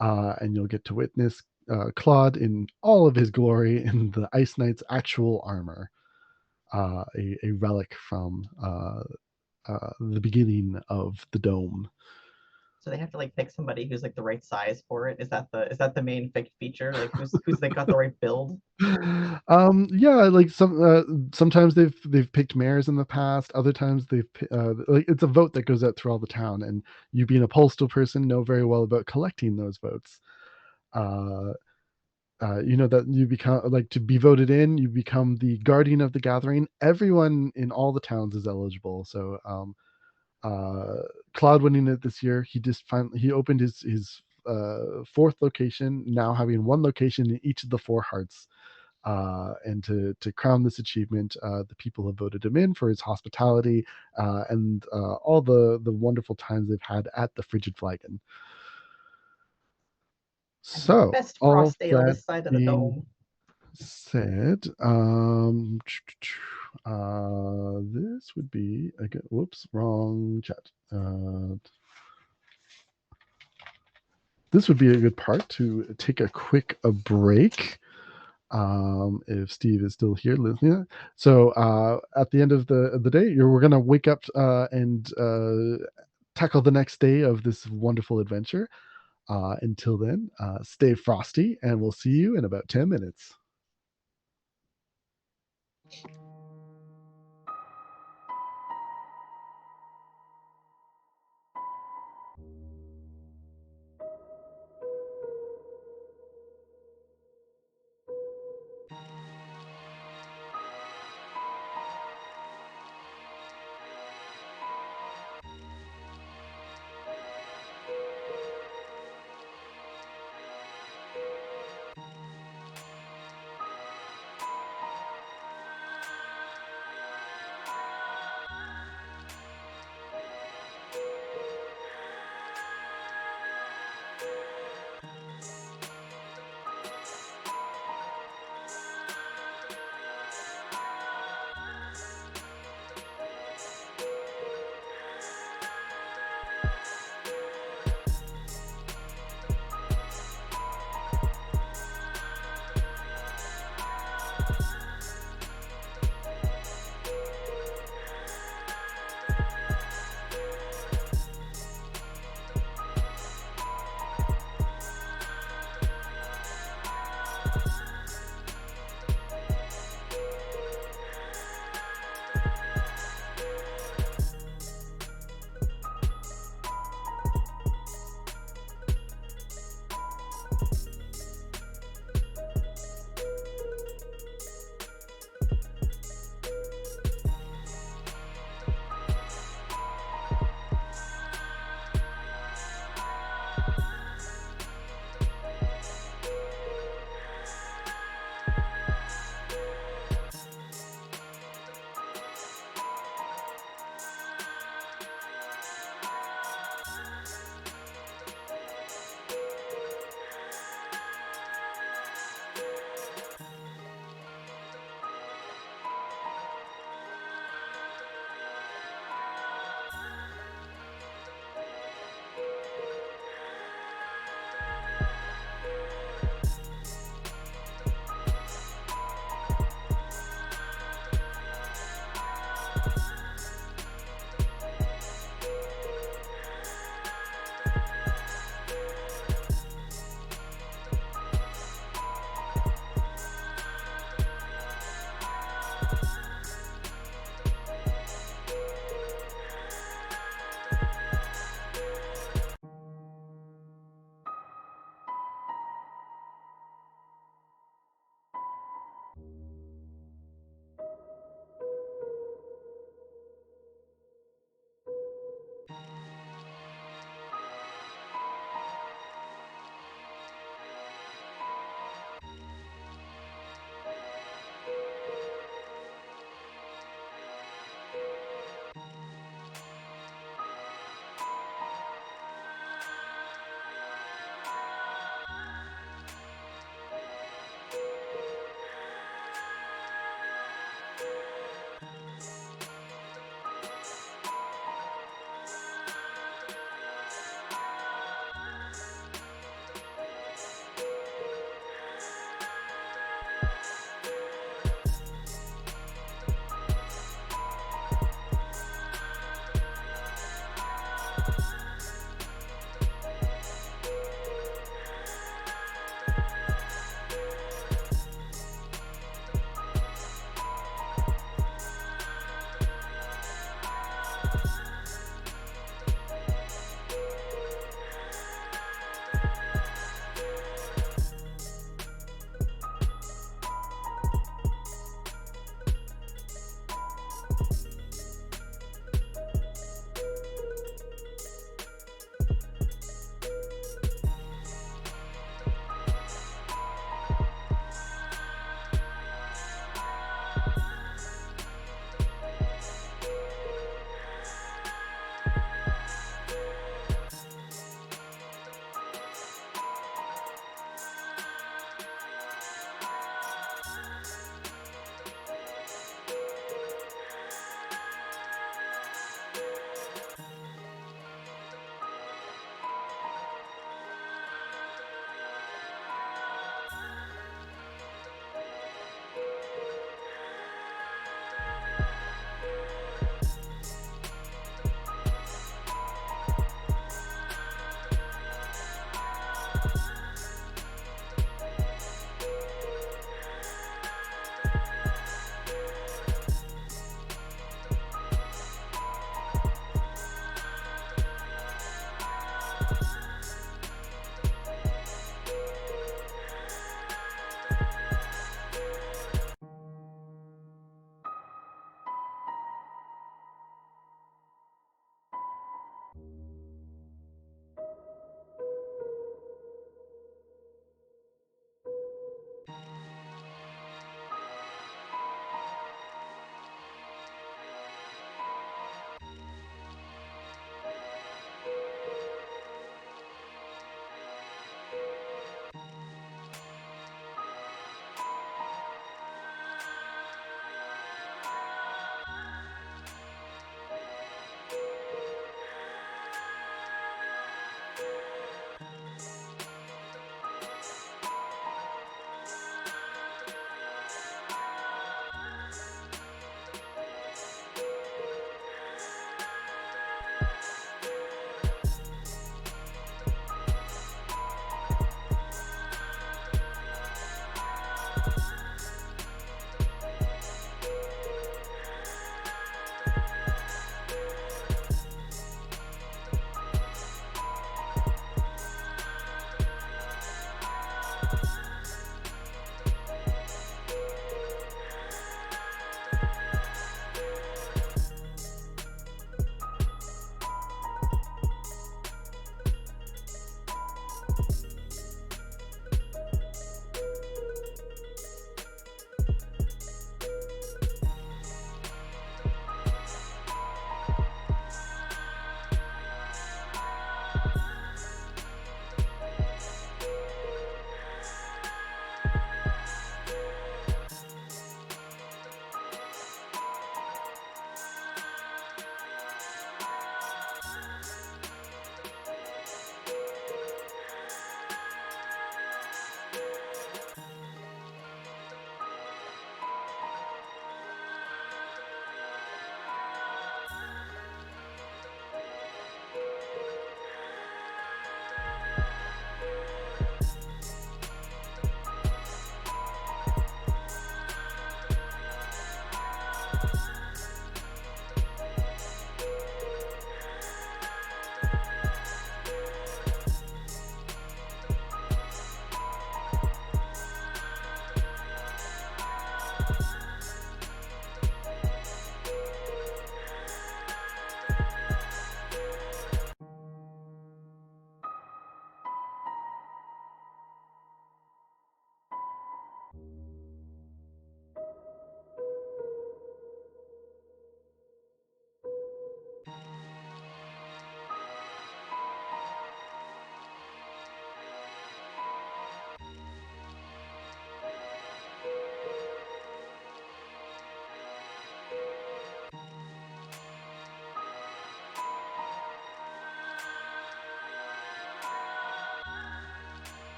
and you'll get to witness Claude in all of his glory in the Ice Knight's actual armor, a relic from the beginning of the dome. So they have to pick somebody who's the right size for it. Is that the main feature? Who's got the right build? Yeah, sometimes they've picked mayors in the past. Other times it's a vote that goes out through all the town, and you being a postal person know very well about collecting those votes. You know that you become to be voted in, you become the guardian of the gathering. Everyone in all the towns is eligible. So Claude winning it this year, he opened his fourth location, now having one location in each of the four hearts. And to crown this achievement, the people have voted him in for his hospitality and all the wonderful times they've had at the Frigid Flagon. So, Best all frost ale that this side of the being dome. said, this would be a good. Whoops, wrong chat. This would be a good part to take a quick break. If Steve is still here listening. So at the end of the day, we're gonna wake up and tackle the next day of this wonderful adventure. Until then, stay frosty, and we'll see you in about 10 minutes.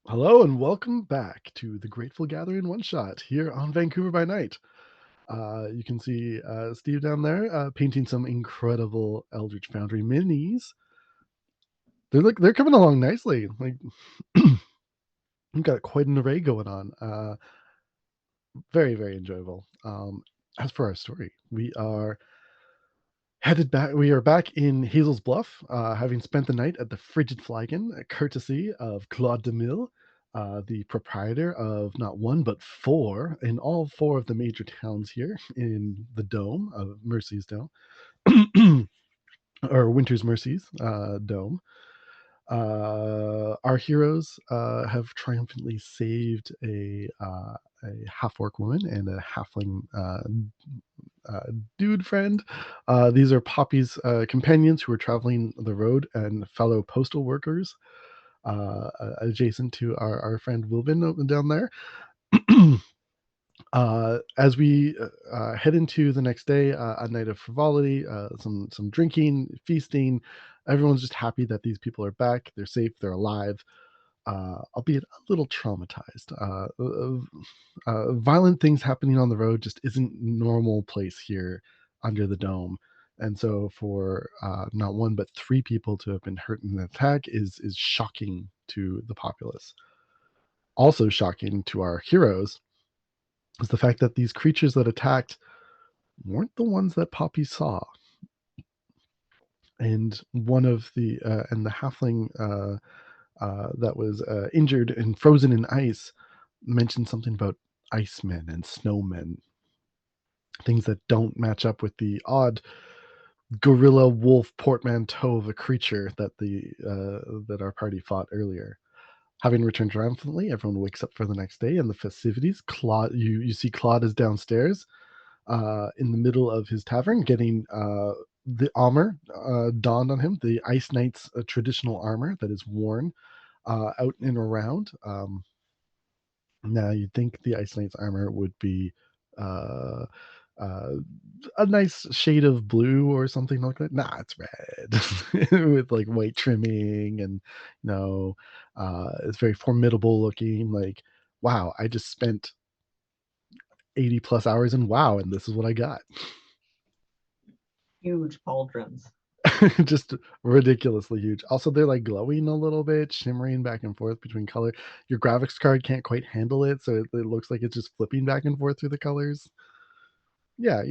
Hello and welcome back to the Grateful Gathering One Shot here on Vancouver by Night. You can see Steve down there painting some incredible Eldritch Foundry minis. They're coming along nicely. Like we've got quite an array going on. Very, very enjoyable. As for our story, we are headed back. We are back in Hazel's Bluff, having spent the night at the Frigid Flagon, courtesy of Claude DeMille, the proprietor of not one but four in all four of the major towns here in the Dome of Mercy's Dome, or Winter's Mercy's Dome. Our heroes have triumphantly saved a half-orc woman and a halfling dude friend. These are Poppy's companions who are traveling the road and fellow postal workers adjacent to our friend Wilbin down there. As we head into the next day, a night of frivolity, some drinking, feasting. Everyone's just happy that these people are back. They're safe. They're alive. Albeit a little traumatized. Violent things happening on the road just isn't normal place here under the dome. And so for not one but three people to have been hurt in an attack is shocking to the populace. Also shocking to our heroes is the fact that these creatures that attacked weren't the ones that Poppy saw. And one of the halfling that was injured and frozen in ice mentioned something about icemen and snowmen, things that don't match up with the odd gorilla wolf portmanteau of a creature that that our party fought earlier. Having returned triumphantly, everyone wakes up for the next day and the festivities. Claude, you see Claude is downstairs in the middle of his tavern, getting the armor donned on him, the Ice Knight's traditional armor that is worn out and around. Now, you'd think the Ice Knight's armor would be uh, a nice shade of blue or something like that. Nah, it's red with like white trimming, and it's very formidable looking. Like, wow, I just spent 80 plus hours in WoW, and this is what I got. Huge pauldrons. Just ridiculously huge. Also, they're like glowing a little bit, shimmering back and forth between color. Your graphics card can't quite handle it, so it looks like it's just flipping back and forth through the colors. Yeah,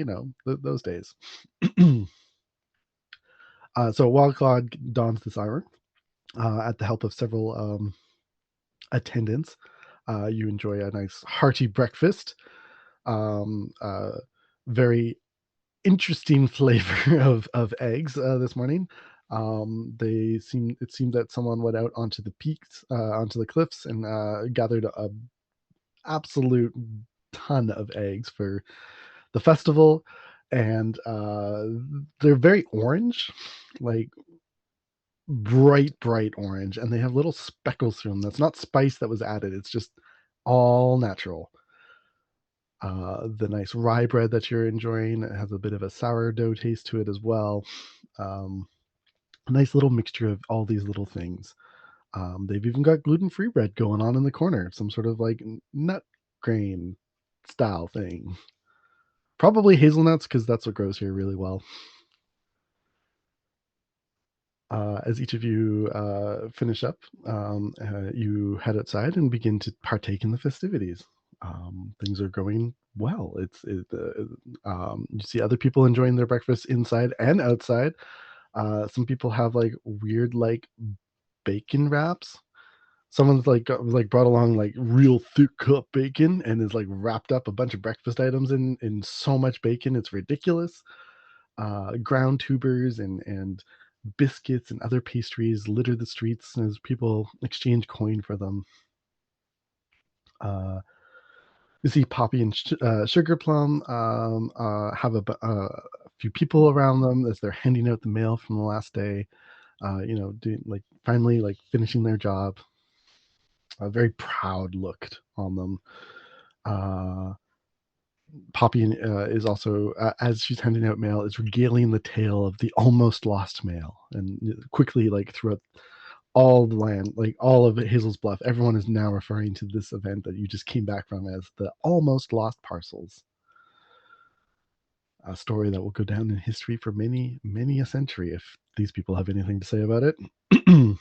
those days. So while Claude dons this armor, at the help of several attendants, you enjoy a nice hearty breakfast. Very interesting flavor of eggs this morning. It seemed that someone went out onto the peaks, onto the cliffs, and gathered a absolute ton of eggs for the festival. And they're very orange, like bright orange, and they have little speckles through them. That's not spice that was added. It's just all natural. The nice rye bread that you're enjoying, it has a bit of a sourdough taste to it as well. A nice little mixture of all these little things. They've even got gluten-free bread going on in the corner, some sort of like nut grain style thing. Probably hazelnuts, because that's what grows here really well. As each of you finish up, you head outside and begin to partake in the festivities. Things are going well. You see other people enjoying their breakfast inside and outside. Some people have like weird like bacon wraps. Someone's like brought along like real thick cut bacon and is like wrapped up a bunch of breakfast items in so much bacon it's ridiculous. Ground tubers and biscuits and other pastries litter the streets as people exchange coin for them. You see Poppy and Sugar Plum have a few people around them as they're handing out the mail from the last day. Doing like finally like finishing their job. A very proud look on them. Poppy is also, as she's handing out mail, is regaling the tale of the almost lost mail, and quickly, like throughout all the land, like all of Hazel's Bluff, everyone is now referring to this event that you just came back from as the almost lost parcels. A story that will go down in history for many, many a century if these people have anything to say about it. I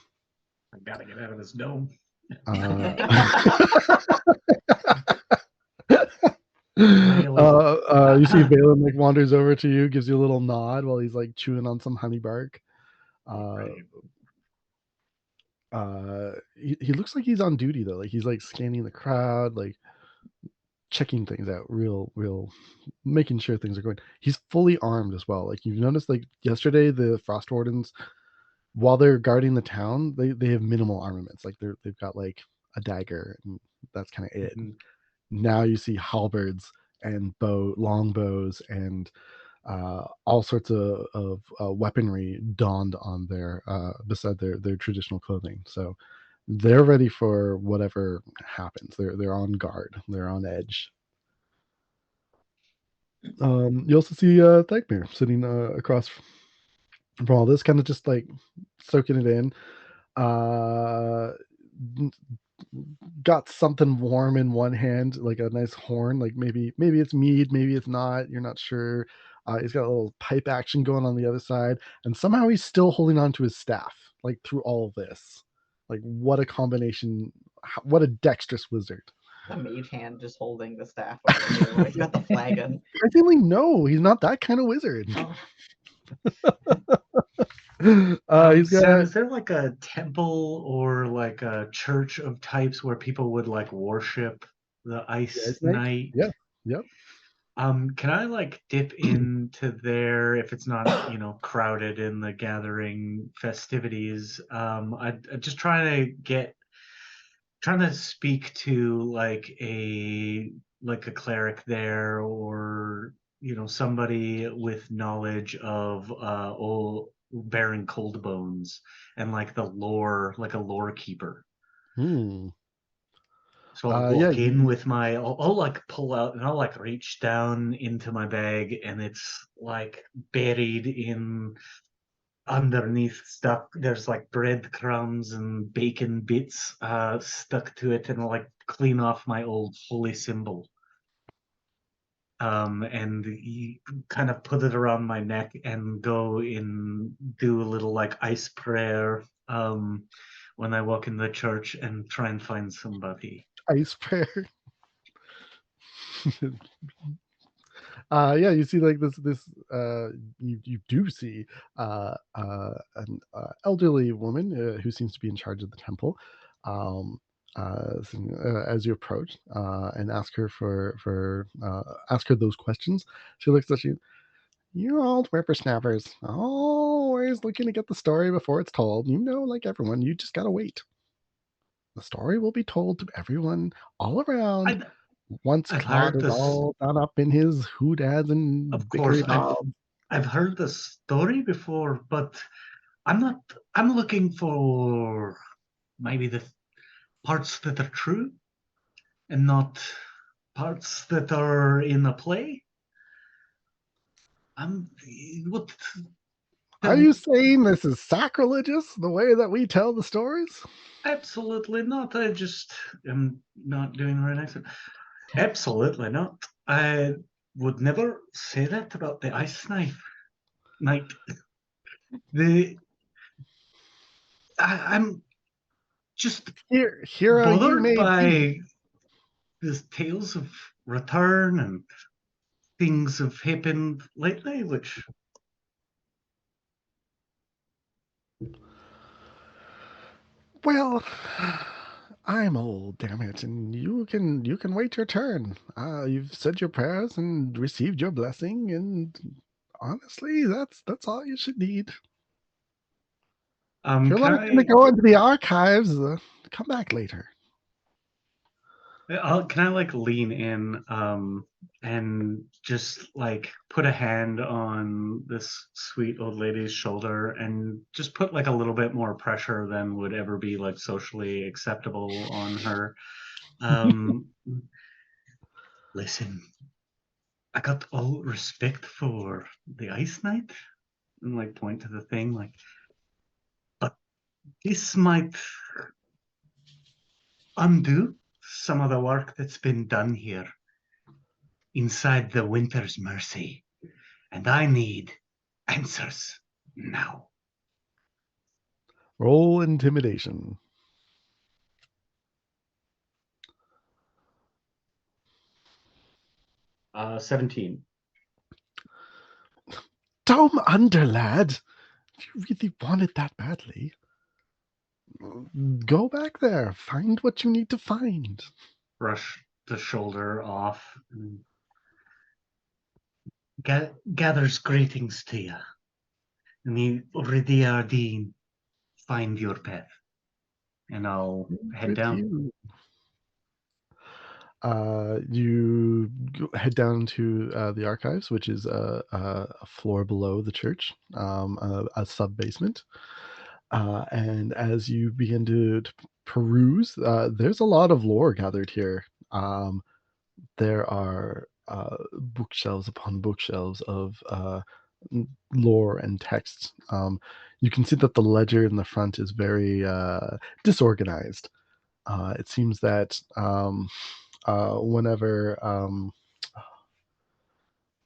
gotta get out of this dome. You see Balin like wanders over to you, gives you a little nod while he's like chewing on some honey bark. He looks like he's on duty though. Like he's like scanning the crowd, like checking things out, real, making sure things are going. He's fully armed as well. Like you've noticed, like yesterday, the Frost Wardens, while they're guarding the town, they have minimal armaments. Like they've got like a dagger, and that's kind of it. Now you see halberds and longbows and all sorts of weaponry donned on their beside their traditional clothing. So they're ready for whatever happens. They're on guard. They're on edge. You also see Thagmir sitting across from all this, kind of just like soaking it in. Uh, got something warm in one hand, like a nice horn. Like maybe it's mead, maybe it's not. You're not sure. He's got a little pipe action going on the other side, and somehow he's still holding on to his staff, like through all of this. Like what a combination! What a dexterous wizard! A mage hand just holding the staff over here while he's got the flagon. I think no, he's not that kind of wizard. Oh. He's got. So is there like a temple or like a church of types where people would like worship the Ice Knight? Yeah. Yep. Can I like dip into there if it's not, crowded in the gathering festivities? I just trying to speak to like a cleric there, or somebody with knowledge of old Baron Coldbones and like the lore, like a lore keeper. So I'll walk in with I'll like pull out and I'll like reach down into my bag, and it's like buried in underneath stuff. There's like breadcrumbs and bacon bits stuck to it, and I'll like clean off my old holy symbol. And you kind of put it around my neck and go in, do a little like ice prayer when I walk in the church and try and find somebody. Ice prayer. Yeah, you see like this you do see an elderly woman who seems to be in charge of the temple. As you approach and ask her ask her those questions, she looks at you. You old whippersnappers, always looking to get the story before it's told. Like everyone, you just gotta wait. The story will be told to everyone all around once Claude is all done up in his hoodads and of course bobs. I've heard the story before, but I'm looking for maybe the parts that are true and not parts that are in a play. Are you saying this is sacrilegious, the way that we tell the stories? Absolutely not. I just am not doing the right accent. Absolutely not. I would never say that about the Ice Knight. I'm just here bothered by these tales of return and things have happened lately, which. Well, I'm old, damn it, and you can wait your turn. You've said your prayers and received your blessing, and honestly, that's all you should need. If you're not going to go into the archives, come back later. Can I like lean in and just like put a hand on this sweet old lady's shoulder and just put like a little bit more pressure than would ever be like socially acceptable on her. Listen, I got all respect for the Ice Knight, and like point to the thing, like, but this might undo some of the work that's been done here inside the Winter's Mercy. And I need answers now. Roll intimidation. 17. Tome under, lad. If you really want it that badly, go back there. Find what you need to find. Brush the shoulder off. And gathers greetings to you. And you, Riddiardine, find your path. And I'll head With down. you. You head down to the archives, which is a floor below the church, a sub basement. And as you begin to peruse, there's a lot of lore gathered here. There are bookshelves upon bookshelves of lore and texts. You can see that the ledger in the front is very disorganized. It seems that whenever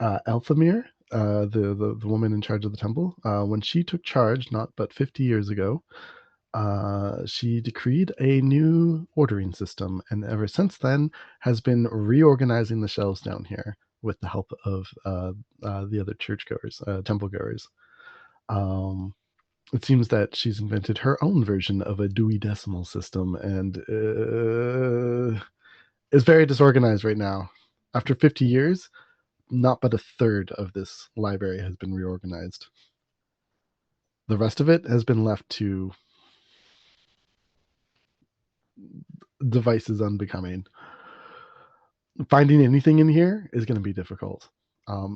Elthamir, the woman in charge of the temple, when she took charge, not but 50 years ago, she decreed a new ordering system, and ever since then has been reorganizing the shelves down here with the help of the other churchgoers, temple goers. It seems that she's invented her own version of a Dewey Decimal System, and is very disorganized right now. After 50 years, not but a third of this library has been reorganized. The rest of it has been left to devices unbecoming. Finding anything in here is going to be difficult.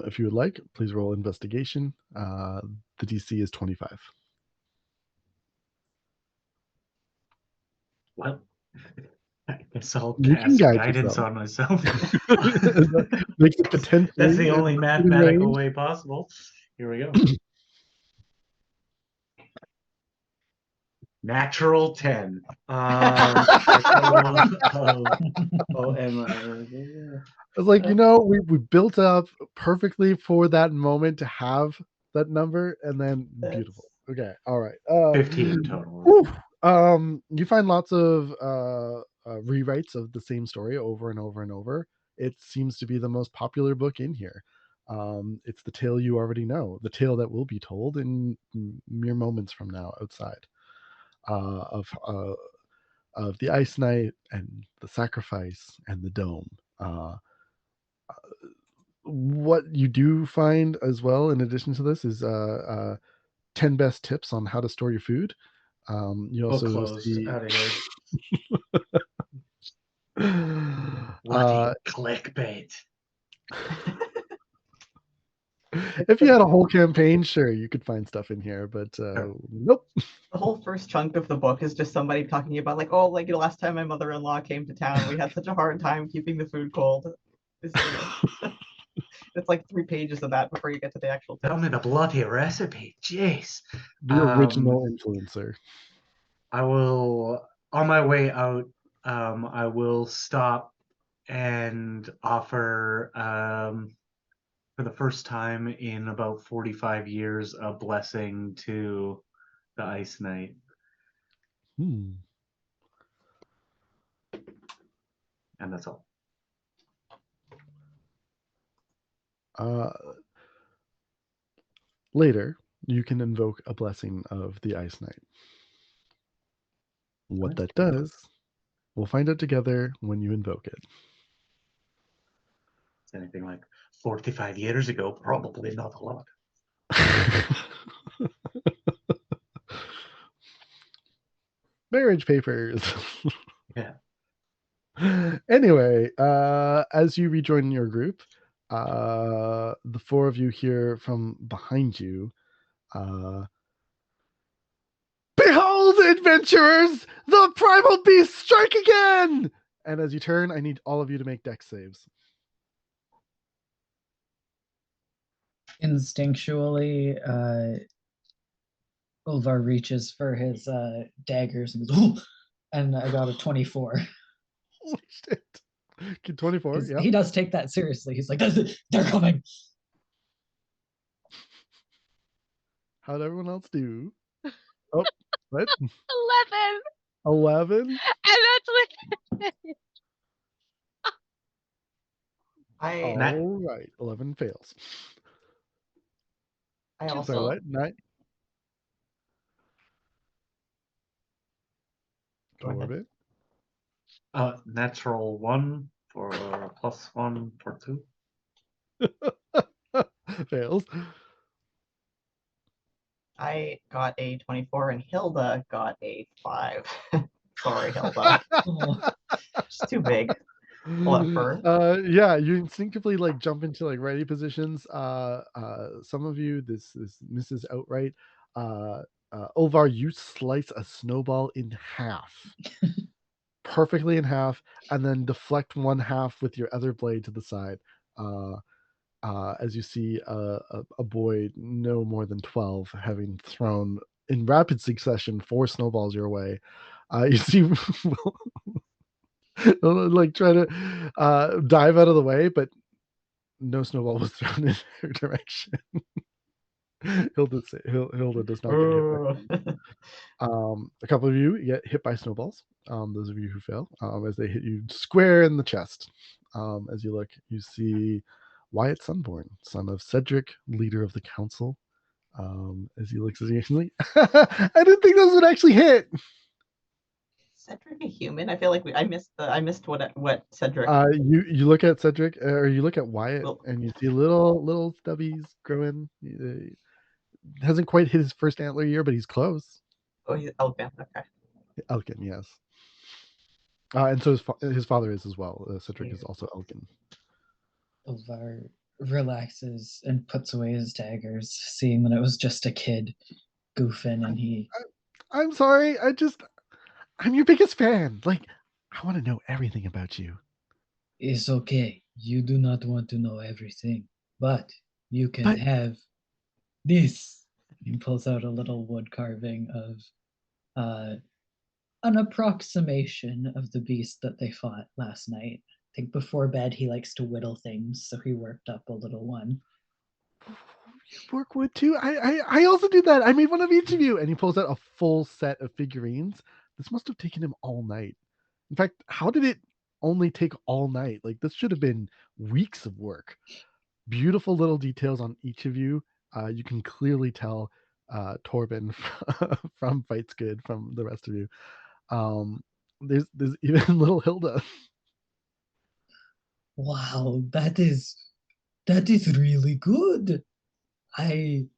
If you would like, please roll investigation. The DC is 25. Well, I guess I'll You can cast guide guidance yourself. on myself. Makes it potentially That's the only mathematical range. way possible. Here we go. Natural 10. A total of, I was like, we built up perfectly for that moment to have that number, and then beautiful. Okay, all right. 15 total. You find lots of rewrites of the same story over and over and over. It seems to be the most popular book in here. It's the tale you already know, the tale that will be told in mere moments from now outside, of the Ice Knight and the sacrifice and the dome. What you do find as well, in addition to this, is 10 best tips on how to store your food. You Book also closed. see Out of here. uh, Clickbait. if you had a whole campaign, sure, you could find stuff in here, but nope. The whole first chunk of the book is just somebody talking about like, oh, like last time my mother-in-law came to town, we had such a hard time keeping the food cold. It's like 3 pages of that before you get to the actual Tell me the bloody recipe. Jeez. The original influencer. I will, on my way out, I will stop and offer, for the first time in about 45 years, a blessing to the Ice Knight. And that's all. Later, you can invoke a blessing of the Ice Knight. What that does, we'll find out together when you invoke it. It's anything like 45 years ago, probably not a lot. Marriage papers. Yeah. Anyway, as you rejoin your group, the four of you hear from behind you, behold, adventurers! The primal beasts strike again! And as you turn, I need all of you to make dex saves. Instinctually, Ulvar reaches for his daggers and goes, "Ooh!" And I got a 24. Holy shit. Okay, 24, 'Cause yeah. he does take that seriously. He's like, they're coming. How'd everyone else do? Oh, what? 11, 11? and that's with All right, 11 fails. I Two. also Sorry, what? 9? Go ahead. Corbin? Natural 1 for +1 for 2. Fails. I got a 24 and Hilda got a 5. Sorry, Hilda. Oh, It's too big. What for? Yeah, you instinctively like jump into like ready positions. Some of you, this misses outright. Ulvar, you slice a snowball in half, perfectly in half, and then deflect one half with your other blade to the side. As you see a boy no more than 12 having thrown in rapid succession 4 snowballs your way. You see like try to dive out of the way, but no snowball was thrown in their direction. Hilda does not get hit by a couple of you get hit by snowballs. Those of you who fail, as they hit you square in the chest. As you look, you see Wyatt Sunborn, son of Cedric, leader of the council. As he looks at you, like, I didn't think those would actually hit. Cedric a human? I feel like I missed what Cedric. You look at Cedric, or you look at Wyatt, Well, and you see little stubbies growing. Hasn't quite hit his first antler year, but he's close. oh, he's Elkin. Okay. Elkin, yes. And so his father is as well. Cedric is also Elkin. Ulvar relaxes and puts away his daggers, seeing that it was just a kid goofing, and he I'm sorry. I'm your biggest fan. Like, I want to know everything about you. is okay. You do not want to know everything, but you can But have this. He pulls out a little wood carving of an approximation of the beast that they fought last night. I think before bed he likes to whittle things, so he worked up a little one. you work wood too. I also do that. I made one of each of you, and he pulls out a full set of figurines. This must have taken him all night. In fact, how did it only take all night? Like, this should have been weeks of work. Beautiful little details on each of you. You can clearly tell Torben from Fights Good from the rest of you. There's even little Hilda. Wow, that is really good. I'm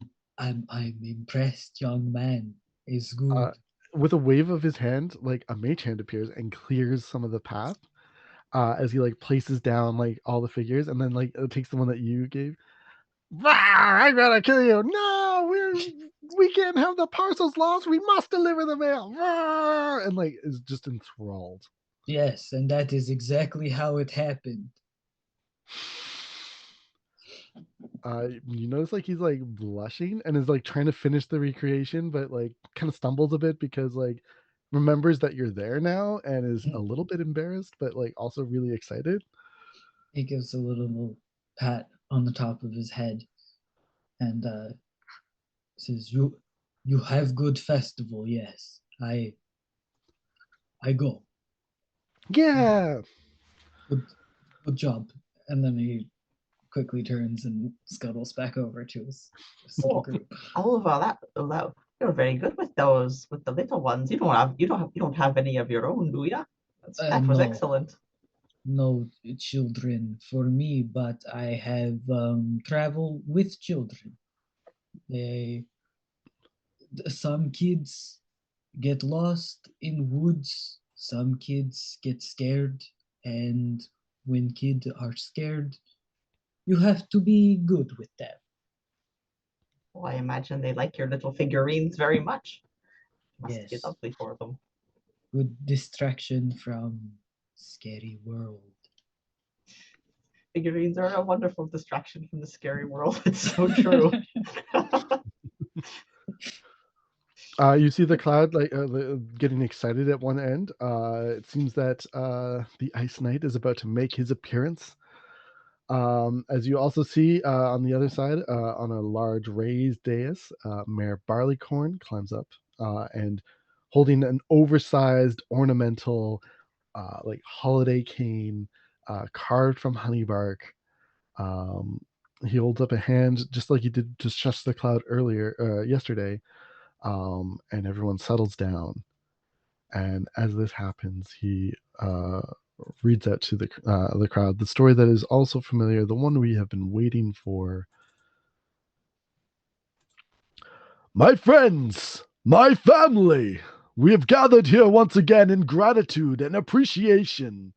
impressed, young man. Is good. With a wave of his hand, like a mage hand appears and clears some of the path as he like places down like all the figures, and then like takes the one that you gave. I gotta kill you! No, we can't have the parcels lost. We must deliver the mail. And like is just enthralled. Yes, and that is exactly how it happened. You notice like he's like blushing and is like trying to finish the recreation, but like kind of stumbles a bit because like remembers that you're there now and is a little bit embarrassed, but like also really excited. He gives a little pat on the top of his head and says, You have good festival, yes. I go. Yeah. Good job. And then he quickly turns and scuttles back over to his little group. Oliver, that you're very good with those, with the little ones. You don't have any of your own, do you? That was No. excellent. No children for me, but I have traveled with children. Some kids get lost in woods, some kids get scared, and when kids are scared, you have to be good with them. Well, I imagine they like your little figurines very much. Must be Yes, lovely for them. good distraction from scary world. Figurines are a wonderful distraction from the scary world. It's so true. You see the cloud getting excited at one end. It seems that the Ice Knight is about to make his appearance. As you also see on the other side, on a large raised dais, Mayor Barleycorn climbs up and holding an oversized ornamental holiday cane carved from honeybark. Um, he holds up a hand just like he did to shush the cloud yesterday, and everyone settles down. And as this happens, he reads out to the crowd the story that is also familiar, the one we have been waiting for. My friends, my family, we have gathered here once again in gratitude and appreciation.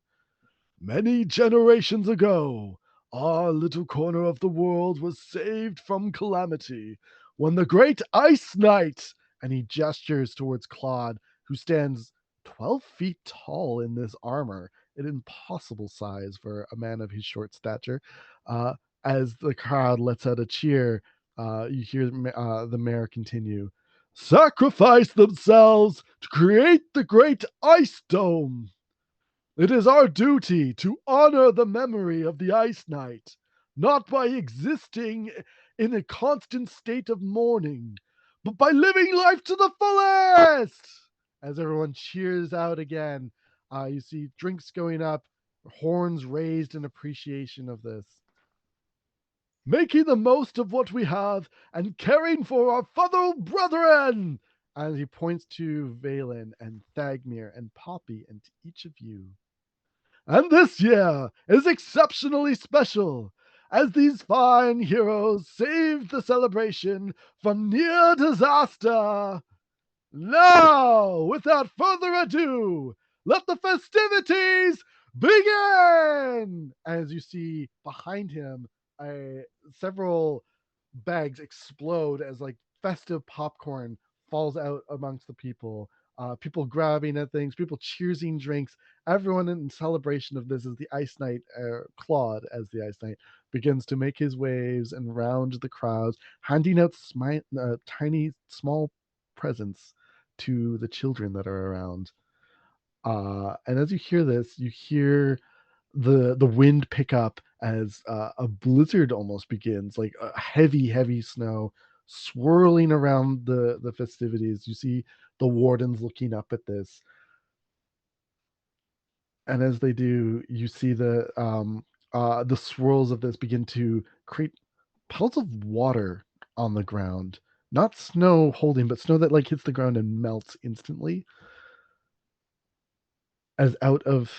Many generations ago, our little corner of the world was saved from calamity when the great Ice Knight, and he gestures towards Claude, who stands 12 feet tall in this armor, an impossible size for a man of his short stature. Uh, as the crowd lets out a cheer, you hear the mayor continue, sacrifice themselves to create the great ice dome. It is our duty to honor the memory of the Ice Knight, not by existing in a constant state of mourning, but by living life to the fullest. As everyone cheers out again, you see drinks going up, horns raised in appreciation of this. Making the most of what we have and caring for our fellow brethren. As he points to Valen and Thagmir and Poppy and to each of you. And this year is exceptionally special, as these fine heroes saved the celebration from near disaster. Now, without further ado, let the festivities begin! As you see behind him, several bags explode as festive popcorn falls out amongst the people. People grabbing at things, people cheersing drinks, everyone in celebration of this as the Ice Knight, Claude as the Ice Knight, begins to make his waves and round the crowds, handing out tiny, small presents to the children that are around. And as you hear this, you hear the wind pick up as a blizzard almost begins, like a heavy snow swirling around the festivities. You see the wardens looking up at this, and as they do, you see the swirls of this begin to create puddles of water on the ground, not snow holding, but snow that hits the ground and melts instantly. As out of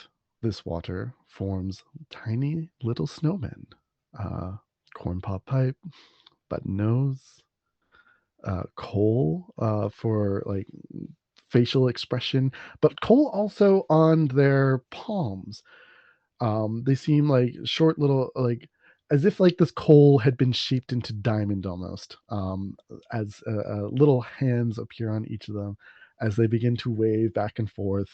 this water forms tiny little snowmen. Corn pop pipe, button nose, coal for facial expression, but coal also on their palms. They seem like short little, as if this coal had been shaped into diamond almost, as little hands appear on each of them as they begin to wave back and forth.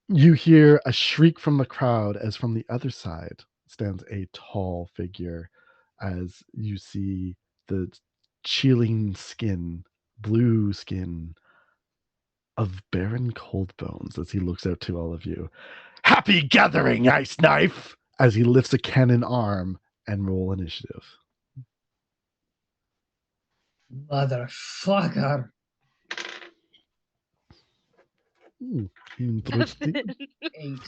You hear a shriek from the crowd as from the other side stands a tall figure, as you see the chilling skin, blue skin of Baron Coldbones as he looks out to all of you. Happy gathering, Ice Knife! As he lifts a cannon arm and roll initiative. Motherfucker. Interesting. 8.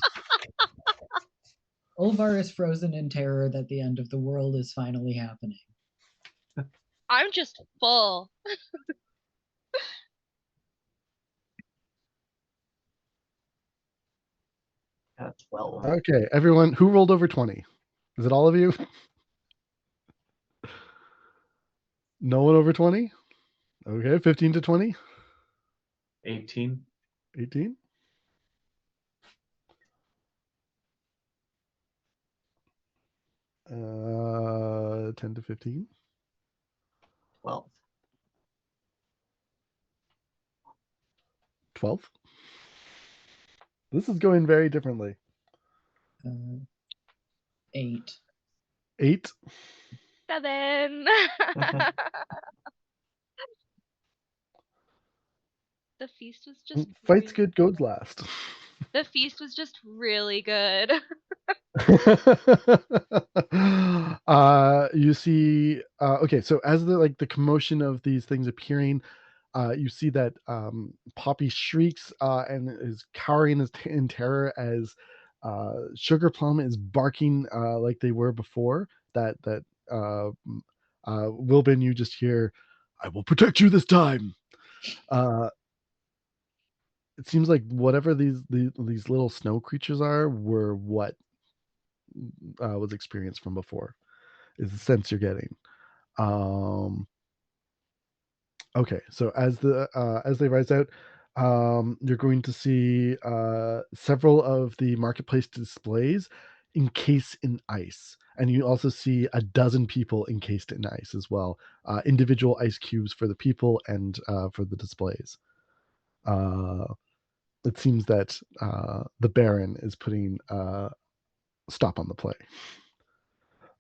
Ulvar is frozen in terror that the end of the world is finally happening. I'm just full. 12. Okay, everyone, who rolled over 20? Is it all of you? No one over 20? Okay, 15 to 20? 18. 18? Uh, 10 to 15? 12. 12? This is going very differently. 8. 8? 7. feast was just Fights good, goes last. The feast was just really good. You see, okay, so as the commotion of these things appearing, you see that Poppy shrieks and is cowering in terror as Sugar Plum is barking like they were before. Wilbin, you just hear, "I will protect you this time." Uh, it seems like whatever these little snow creatures were what was experienced from before. Is the sense you're getting. Um, okay, so as they rise out, you're going to see several of the marketplace displays encased in ice, and you also see a dozen people encased in ice as well. Individual ice cubes for the people and for the displays. It seems that the Baron is putting stop on the play.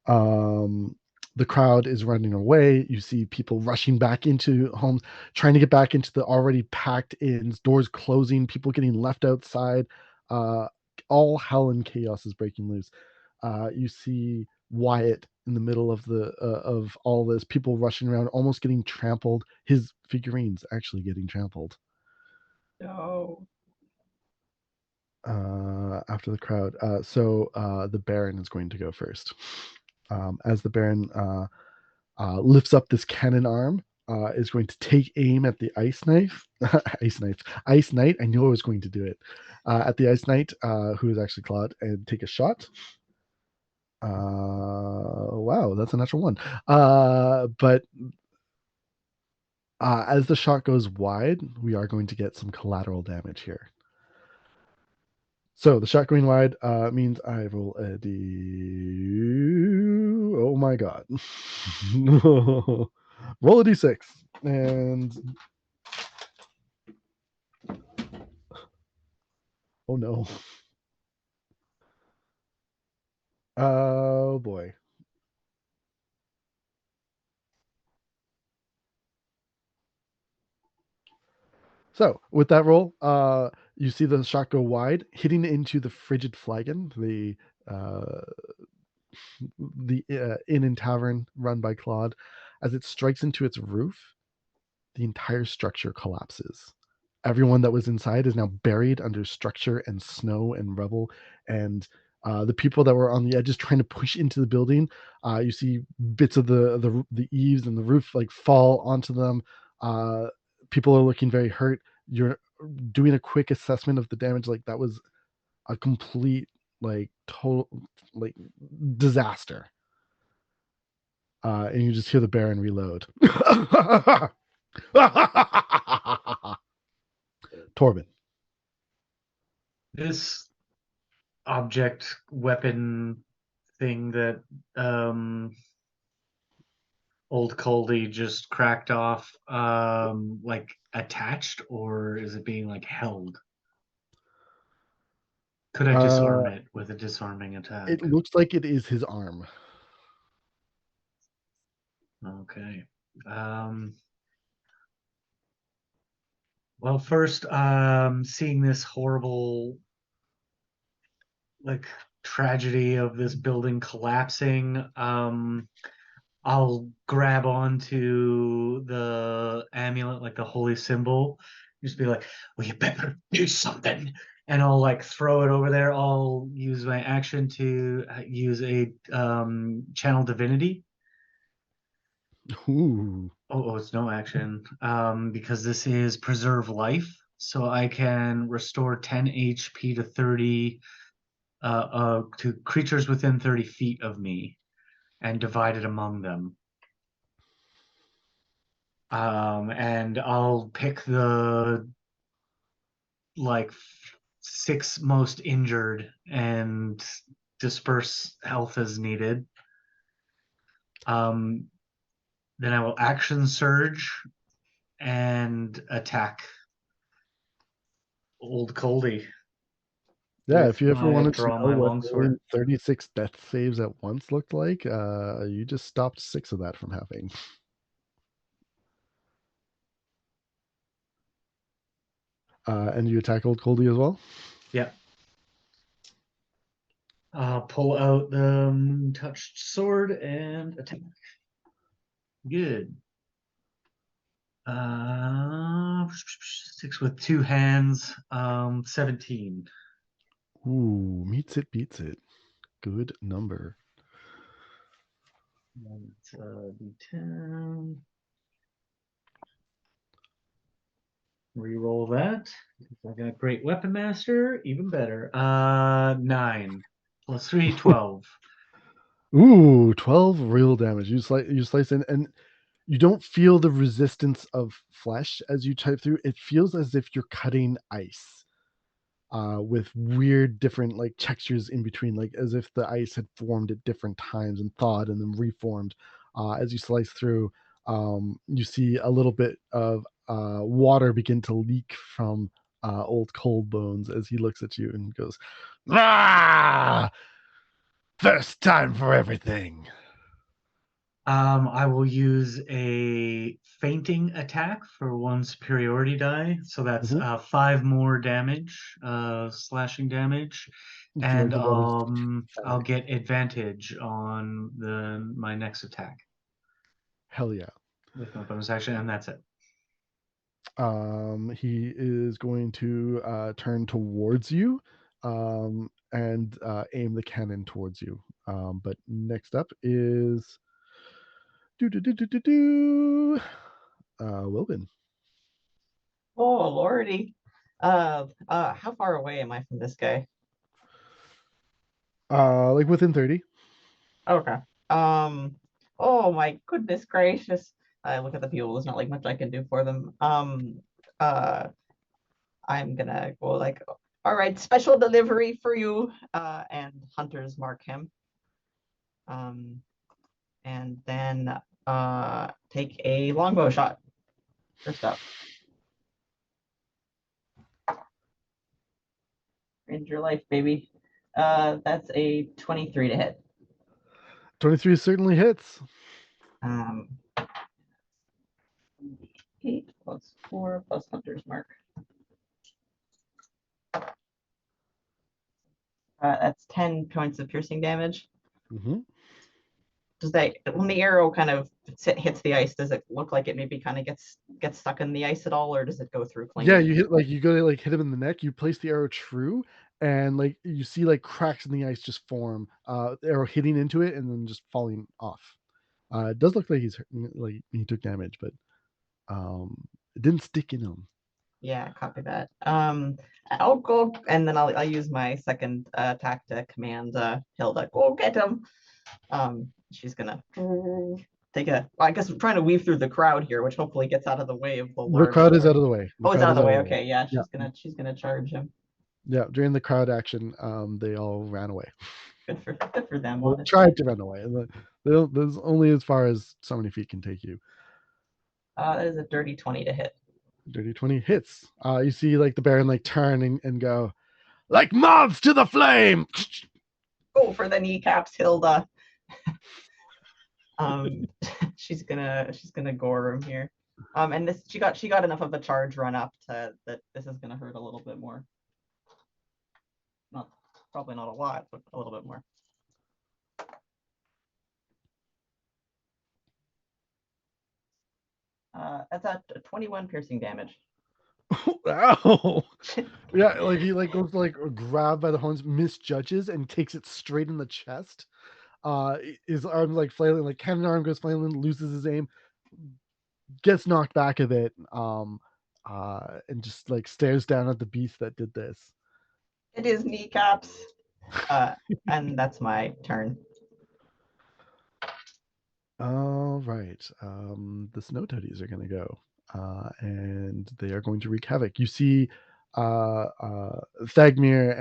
Um, the crowd is running away. You see people rushing back into homes, trying to get back into the already packed inns, doors closing, people getting left outside. Uh, all hell and chaos is breaking loose. You see Wyatt in the middle of all this, people rushing around, almost getting trampled. His figurines actually getting trampled. No. After the crowd. So the Baron is going to go first. As the Baron lifts up this cannon arm, is going to take aim at the ice knife. Ice knight. I knew I was going to do it. At the ice knight, who is actually Claude, and take a shot. Wow, that's a natural one. But as the shot goes wide, we are going to get some collateral damage here. So the shot going wide means I roll a d. Oh my god! Roll a d6 and oh no! Oh boy! So with that roll, you see the shot go wide, hitting into the frigid flagon, uh, the inn and tavern run by Claude. As it strikes into its roof, the entire structure collapses. Everyone that was inside is now buried under structure and snow and rubble. And the people that were on the edges trying to push into the building, you see bits of the eaves and the roof like fall onto them. People are looking very hurt. You're doing a quick assessment of the damage. Like that was a complete total disaster. And you just hear the Baron reload. Torben. This object weapon thing that old Coldy just cracked off, like attached, or is it being like held? Could I disarm it with a disarming attack? It looks like it is his arm. Okay. Well, first, seeing this horrible, tragedy of this building collapsing, I'll grab onto the amulet, like the holy symbol, just be like, "Well, you better do something," and I'll throw it over there. I'll use my action to use a channel divinity. Ooh. Oh, it's no action. Because this is preserve life, so I can restore 10 HP to 30 to creatures within 30 feet of me and divide it among them. And I'll pick the 6 most injured and disperse health as needed. Then I will action surge and attack old Coldy. Yeah, if you ever wanted to draw know my what longsword. 36 death saves at once looked like, you just stopped 6 of that from happening. And you attack Old Coldy as well? Yeah. I'll pull out the moon-touched sword and attack. Good. 6 with 2 hands. 17. Ooh, meets it, beats it. Good number. That's D10. Reroll that. If I got Great Weapon Master, even better. 9 plus 3, 12. Ooh, 12 real damage. You slice in, and you don't feel the resistance of flesh as you type through. It feels as if you're cutting ice, with weird different like textures in between, like as if the ice had formed at different times and thawed and then reformed. As you slice through, you see a little bit of water begin to leak from Old Cold Bones as he looks at you and goes, "Ah, first time for everything." I will use a fainting attack for 1 superiority die. So that's Mhm. 5 more damage, slashing damage. If you like And the waters I'll fire. get advantage on my next attack Hell yeah. with my bonus action, and that's it. He is going to turn towards you, and aim the cannon towards you. But next up is Wilbin. Oh lordy. How far away am I from this guy? Like within 30. Okay. Um, oh my goodness gracious. I look at the people, there's not like much I can do for them. Uh, I'm gonna go like, all right, special delivery for you. And hunters mark him. And then take a longbow shot. First up. Ranger life, baby. That's a 23 to hit. 23 certainly hits. 8 plus 4 plus hunter's mark. That's 10 points of piercing damage. Mm-hmm. Does that, when the arrow kind of hits the ice, does it look like it maybe kind of gets stuck in the ice at all, or does it go through clean? Yeah, you go to like hit him in the neck. You place the arrow true, and like you see like cracks in the ice just form. The arrow hitting into it and then just falling off. It does look like like he took damage, but it didn't stick in him. Yeah, copy that. I'll go, and then I'll use my second attack to command Hilda. Go get him. She's gonna take a. Well, I guess I'm trying to weave through the crowd here, which hopefully gets out of the way of the The large crowd is sword. out of the way. Oh, it's out of the way. The way. Okay, yeah, Yeah, she's gonna charge him. yeah. During the crowd action, they all ran away. Good for them, Well, honestly. tried to run away. There's only as far as so many feet can take you. That is a dirty 20 to hit. Dirty 20 hits. You see like the Baron like turn and go, like moths to the flame. Go for the kneecaps, Hilda. She's gonna gore him here. And this she got enough of a charge run up to that this is gonna hurt a little bit more. Not probably not a lot, but a little bit more. That's a 21 piercing damage. Ow. Yeah, like he like goes to like grab by the horns, misjudges, and takes it straight in the chest. His arm like flailing, like cannon arm goes flailing, loses his aim, gets knocked back a bit, and just like stares down at the beast that did this. It is kneecaps. And that's my turn. All right. The snow toadies are going to go, and they are going to wreak havoc. You see, Thagmir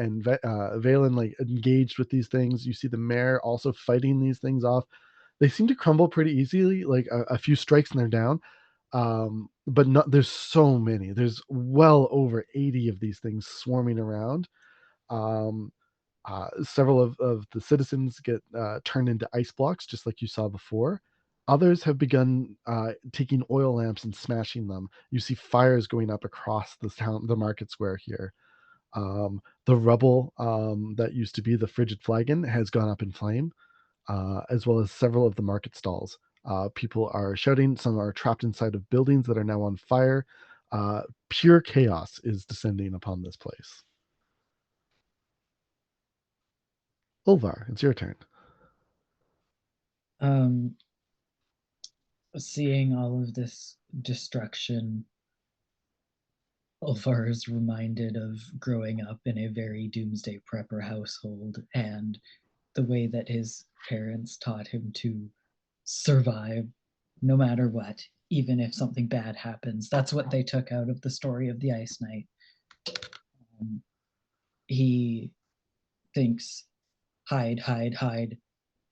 and Valen like engaged with these things. You see the mayor also fighting these things off. They seem to crumble pretty easily. Like a few strikes and they're down. But not. There's so many. There's well over 80 of these things swarming around. Um, Several of the citizens get turned into ice blocks, just like you saw before. Others have begun taking oil lamps and smashing them. You see fires going up across the market square here. The rubble that used to be the frigid flagon has gone up in flame, as well as several of the market stalls. People are shouting. Some are trapped inside of buildings that are now on fire. Pure chaos is descending upon this place. Ulvar, it's your turn. Seeing all of this destruction, Ulfar is reminded of growing up in a very doomsday prepper household and the way that his parents taught him to survive no matter what, even if something bad happens. That's what they took out of the story of the Ice Knight. He thinks hide, hide, hide,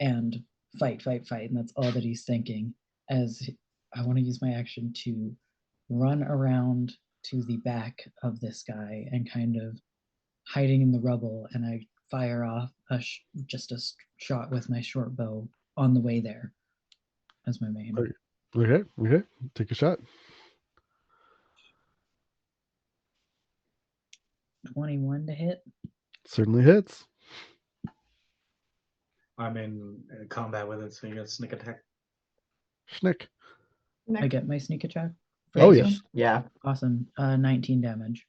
and fight, fight, fight, and that's all that he's thinking. As I want to use my action to run around to the back of this guy and kind of hiding in the rubble, and I fire off just a shot with my short bow on the way there as my main. Okay. Take a shot. 21 to hit. Certainly hits. I'm in combat with it, so you got sneak attack. Schnick. I get my sneak attack. Oh, this yes. one? Yeah. Awesome. 19 damage.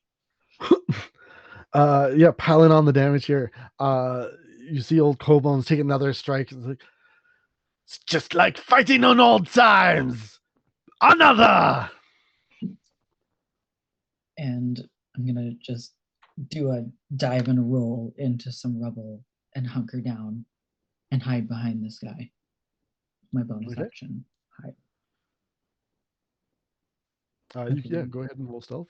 Yeah, piling on the damage here. You see old Cobones take another strike. It's just like fighting on old times. Another. And I'm gonna just do a dive and a roll into some rubble and hunker down and hide behind this guy. My bonus action. Hide. Go ahead and roll stealth.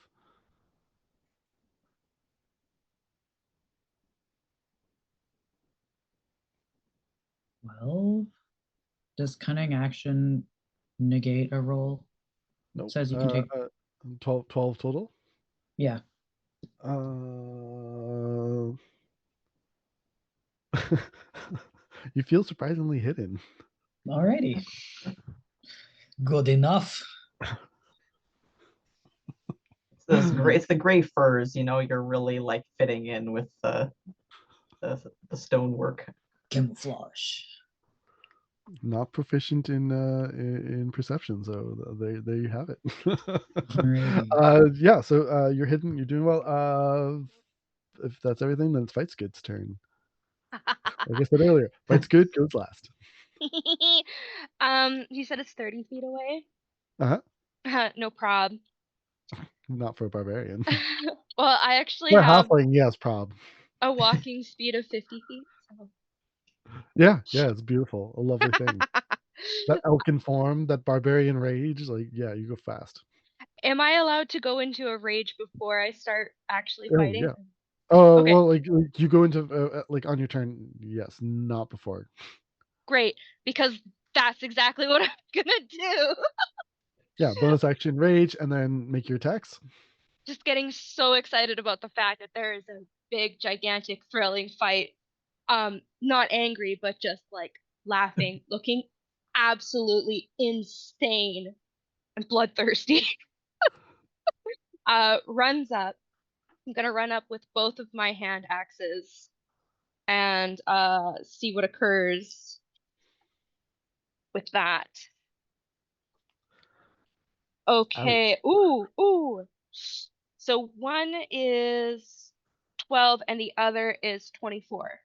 Well, does cunning action negate a roll? Nope. Says you can take 12 total. Yeah. You feel surprisingly hidden. Alrighty. Good enough. It's the gray furs, you're really like fitting in with the stonework. Camouflage. Not proficient in perception, so there you have it. Alrighty. So you're hidden. You're doing well. If that's everything, then it's Fight Good's turn. Like I said earlier, Fight Good goes last. You said it's 30 feet away? No prob. Not for a barbarian. Well, I actually For a have halfling, yes, prob. a walking speed of 50 feet. So. Yeah, it's beautiful. A lovely thing. That elkin form, that barbarian rage, you go fast. Am I allowed to go into a rage before I start actually Oh, fighting? yeah. Oh, okay. well, you go into on your turn, yes, not before. Great, because that's exactly what I'm gonna do. Yeah, bonus action rage, and then make your attacks. Just getting so excited about the fact that there is a big, gigantic, thrilling fight. Not angry, but just like laughing, looking absolutely insane and bloodthirsty. Runs up. I'm gonna run up with both of my hand axes and see what occurs with that. Okay. Ouch. Ooh. So one is 12 and the other is 24.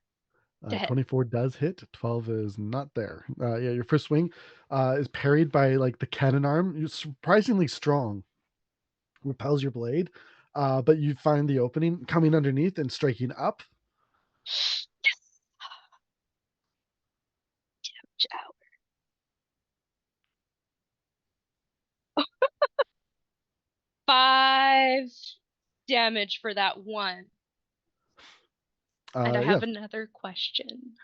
24 does hit. 12 is not there. Your first swing is parried by like the cannon arm. You're surprisingly strong. Repels your blade, but you find the opening coming underneath and striking up. Yes. Five damage for that one. And I have another question.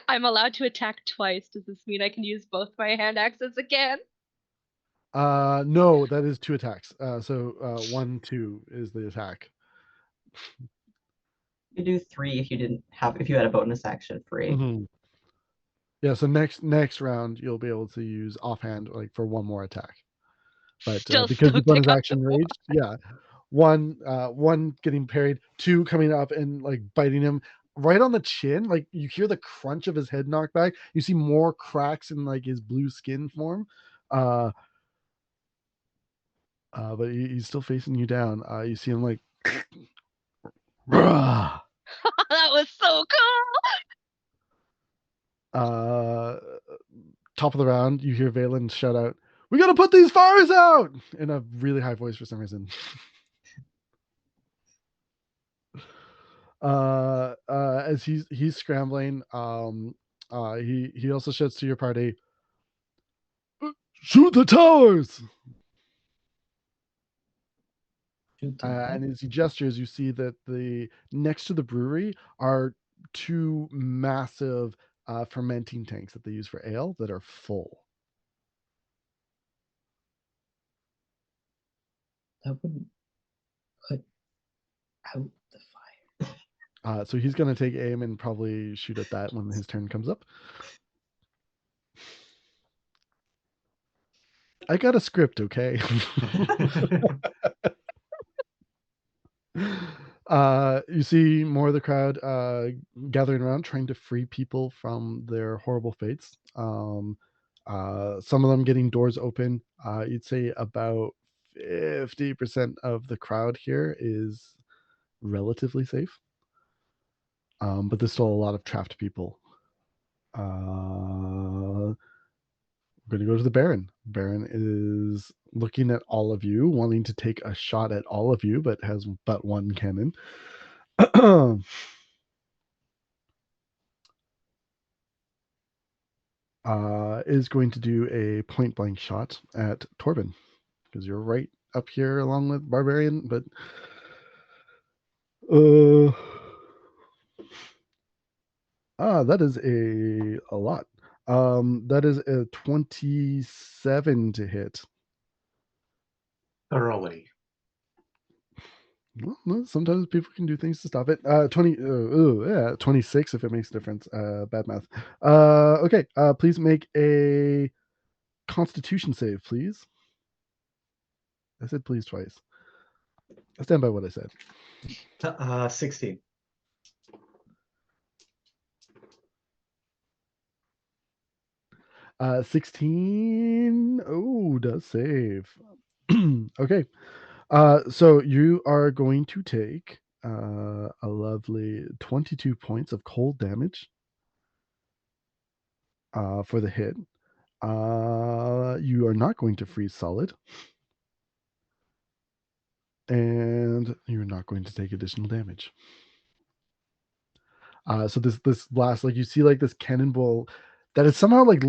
I'm allowed to attack twice. Does this mean I can use both my hand axes again? No, that is 2 attacks. So 1, 2 is the attack. You do 3 if you had a bonus action free. Mm-hmm. Yeah, so next round you'll be able to use offhand like for one more attack. But Still because you've stoked done I his got action the raged, yeah, one getting parried, two coming up and like biting him right on the chin. Like you hear the crunch of his head knocked back. You see more cracks in like his blue skin form. But he's still facing you down. You see him like, "Rah!" That was so cool. uh, top of the round, you hear Valen shout out, "We gotta put these fires out!" in a really high voice for some reason. As he's scrambling, he also shouts to your party, "Shoot the towers!" Shoot the And what? as he gestures, you see that the next to the brewery are two massive fermenting tanks that they use for ale that are full. That wouldn't put out the fire. So he's going to take aim and probably shoot at that when his turn comes up. I got a script, okay? You see more of the crowd gathering around, trying to free people from their horrible fates. Some of them getting doors open. You'd say about 50% of the crowd here is relatively safe, but there's still a lot of trapped people. We're going to go to the Baron. Baron is looking at all of you, wanting to take a shot at all of you, but has but one cannon. Is going to do a point blank shot at Torben because you're right up here along with Barbarian, but that is a lot. That is a 27 to hit. Thoroughly. Well, no, sometimes people can do things to stop it. 26 if it makes a difference. Bad math. Okay. Please make a Constitution save, please. I said please twice. I stand by what I said. 16. 16. Oh, does save. Okay. So you are going to take a lovely 22 points of cold damage for the hit. You are not going to freeze solid. And you're not going to take additional damage. So this blast, like you see, like this cannonball that is somehow like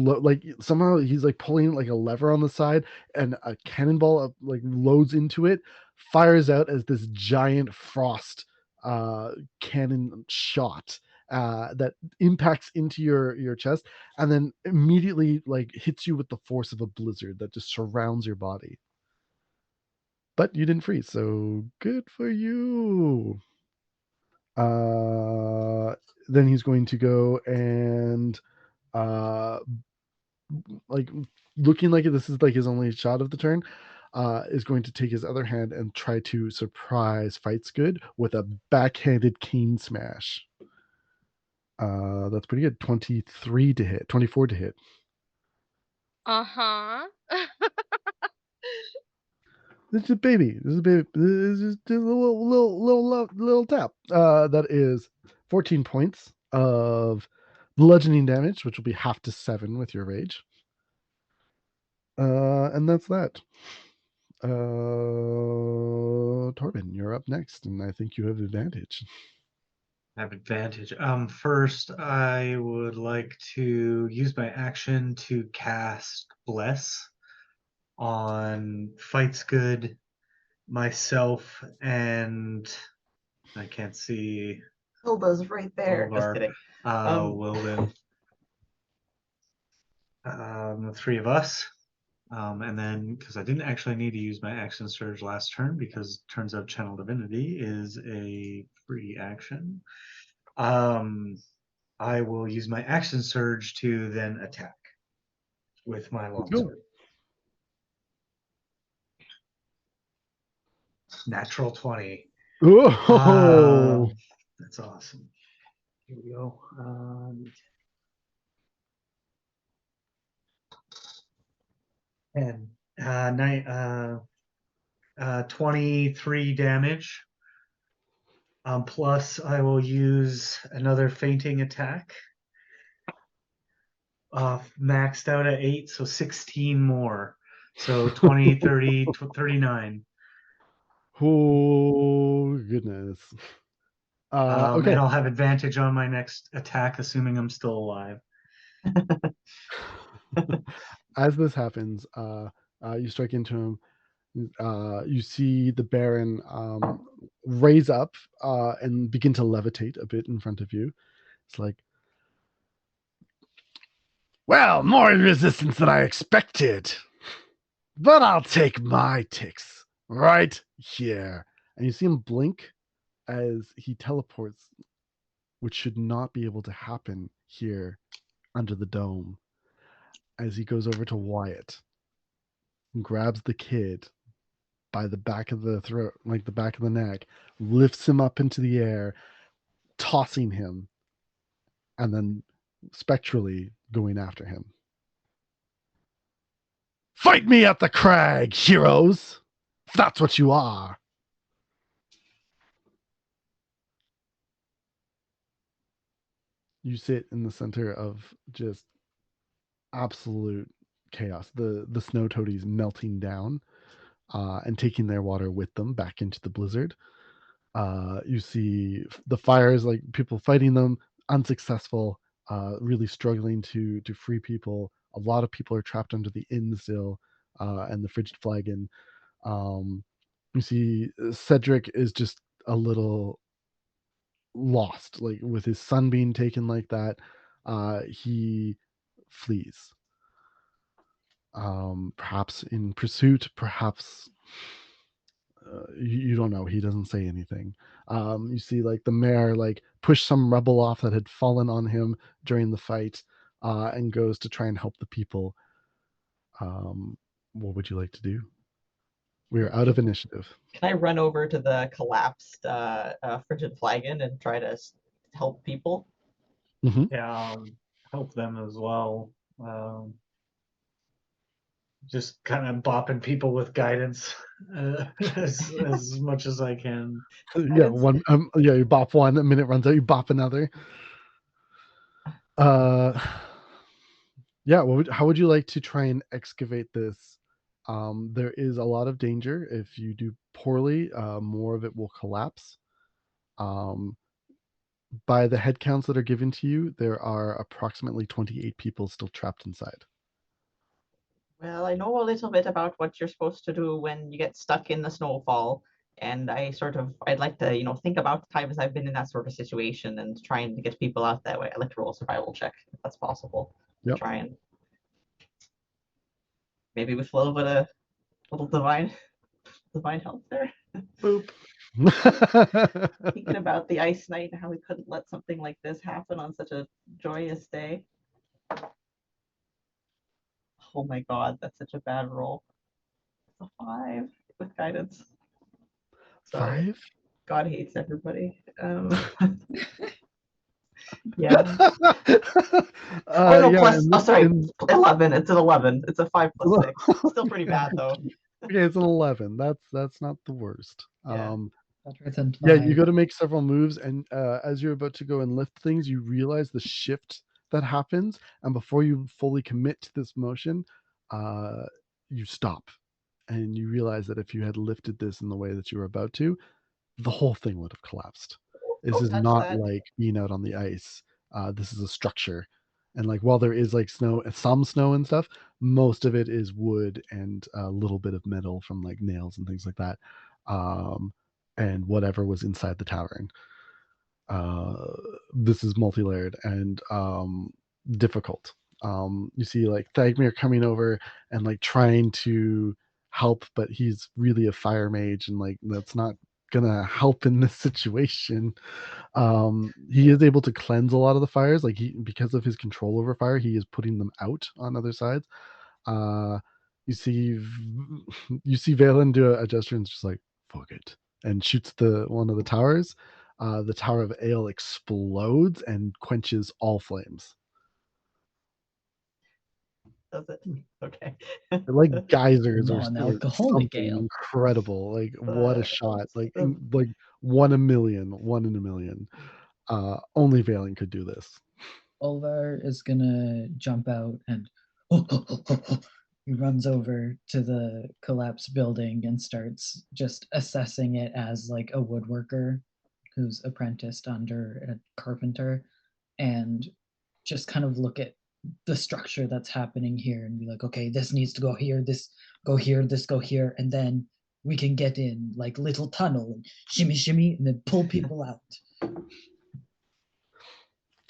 somehow he's like pulling like a lever on the side, and a cannonball like loads into it, fires out as this giant frost cannon shot that impacts into your chest, and then immediately like hits you with the force of a blizzard that just surrounds your body. But you didn't freeze, so good for you. Uh, then he's going to go and uh, like looking like this is like his only shot of the turn. Is going to take his other hand and try to surprise Fights Good with a backhanded cane smash. That's pretty good. 23 to hit, 24 to hit. Uh-huh. This is a baby. This is a baby. This is just a little tap. That is 14 points of bludgeoning damage, which will be half to 7 with your rage. And that's that. Torben, you're up next, and I think you have advantage. Have advantage. First, I would like to use my action to cast Bless on Fights Good, myself, and I can't see Hilda's right there. Just Olvar, kidding. Wilden. The three of us. And then, because I didn't actually need to use my action surge last turn, because it turns out Channel Divinity is a free action. I will use my action surge to then attack with my Let's go. longsword. Natural 20. Oh, That's awesome. Here we go. 10. 23 damage. Plus, I will use another fainting attack. Maxed out at 8, so 16 more. So 20, 30, 39. oh goodness. Okay. And I'll have advantage on my next attack, assuming I'm still alive. As this happens, you strike into him. You see the Baron raise up and begin to levitate a bit in front of you. It's like, well, more resistance than I expected, but I'll take my ticks right here. And you see him blink as he teleports, which should not be able to happen here under the dome, as he goes over to Wyatt and grabs the kid by the back of the throat, like the back of the neck, lifts him up into the air, tossing him, and then spectrally going after him. Fight me at the crag, heroes! If that's what you are. You sit in the center of just absolute chaos. The snow toadies melting down and taking their water with them back into the blizzard. You see the fires, like people fighting them, unsuccessful, really struggling to free people. A lot of people are trapped under the inn still, and the frigid flagon. You see Cedric is just a little lost, like with his son being taken like that. He flees. Perhaps in pursuit, perhaps you don't know. He doesn't say anything. You see like the mayor like push some rubble off that had fallen on him during the fight, and goes to try and help the people. What would you like to do? We are out of initiative. Can I run over to the collapsed frigid flagon and try to help people? Yeah, help them as well. Just kind of bopping people with guidance as much as I can. Yeah, you bop one, a minute runs out, you bop another. Yeah, how would you like to try and excavate this? There is a lot of danger. If you do poorly, more of it will collapse. By the head counts that are given to you, there are approximately 28 people still trapped inside. Well, I know a little bit about what you're supposed to do when you get stuck in the snowfall, and I'd like to, think about times I've been in that sort of situation and trying to get people out that way. I'd like to roll a survival check if that's possible. Yep. Try and maybe with a little bit of divine help there. Boop. Thinking about the ice knight and how we couldn't let something like this happen on such a joyous day. Oh my god, that's such a bad roll. It's a 5 with guidance. Sorry. 5? God hates everybody. Yeah. Yeah, sorry, 11. It's an 11. It's a 5 plus 6. Still pretty bad though. Okay, it's an 11. That's not the worst. Yeah. Yeah, you got to make several moves, and as you're about to go and lift things, you realize the shift that happens, and before you fully commit to this motion, you stop, and you realize that if you had lifted this in the way that you were about to, the whole thing would have collapsed. This is not like being out on the ice. This is a structure, and like while there is like some snow and stuff, most of it is wood and a little bit of metal from like nails and things like that. And whatever was inside the tavern. This is multi-layered and difficult. You see like Thagmir coming over and like trying to help, but he's really a fire mage and like that's not gonna help in this situation. He is able to cleanse a lot of the fires, like because of his control over fire, he is putting them out on other sides. Uh, you see, you see Valen do a gesture and it's just like fuck it, and shoots the one of the towers. The Tower of Ale explodes and quenches all flames. Does it? Okay. They're like geysers or Non-alcoholic something ale. incredible. Like what a shot! Like Um, like 1 in a million, 1 in a million. Only Valen could do this. Olvar is gonna jump out and he runs over to the collapsed building and starts just assessing it as like a woodworker who's apprenticed under a carpenter, and just kind of look at the structure that's happening here and be like, okay, this needs to go here, this go here, this go here, and then we can get in like little tunnel and shimmy shimmy and then pull people out.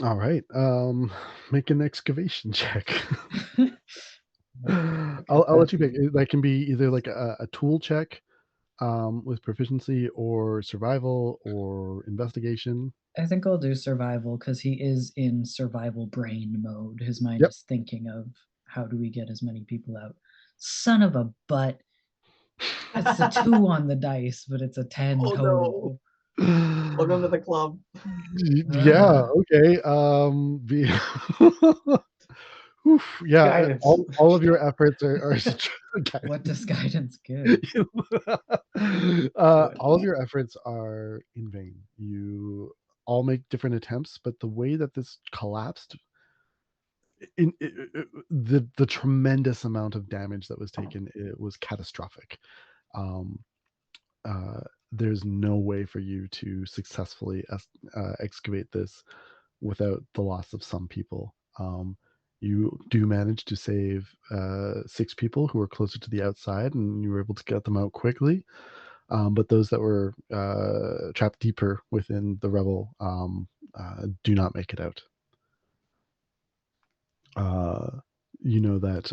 All right. Make an excavation check. I'll let you pick. That can be either like a tool check with proficiency, or survival, or investigation. I think I'll do survival because he is in survival brain mode. His mind Yep. is thinking of how do we get as many people out. Son of a butt. It's a 2 on the dice, but it's a 10 Oh, total. Welcome to the club. Yeah. Okay. Oof, yeah. Guidance. All of your efforts are What does guidance give? all of your efforts are in vain. You all make different attempts, but the way that this collapsed, the tremendous amount of damage that was taken, it was catastrophic. Um, uh, there's no way for you to successfully excavate this without the loss of some people. You do manage to save 6 people who were closer to the outside, and you were able to get them out quickly. But those that were trapped deeper within the revel do not make it out. You know that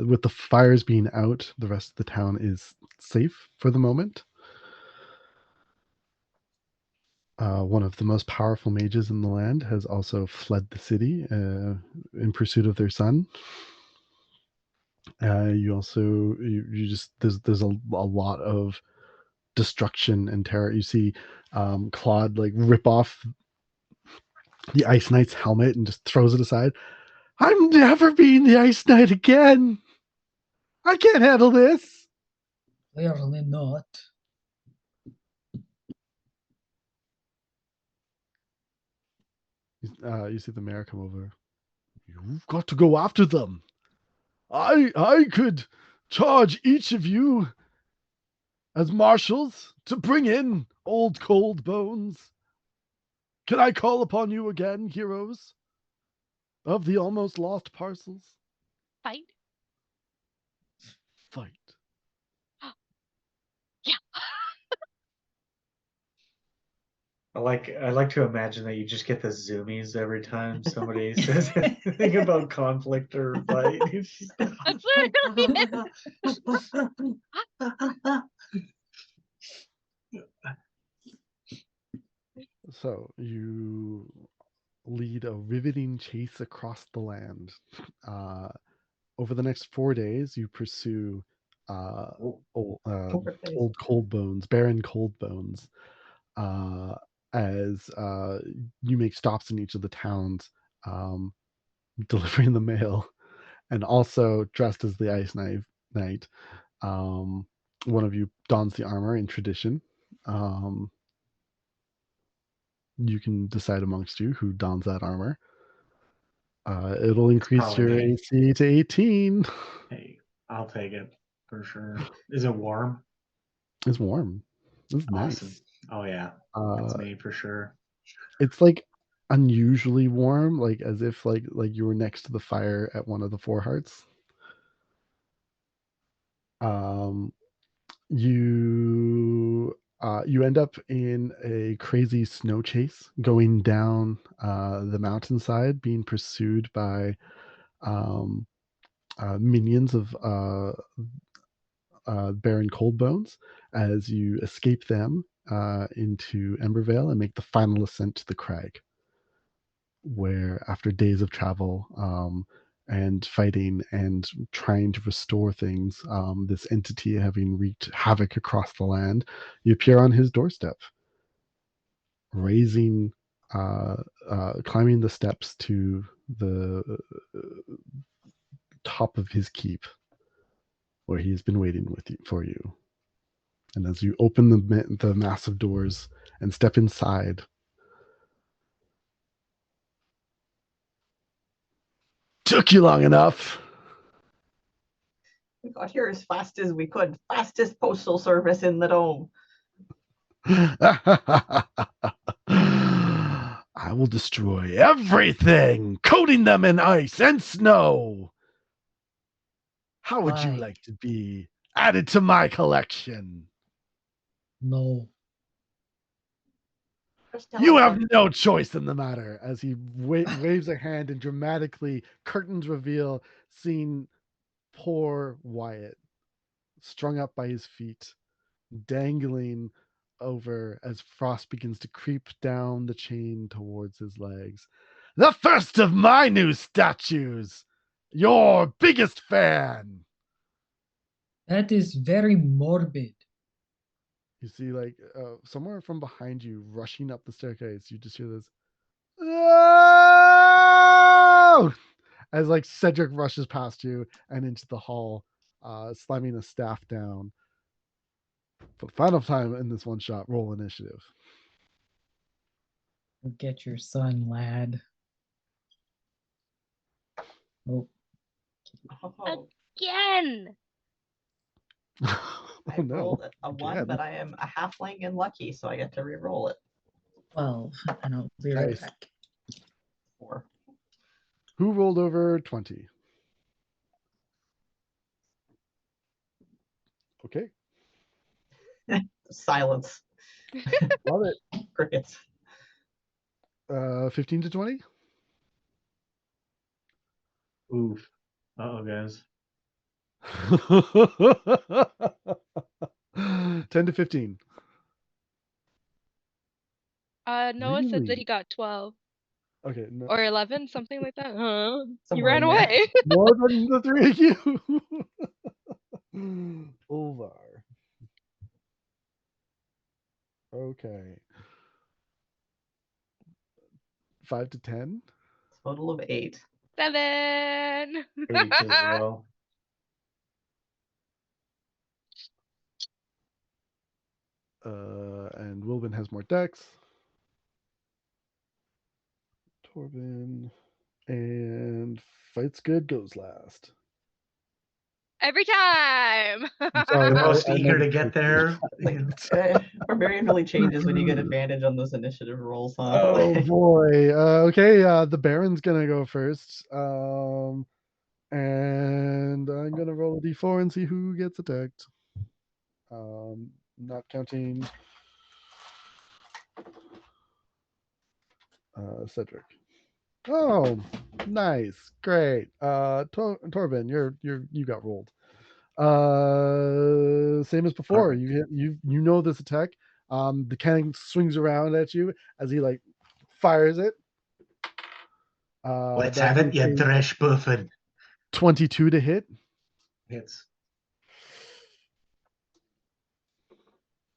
with the fires being out, the rest of the town is safe for the moment. One of the most powerful mages in the land has also fled the city in pursuit of their son. You also you just there's a lot of destruction and terror. You see Claude like rip off the Ice Knight's helmet and just throws it aside. I'm never being the Ice Knight again. I can't handle this. Clearly not. You see the mayor come over. You've got to go after them. I could charge each of you as marshals to bring in old cold bones. Can I call upon you again, heroes of the almost lost parcels? Fight. Fight. Yeah. I like to imagine that you just get the zoomies every time somebody says anything about conflict or fight. It's just- That's literally So you lead a riveting chase across the land. Uh, Over the next 4 days, you pursue Poker face. old cold bones, barren cold bones, uh, as you make stops in each of the towns, um, delivering the mail, and also dressed as the Knight. Um, One of you dons the armor in tradition. Um, you can decide amongst you who dons that armor. It'll increase probably your me. AC to 18. Hey, I'll take it for sure. Is it warm? It's warm. It's Awesome. nice. Oh yeah, that's me for sure. It's like unusually warm, like as if like you were next to the fire at one of the Four Hearts. Um, you end up in a crazy snow chase going down the mountainside, being pursued by um, minions Baron Coldbones as you escape them into Embervale and make the final ascent to the crag, where after days of travel and fighting and trying to restore things, this entity having wreaked havoc across the land, you appear on his doorstep, raising, climbing the steps to the top of his keep, where he has been waiting for you. And as you open the massive doors and step inside, took you long enough. We got here as fast as we could. Fastest postal service in the dome. I will destroy everything, coating them in ice and snow. How would you Why? like to be added to my collection? No. Just tell You us have what- no choice in the matter. As he waves a hand and dramatically curtains reveal, seeing poor Wyatt strung up by his feet, dangling over as frost begins to creep down the chain towards his legs. The first of my new statues! Your biggest fan! That is very morbid. You see, like, somewhere from behind you, rushing up the staircase, you just hear this. Oh! As like Cedric rushes past you and into the hall, slamming a staff down. For the final time in this one shot, roll initiative. Go get your son, lad. Oh, Oh, Again. Oh I no! rolled a 1, Again. but I am a halfling and lucky, so I get to re-roll it. 12. And I'll be right Nice. back. 4. Who rolled over 20? Okay, Silence. love it. Crickets. 15 to 20. Oof. Uh-oh, guys. 10 to 15. Noah said that Really? he got 12 Okay, no, or 11, something like that. Huh? You Somewhere ran in there. away. more than the three of you. Ulvar. Okay. 5 to 10. Total of 8. 7. 8 as well. And Wilbin has more decks. Torben. And Fights Good goes last. Every time. Sorry, The most I eager meant to get there. Barbarian really changes when you get advantage on those initiative rolls, huh? Oh boy. Okay, the Baron's gonna go first. And I'm gonna roll a d4 and see who gets attacked. Not counting Cedric. Oh, nice, great. Torben, you got rolled. Same as before. Alright. You know this attack. The cannon swings around at you as he like fires it. Let's That's have it, gonna you take dresh buffin. 22 to hit. Hits.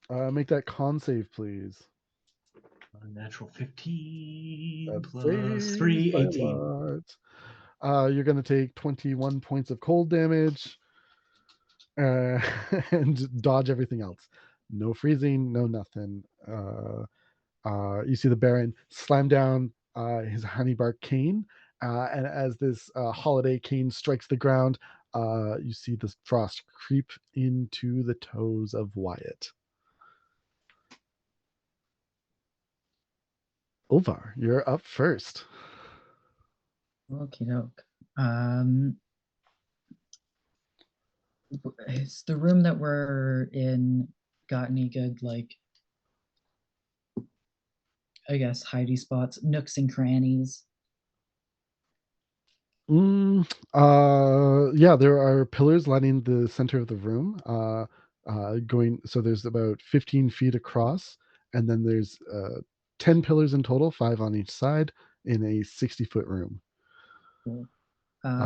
Make that con save, please. A natural 15 That plus saves 3, by a 18. lot. You're going to take 21 points of cold damage and dodge everything else. No freezing, no nothing. You see the Baron slam down his honeybark cane, and as this holiday cane strikes the ground, you see the frost creep into the toes of Wyatt. Ulvar, you're up first. Okie doke. Has the room that we're in got any good, like, I guess, hidey spots, nooks and crannies? Yeah, there are pillars lining the center of the room. So there's about 15 feet across, and then there's 10 pillars in total, 5 on each side, in a 60-foot room, Cool.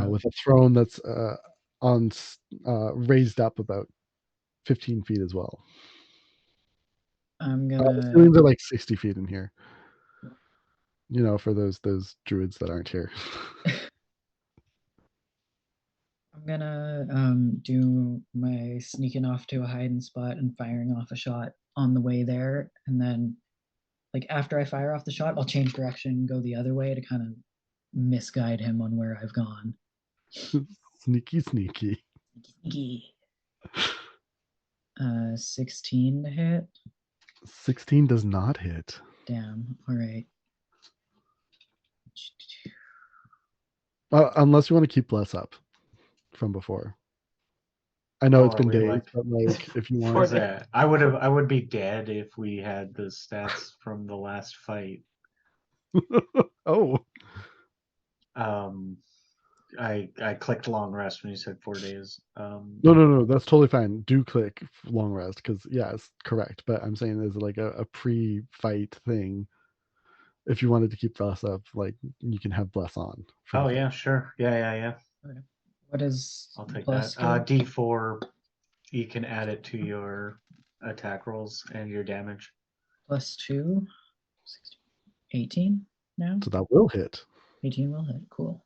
with a throne that's raised up about 15 feet as well. I'm The gonna ceilings are like 60 feet in here. For those druids that aren't here. I'm gonna do my sneaking off to a hiding spot and firing off a shot on the way there, and then like after I fire off the shot, I'll change direction and go the other way to kind of misguide him on where I've gone. Sneaky. 16 to hit. 16 does not hit. Damn. All right. Unless you want to keep bless up from before. I know it's Are been we, days, like- but like if you What want, is that? I would be dead if we had the stats from the last fight. oh, I clicked long rest when you said 4 days. no, that's totally fine. Do click long rest because yeah, it's correct. But I'm saying there's like a pre-fight thing. If you wanted to keep bless up, like you can have bless on. for the Oh fight. yeah, sure. Yeah. Okay. What is I'll take plus that. do? D4. You can add it to your attack rolls and your damage. Plus 2. 16, 18 now? So that will hit. 18 will hit. Cool.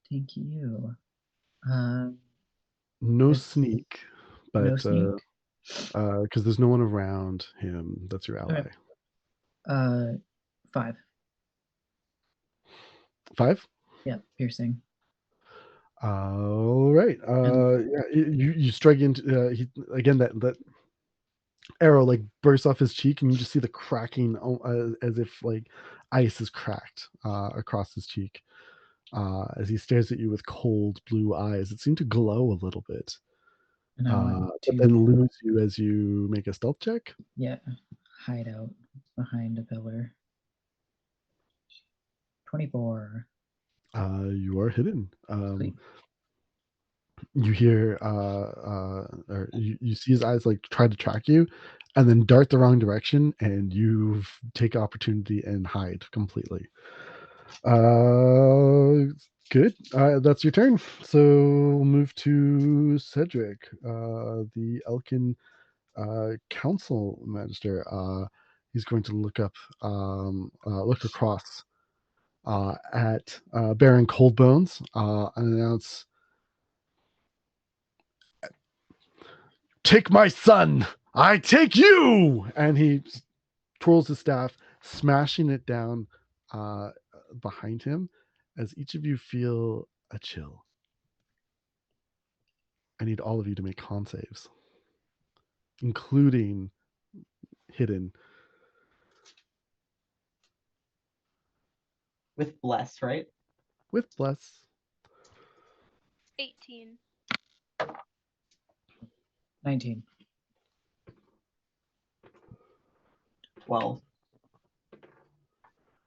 Thank you. No That's- sneak, but no sneak? because there's no one around him. That's your ally. Okay. 5. 5. Yeah, piercing. All right. Yeah, you strike into again that arrow like bursts off his cheek, and you just see the cracking as if like ice is cracked across his cheek as he stares at you with cold blue eyes that seem to glow a little bit, And I want but then lose you as you make a stealth check. Yeah, hide out behind a pillar. 24. You are hidden. Sweet. You hear or you see his eyes like try to track you and then dart the wrong direction, and you take opportunity and hide completely. Good. That's your turn. So we'll move to Cedric, the Elkin council magister. He's going to look across at Baron Coldbones and announce, "Take my son, I take you!" And he twirls his staff, smashing it down behind him as each of you feel a chill. I need all of you to make con saves, including hidden. With bless, right? With bless. 18. 19. 12.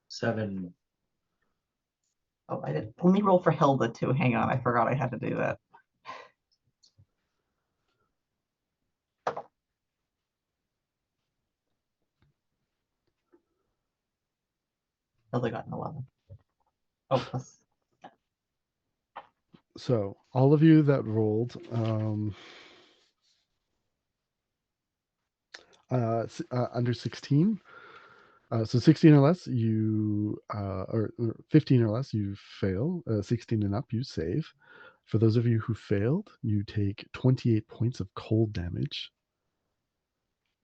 7. Oh, I did. Let me roll for Hilda too. Hang on, I forgot I had to do that. Hilda got an 11. Oh, plus. So all of you that rolled under 16, so 16 or less, you or 15 or less, you fail. 16 and up, you save. For those of you who failed, you take 28 points of cold damage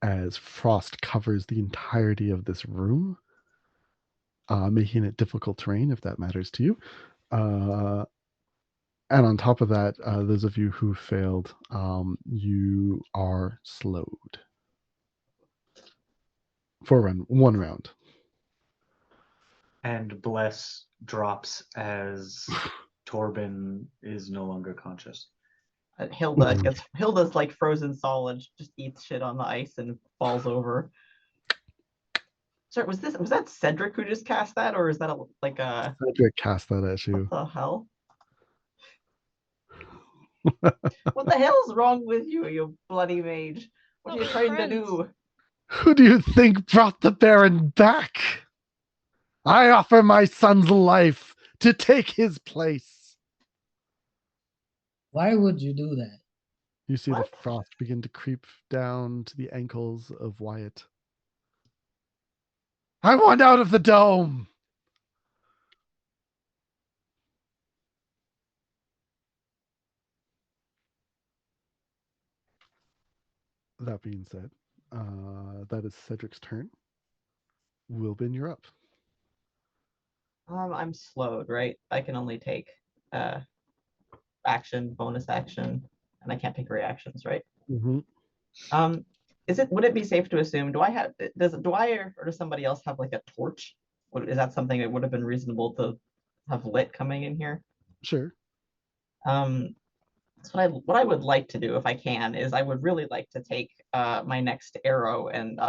as frost covers the entirety of this room, making it difficult terrain if that matters to you. And on top of that, those of you who failed, you are slowed for one round. And bless drops as Torben is no longer conscious. Hilda's like frozen solid, just eats shit on the ice and falls over. Sorry, was that Cedric who just cast that, or is that like a Cedric cast that at what you. the hell? What the hell's wrong with you, you bloody mage? What are you trying to do? Who do you think brought the Baron back? I offer my son's life to take his place. Why would you do that? You see What? the frost begin to creep down to the ankles of Wyatt. I want out of the dome. That being said, that is Cedric's turn. Wilbin, you're up. I'm slowed, right? I can only take action, bonus action, and I can't take reactions, right? Mm-hmm. Would it be safe to assume, do I or does somebody else have like a torch? Is that something that would have been reasonable to have lit coming in here? Sure. That's what I would like to do if I can is I would really like to take my next arrow and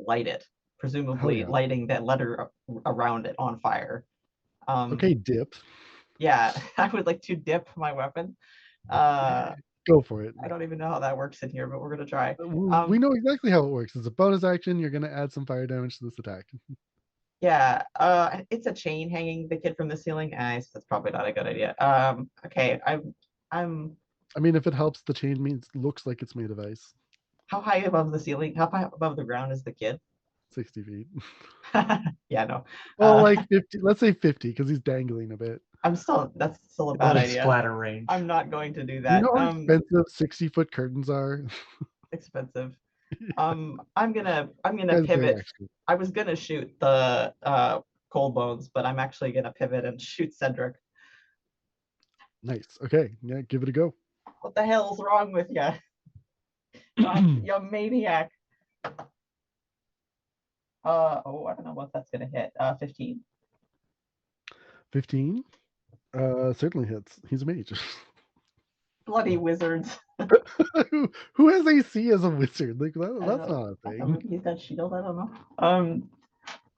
light it, presumably yeah. lighting that letter around it on fire. Okay, dip. Yeah, I would like to dip my weapon. Go for it. I don't even know how that works in here, but we're gonna try. We know exactly how it works. It's a bonus action. You're going to add some fire damage to this attack. Yeah, it's a chain hanging the kid from the ceiling. That's probably not a good idea. Okay, I'm. I mean, if it helps, the chain looks like it's made of ice. How high above the ceiling? How high above the ground is the kid? 60 feet. Yeah, no. Well, like 50. Let's say 50 because he's dangling a bit. That's still a Out bad of idea. splatter range. I'm not going to do You that. know how expensive 60-foot curtains are? Expensive. I'm gonna Guys, pivot. actually. I was gonna shoot the cold bones, but I'm actually gonna pivot and shoot Cedric. Nice. Okay. Yeah, give it a go. What the hell's wrong with you? You maniac. I don't know what that's gonna hit. 15. 15. Certainly hits. He's a mage. Bloody wizards. who has AC as a wizard? Like that's not a thing. Maybe he's got shield. I don't know.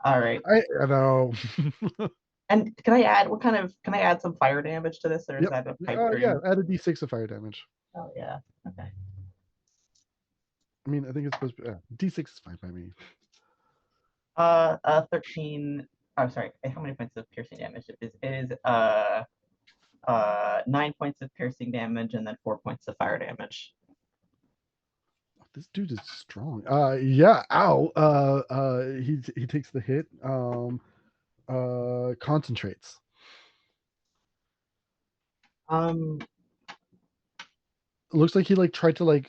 All right. I know. And can I add some fire damage to this, or is Yep. that a pipe dream? Yeah, add a d6 of fire damage. Oh yeah. Okay. I mean, I think it's supposed to be d6 is fine by me. 13. Oh, sorry. How many points of piercing damage? It is 9 points of piercing damage and then 4 points of fire damage. This dude is strong. Yeah. Ow. He takes the hit. Concentrates. It looks like he tried to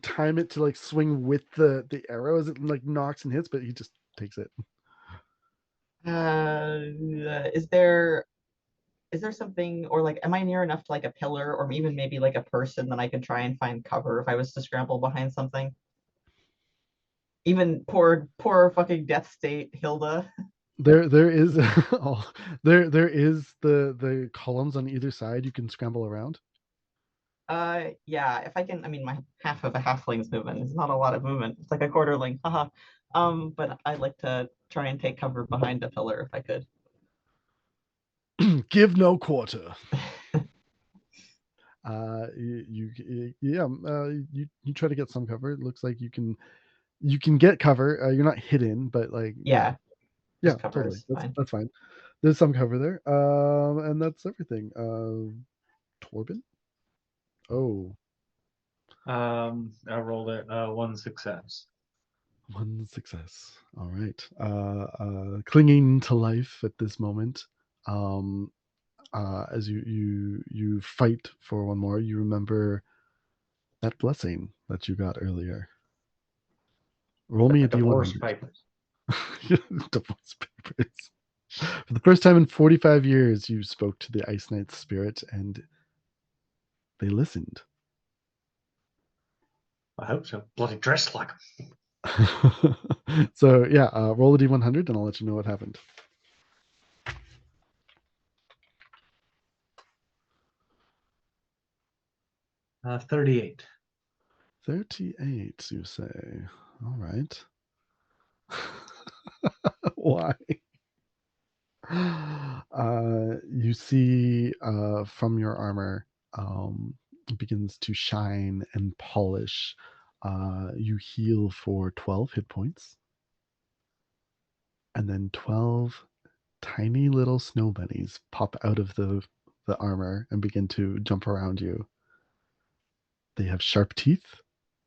time it to swing with the arrow as it knocks and hits, but he just takes it. Is there something, or am I near enough to a pillar or even maybe a person that I could try and find cover if I was to scramble behind something? Even poor fucking death state Hilda. There is there is the columns on either side you can scramble around. Yeah, if I can, I mean, my half of a halfling's movement is not a lot of movement. It's like a quarterling, haha. But I'd like to try and take cover behind a pillar if I could. Give no quarter. You try to get some cover. It looks like you can get cover. You're not hidden, but yeah, totally. That's fine. There's some cover there. And that's everything. Torben. Oh. I rolled it. One success. One success. All right. Clinging to life at this moment. As you fight for one more, you remember that blessing that you got earlier. Roll me a Divorce D100. papers. Divorce papers. For the first time in 45 years, you spoke to the Ice Knight's spirit, and they listened. I hope so. Bloody dressed like him. So yeah, roll a D100, and I'll let you know what happened. 38. 38, you say. All right. Why? You see from your armor it begins to shine and polish. You heal for 12 hit points, and then 12 tiny little snow bunnies pop out of the armor and begin to jump around you. They have sharp teeth,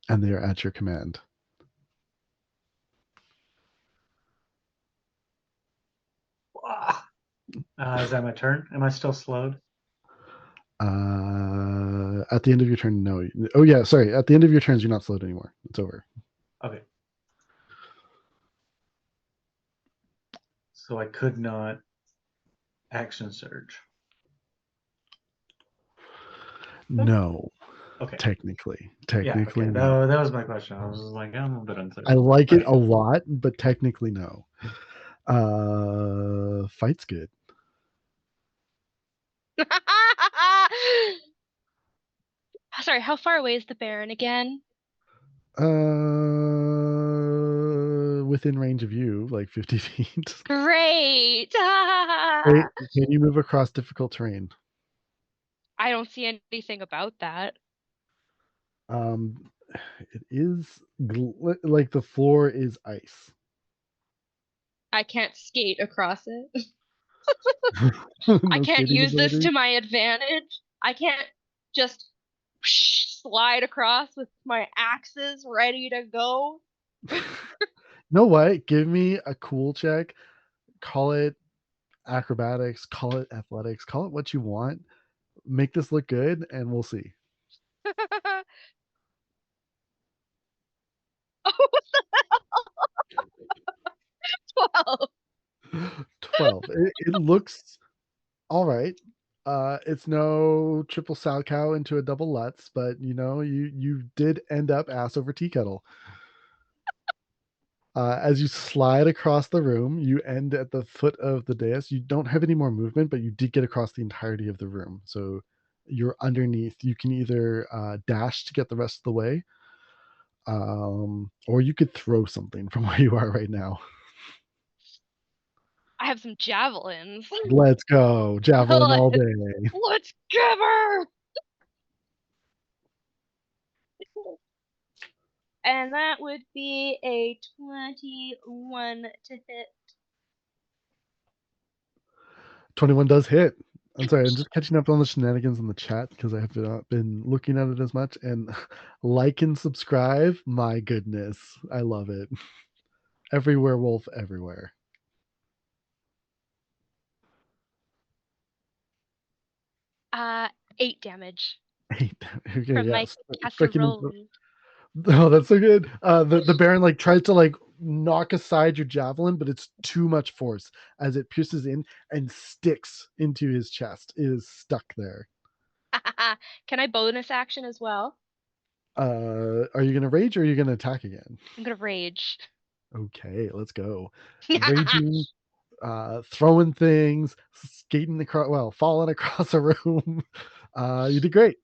and they are at your command. Is that my turn? Am I still slowed? At the end of your turn, no. Oh yeah, sorry. At the end of your turns, you're not slowed anymore. It's over. Okay. So I could not action surge. No, Okay. technically, Yeah, okay. no. That was my question. I was like, I'm a bit unclear. I like it Okay. a lot, but technically no. Fight's good. Sorry, how far away is the Baron again? Within range of you, like 50 feet. Great. Hey, can you move across difficult terrain? I don't see anything about that. It is like the floor is ice. I can't skate across it. I No can't skating use this ability. to my advantage. I can't just slide across with my axes ready to go. Know what? Give me a cool check. Call it acrobatics, call it athletics, call it what you want. Make this look good, and we'll see. Oh, 12. 12. It looks all right. It's no triple sow cow into a double Lutz, but you did end up ass over tea kettle. As you slide across the room, you end at the foot of the dais. You don't have any more movement, but you did get across the entirety of the room. So you're underneath. You can either dash to get the rest of the way, or you could throw something from where you are right now. I have some javelins. Let's go. Javelin all day. Let's give her. And that would be a 21 to hit. 21 does hit. I'm sorry, I'm just catching up on the shenanigans in the chat because I have not been looking at it as much. And like and subscribe, my goodness, I love it. Every werewolf, everywhere. 8 damage 8. Okay, from my yes. casserole. Oh, that's so good. The Baron like tries to like knock aside your javelin, but it's too much force as it pierces in and sticks into his chest. It is stuck there. Can I bonus action as well? Are you gonna rage or are you gonna attack again? I'm gonna rage. Okay, let's go. Raging, throwing things, skating across, well, falling across a room. You did great.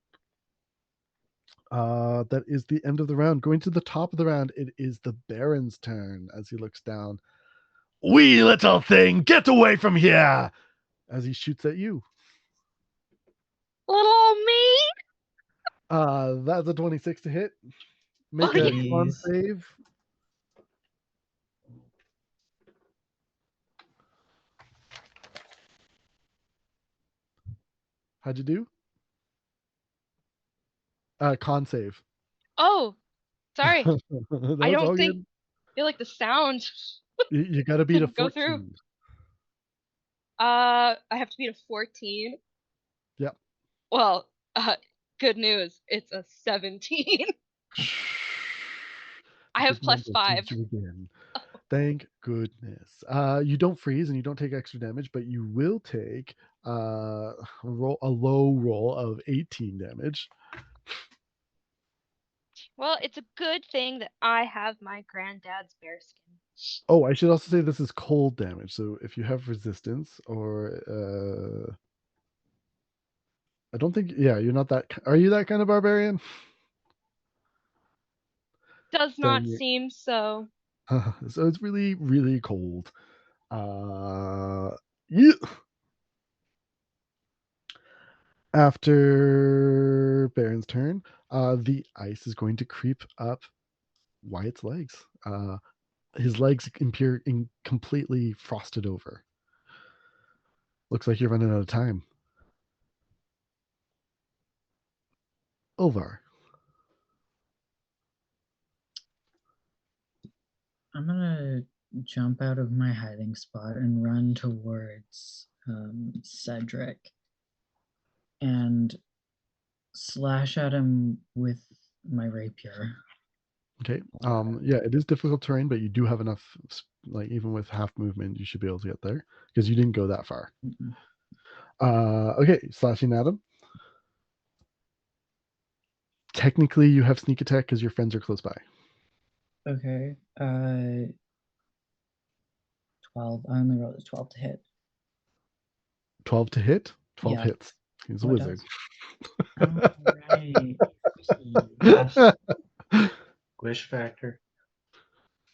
That is the end of the round. Going to the top of the round, it is the Baron's turn as he looks down. Wee little thing, get away from here! As he shoots at you. Little old me. That's a 26 to hit. Make Oh, a yeah. con Please. save. How'd you do? Con save. Oh, sorry. That I was don't all think good. feel like the sound You got to beat a didn't go through. 14. I have to beat a 14. Yep. Well, good news. It's a 17. I The have good Lord plus will 5. feed you again. Thank goodness. You don't freeze and you don't take extra damage, but you will take a low roll of 18 damage. Well, it's a good thing that I have my granddad's bearskin. Oh, I should also say this is cold damage. So if you have resistance or I don't think, yeah, you're not that. Are you that kind of barbarian? Does Then not seem so. So it's really, really cold. Yeah. After Baron's turn, the ice is going to creep up Wyatt's legs. His legs appear completely frosted over. Looks like you're running out of time. Ulvar. I'm gonna jump out of my hiding spot and run towards Cedric and slash at him with my rapier. Okay. Yeah, it is difficult terrain, but you do have enough, like even with half movement, you should be able to get there because you didn't go that far. Mm-mm. Okay, slashing at him. Technically, you have sneak attack because your friends are close by. Okay. 12. I only rolled a 12 to hit. 12 to hit. 12 Yeah. hits. He's a Oh, it wizard. Alright. Squish factor.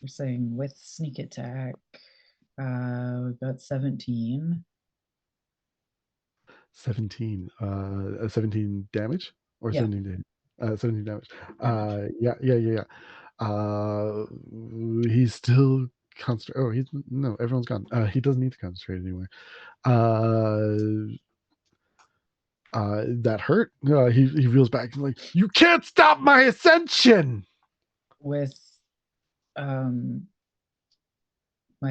We're saying with sneak attack, we've got 17. 17. 17 damage or Yeah. 17 damage. 17 damage. Damage. Yeah. He's still concentrate. Oh, everyone's gone. He doesn't need to concentrate anymore. That hurt. He reels back and like, you can't stop my ascension. With my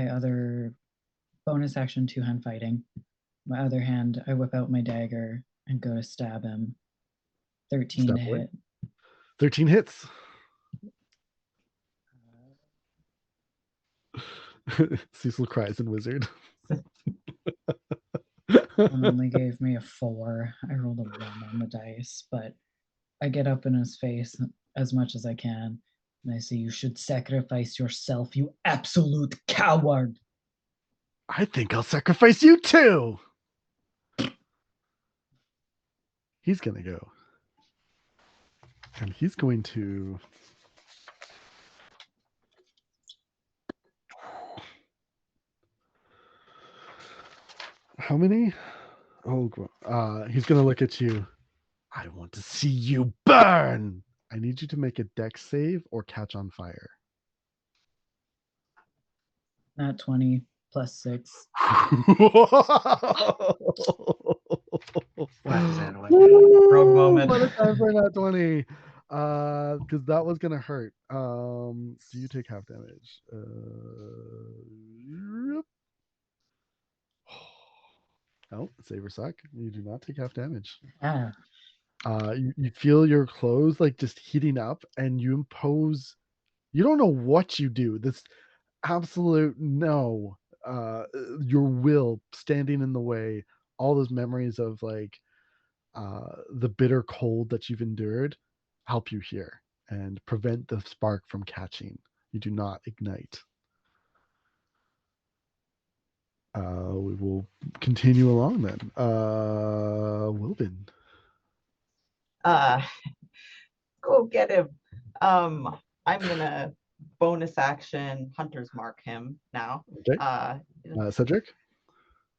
other bonus action, two-hand fighting. My other hand, I whip out my dagger and go to stab him. 13 Stab to away. hit. 13 hits. Cecil cries in wizard. One only gave me a 4. I rolled a 1 on the dice, but I get up in his face as much as I can, and I say, "You should sacrifice yourself, you absolute coward!" I think I'll sacrifice you too. He's gonna go. And he's going to how many? Oh, he's gonna look at you. I want to see you burn. I need you to make a dex save or catch on fire. Not 20 plus 6. Flat his hand away. Rogue moment. What a time for that 20. Because that was gonna hurt. So you take half damage. Yep. Oh, saber suck. You do not take half damage. Ah, You feel your clothes like just heating up, and you impose. You don't know what you do. This absolute no. Your will standing in the way. All those memories of like the bitter cold that you've endured help you here and prevent the spark from catching. You do not ignite. We will continue along then. Wilbin. Go get him. I'm gonna bonus action hunter's mark him now. Okay. Cedric.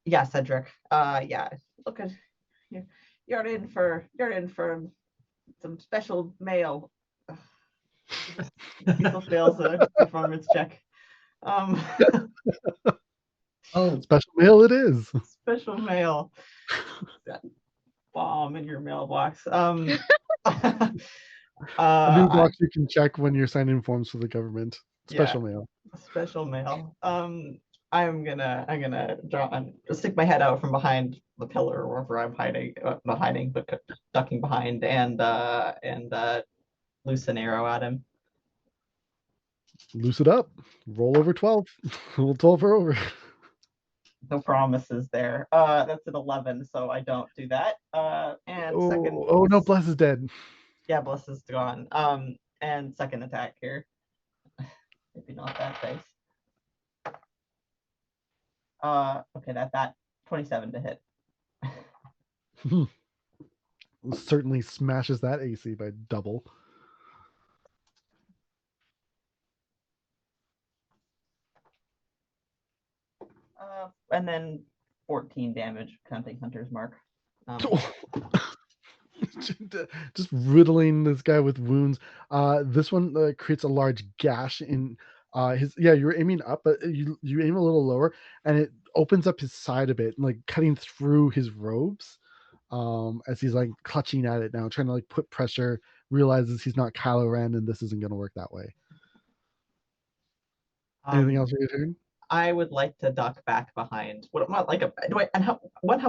Yeah, Cedric. Yeah. Look at you. You're in for some special mail. Cecil fails a performance check. oh, Special mail it is. Special mail. That bomb in your mailbox. A new box you can check when you're signing forms for the government. Special mail. Special mail. I'm gonna stick my head out from behind the pillar or wherever I'm hiding, not hiding, but ducking behind, and loose an arrow at him. Loose it up. Roll over 12. Roll 12 or over. No promises there. That's an 11, so I don't do that. And second. Oh no, Bless is dead. Yeah, Bless is gone. And second attack here. Maybe not that dice. Okay, that 27 to hit. Certainly smashes that AC by double. And then 14 damage, counting Hunter's Mark. Just riddling this guy with wounds. This one creates a large gash in his. Yeah, you're aiming up, but you aim a little lower, and it opens up his side a bit, like cutting through his robes. As he's like clutching at it now, trying to like put pressure. Realizes he's not Kylo Ren, and this isn't going to work that way. Anything else for your turn? I would like to duck back behind. What am I like? Do I and how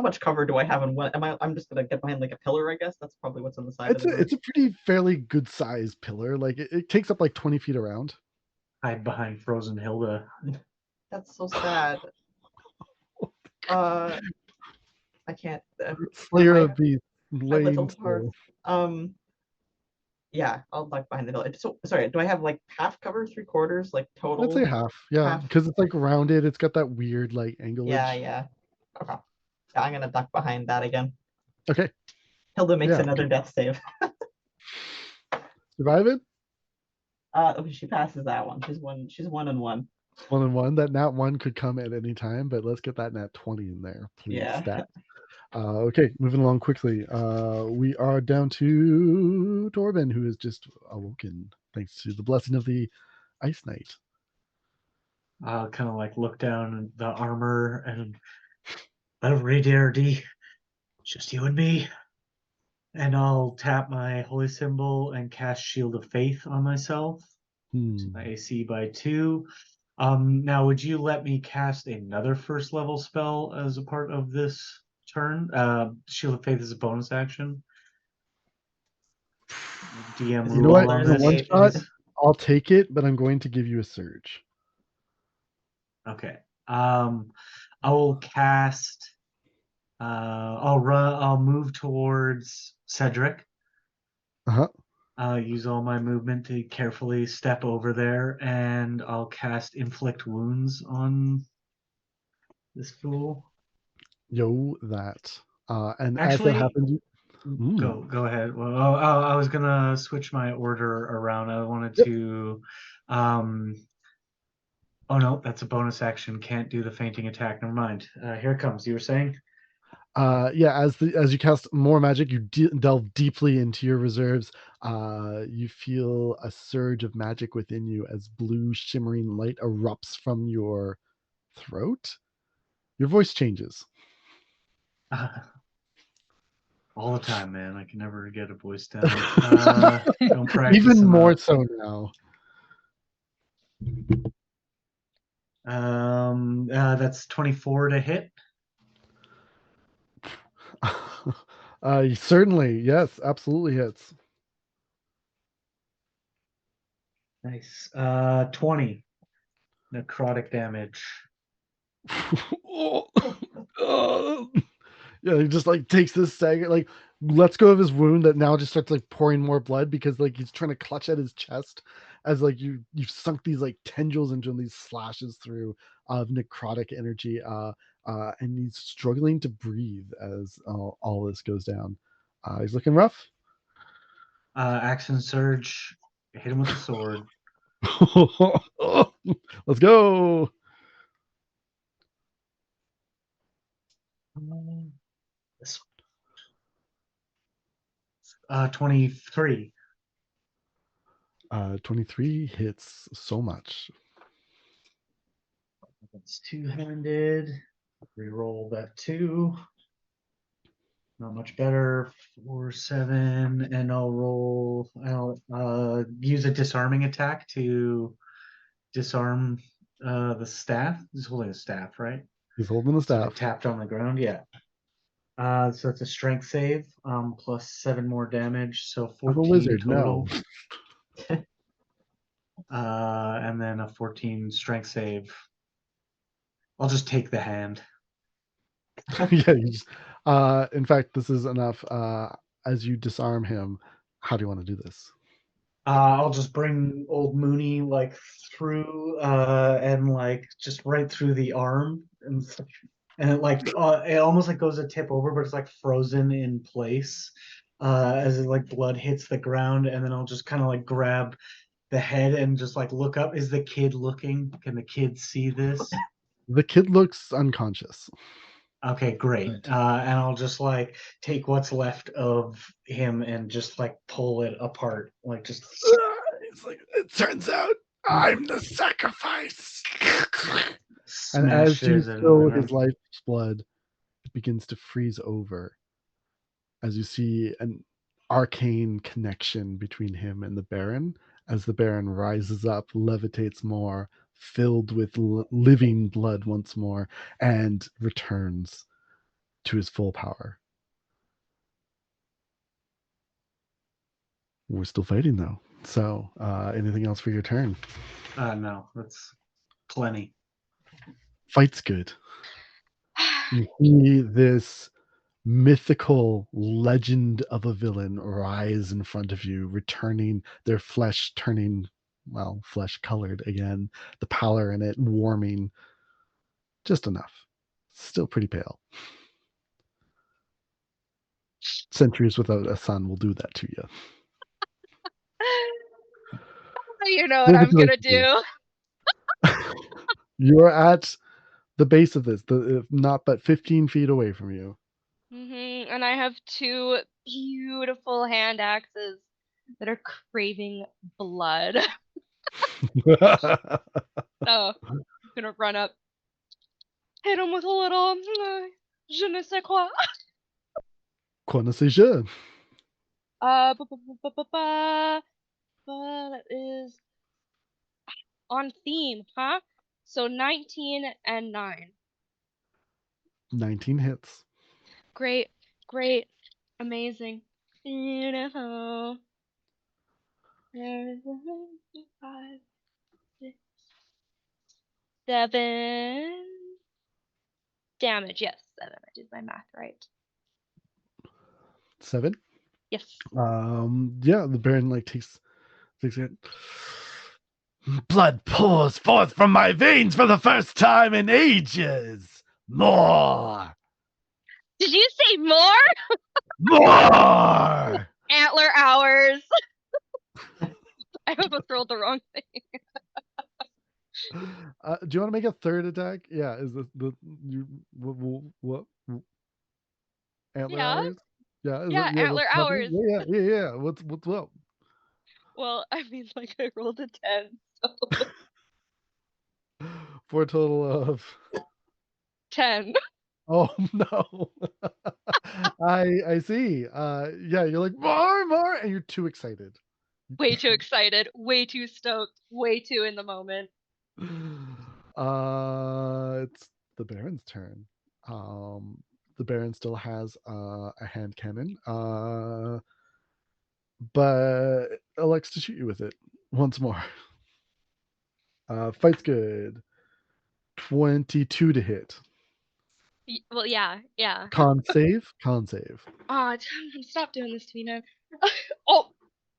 much cover do I have? And what am I? I'm just gonna get behind like a pillar, I guess. That's probably what's on the side of the room. It's a pretty fairly good sized pillar. Like it takes up like 20 feet around. Hide behind Frozen Hilda. That's so sad. I can't. Slayer of Beasts, my little lame. heart. Yeah, I'll duck behind the village. So sorry, do I have like half cover, 3/4, like total? I'd say half, yeah, Half. because it's like rounded. It's got that weird like angle. Yeah. Okay. Yeah, I'm gonna duck behind that again. Okay. Hilda makes another death save. Survive it? Okay, she passes that one. She's 1 and 1. 1 and 1. That nat 1 could come at any time, but let's get that nat 20 in there, please. Yeah. Stat. Okay, moving along quickly. We are down to Torben, who has just awoken thanks to the blessing of the Ice Knight. I'll kind of like look down the armor and D, just you and me. And I'll tap my holy symbol and cast Shield of Faith on myself. My AC by 2. Now, would you let me cast another first level spell as a part of this turn? Shield of Faith is a bonus action. DM You know what? on The this one shot, I'll take it, but I'm going to give you a surge. Okay. I will cast. I'll move towards Cedric. Use all my movement to carefully step over there, and I'll cast Inflict Wounds on this fool. Yo, that. And actually, as that happens, go ahead. Well, I was gonna switch my order around. I wanted to. Oh no, that's a bonus action. Can't do the fainting attack. Never mind. Here it comes. You were saying? Yeah, as you cast more magic, you delve deeply into your reserves. You feel a surge of magic within you as blue shimmering light erupts from your throat. Your voice changes. All the time, man. I can never get a voice down. Don't practice even enough. more so now. That's 24 to hit. Certainly, yes, absolutely hits. Nice. 20 necrotic damage. Yeah, he just like takes this second, like lets go of his wound that now just starts like pouring more blood because like he's trying to clutch at his chest as like you've sunk these like tendrils into these slashes through of necrotic energy, and he's struggling to breathe as all this goes down. He's looking rough. Action surge. Hit him with the sword. Let's go. 23. 23 hits so much. That's two-handed. Reroll that 2. Not much better. 4, 7, and I'll use a disarming attack to disarm the staff. He's holding a staff, right? He's holding the staff. So tapped on the ground, yeah. So it's a strength save, plus 7 more damage, so 14 I'm a wizard, total. no. And then a 14 strength save. I'll just take the hand. Yeah, in fact, this is enough. As you disarm him, how do you want to do this? I'll just bring old Mooney like through and like just right through the arm, and it like it almost like goes a tip over, but it's like frozen in place as it like blood hits the ground, and then I'll just kind of like grab the head and just like look up. Is the kid looking? Can the kid see this? The kid looks unconscious. Okay, great. Good. And I'll just like take what's left of him and just like pull it apart, like just. It's like, it turns out I'm the sacrifice. And as you Smashes it feel in. his life's blood begins to freeze over, as you see an arcane connection between him and the Baron, as the Baron rises up, levitates more, filled with living blood once more, and returns to his full power. We're still fighting though. So, anything else for your turn? No, that's plenty. Fight's good. You see this mythical legend of a villain rise in front of you, returning their flesh turning, well, flesh colored again, the pallor in it warming just enough. Still pretty pale. Centuries without a sun will do that to you. You know what What would I'm you like gonna to do? do. You're at the base of this, not but 15 feet away from you. And I have two beautiful hand axes that are craving blood. So I'm gonna run up, hit him with a little je ne sais quoi. Quoi ne sais je? That is on theme, huh? So 19 and 9. 19 hits. Great, great, amazing, beautiful. There's 5, 6, 7 damage. Yes, 7. I did my math right. 7. Yes. Yeah, the Baron like takes it. Blood pours forth from my veins for the first time in ages. More. Did you say more? More. Antler hours. I almost rolled the wrong thing. Do you want to make a third attack? Yeah, is the you what antler Yeah, hours? Yeah, is yeah, it, yeah, antler that's happening? hours. Yeah. What's up? Well, I mean, like I rolled a 10, so For a total of 10. oh no. I see. Yeah, you're like more, and you're too excited. Way too excited, way too stoked, way too in the moment. It's the Baron's turn. The Baron still has a hand cannon, but elects to shoot you with it once more. Fight's good. 22 to hit. Well, yeah. Con save. Con save. Ah, stop doing this to me now. Oh,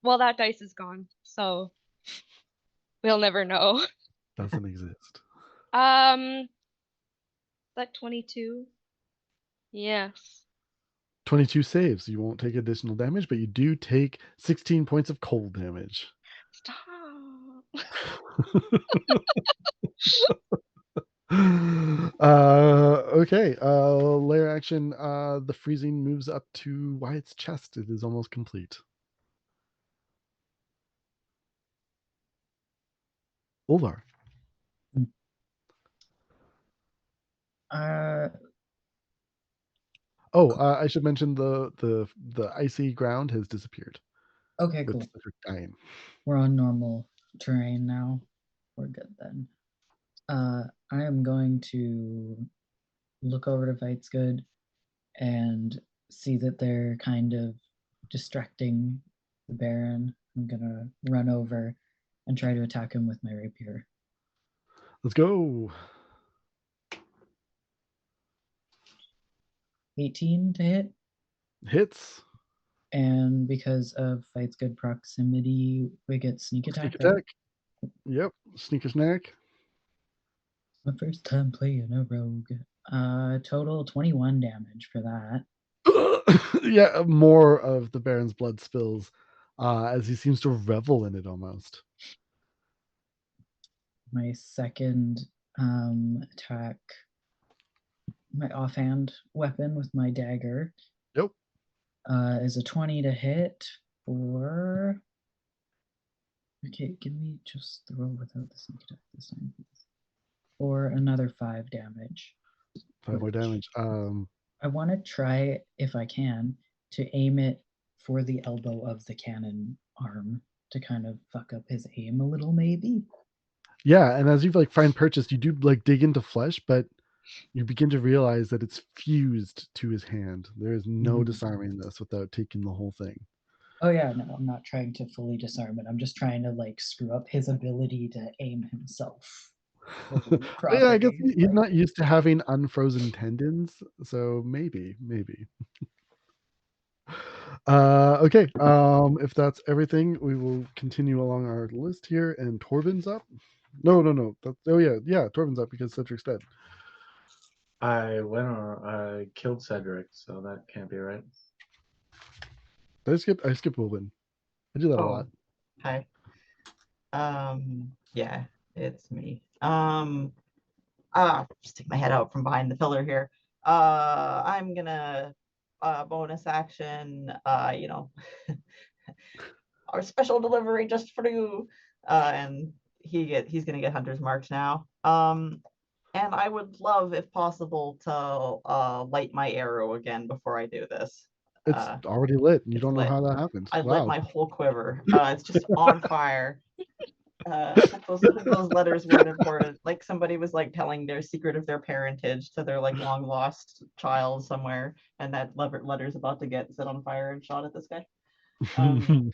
well, that dice is gone, so we'll never know. Doesn't exist. Is that 22? Yes. 22 saves. You won't take additional damage, but you do take 16 points of cold damage. Stop. Okay. Layer action. The freezing moves up to Wyatt's chest. It is almost complete. Ulvar. Uh, Oh, I should mention the icy ground has disappeared. okay, With cool. Cedric dying. We're on normal terrain now. We're good then. I am going to look over to Fight's Good and see that they're kind of distracting the Baron. I'm gonna run over and try to attack him with my rapier. Let's go. 18 to hit, Hits. and because of Fight's Good proximity, we get sneak attack. Sneak attack. Yep. Sneaker snack. My first time playing a rogue. Total 21 damage for that. Yeah, more of the Baron's blood spills as he seems to revel in it almost. My second attack my offhand weapon with my dagger. Yep. Is a 20 to hit for. Okay, give me just the roll without the sneak attack this time, please. For another 5 damage. 5 more damage. I want to try, if I can, to aim it for the elbow of the cannon arm to kind of fuck up his aim a little, maybe. Yeah, and as you like find purchase, you do like dig into flesh, but you begin to realize that it's fused to his hand. There is no disarming this without taking the whole thing. Oh yeah, no, I'm not trying to fully disarm it. I'm just trying to like screw up his ability to aim himself. Yeah, I guess he's not used to having unfrozen tendons, so maybe. Okay. If that's everything, we will continue along our list here, and Torben's up. No. Yeah. Torben's up because Cedric's dead. I killed Cedric, so that can't be right. I skip Wilbin. I do that a lot. Hi. Yeah, it's me. Stick my head out from behind the pillar here. I'm gonna bonus action, our special delivery just for you. And he's gonna get Hunter's March now. And I would love, if possible, to light my arrow again before I do this. It's already lit. You don't know lit. how that happened. I Wow. lit my whole quiver. It's just on fire. Those letters weren't important. Like somebody was like telling their secret of their parentage to their like long lost child somewhere, and that letter's about to get set on fire and shot at this guy. I'm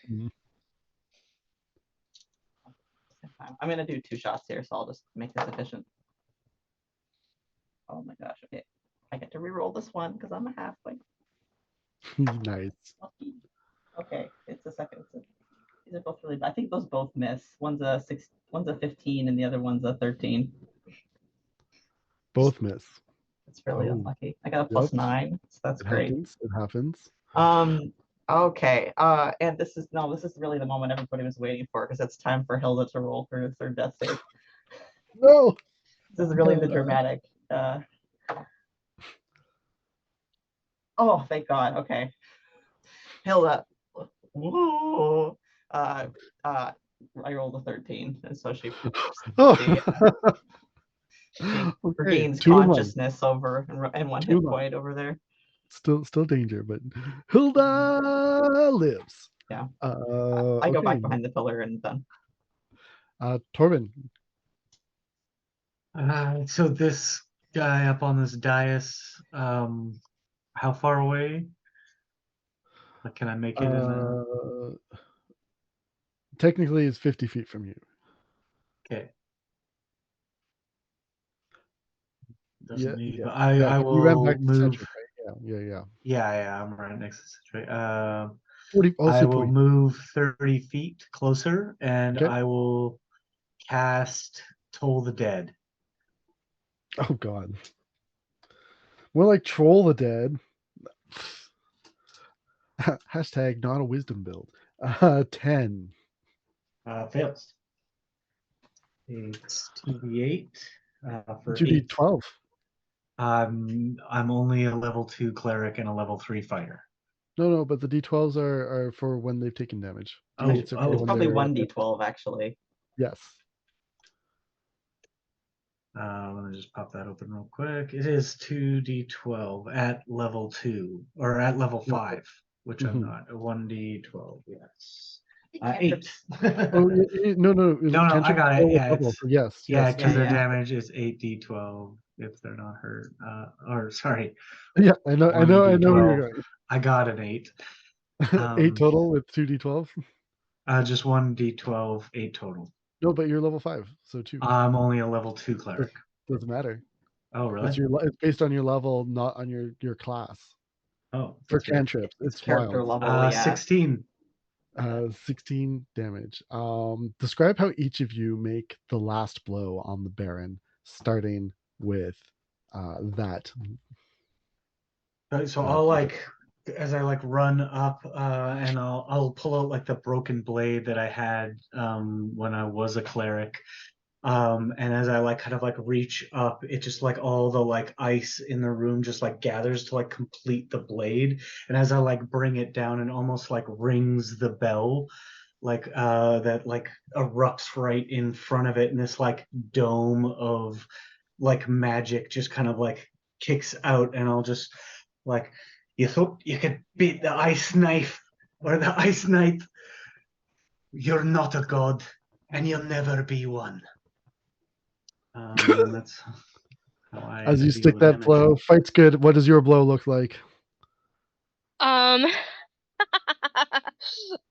gonna do 2 shots here, so I'll just make this efficient. Oh my gosh! Okay, I get to reroll this one because I'm a halfling. Nice. Lucky. Okay, it's a second. These are both really bad. I think those both miss. One's a 15, and the other one's a 13. Both miss. It's really unlucky. I got a +9, so that's great. It happens. Okay. And this is really the moment everybody was waiting for, because it's time for Hilda to roll for her 3rd death save. No. This is really the dramatic. Oh, thank God. Okay. Hilda. Whoa. I rolled a 13, and so she regains consciousness over and 1 hit point over there. Still danger, but Hilda lives. Yeah. I go back behind the pillar and done. Torben. So this guy up on this dais, how far away? Like, can I make it in technically it's 50 feet from you. Okay. Doesn't need, but I will you ran back move. To Cedric, right? Yeah, I'm right next to Cedric. 40, I will move 30 feet closer, and Okay. I will cast Toll the Dead. Oh God. More like Troll the Dead. Hashtag not a wisdom build. 10. Fails. It's 2d8 for 2d12. I'm only a level 2 cleric and a level 3 fighter. No, but the d12s are for when they've taken damage. It's probably 1d12 actually. Yes. Let me just pop that open real quick. It is 2d12 at level 2 or at level 5, which I'm not. 1d12, yes. 8. No, I got it. Yeah, yes. Because their damage is 8d12 if they're not hurt. Or sorry. Yeah, I know where you're going. I got an 8. 8 total with 2d12. Just 1d12, 8 total. No, but you're level 5, so 2. I'm only a level 2 cleric. Doesn't matter. Oh, really? It's based on your level, not on your class. Oh, for cantrips, it's character wild. level. 16. 16 damage. Describe how each of you make the last blow on the Baron, starting with that. So I'll as I run up, and I'll pull out the broken blade that I had when I was a cleric, And as I like kind of like reach up, it just like all the like ice in the room just like gathers to like complete the blade. And as I like bring it down, and almost like rings the bell, like that like erupts right in front of it, and this like dome of like magic just kind of like kicks out, and I'll just like, you thought you could beat the ice knife or the ice knight? You're not a god, and you'll never be one. And that's how As I you deal stick with that damage. blow, fight's good. What does your blow look like? Um,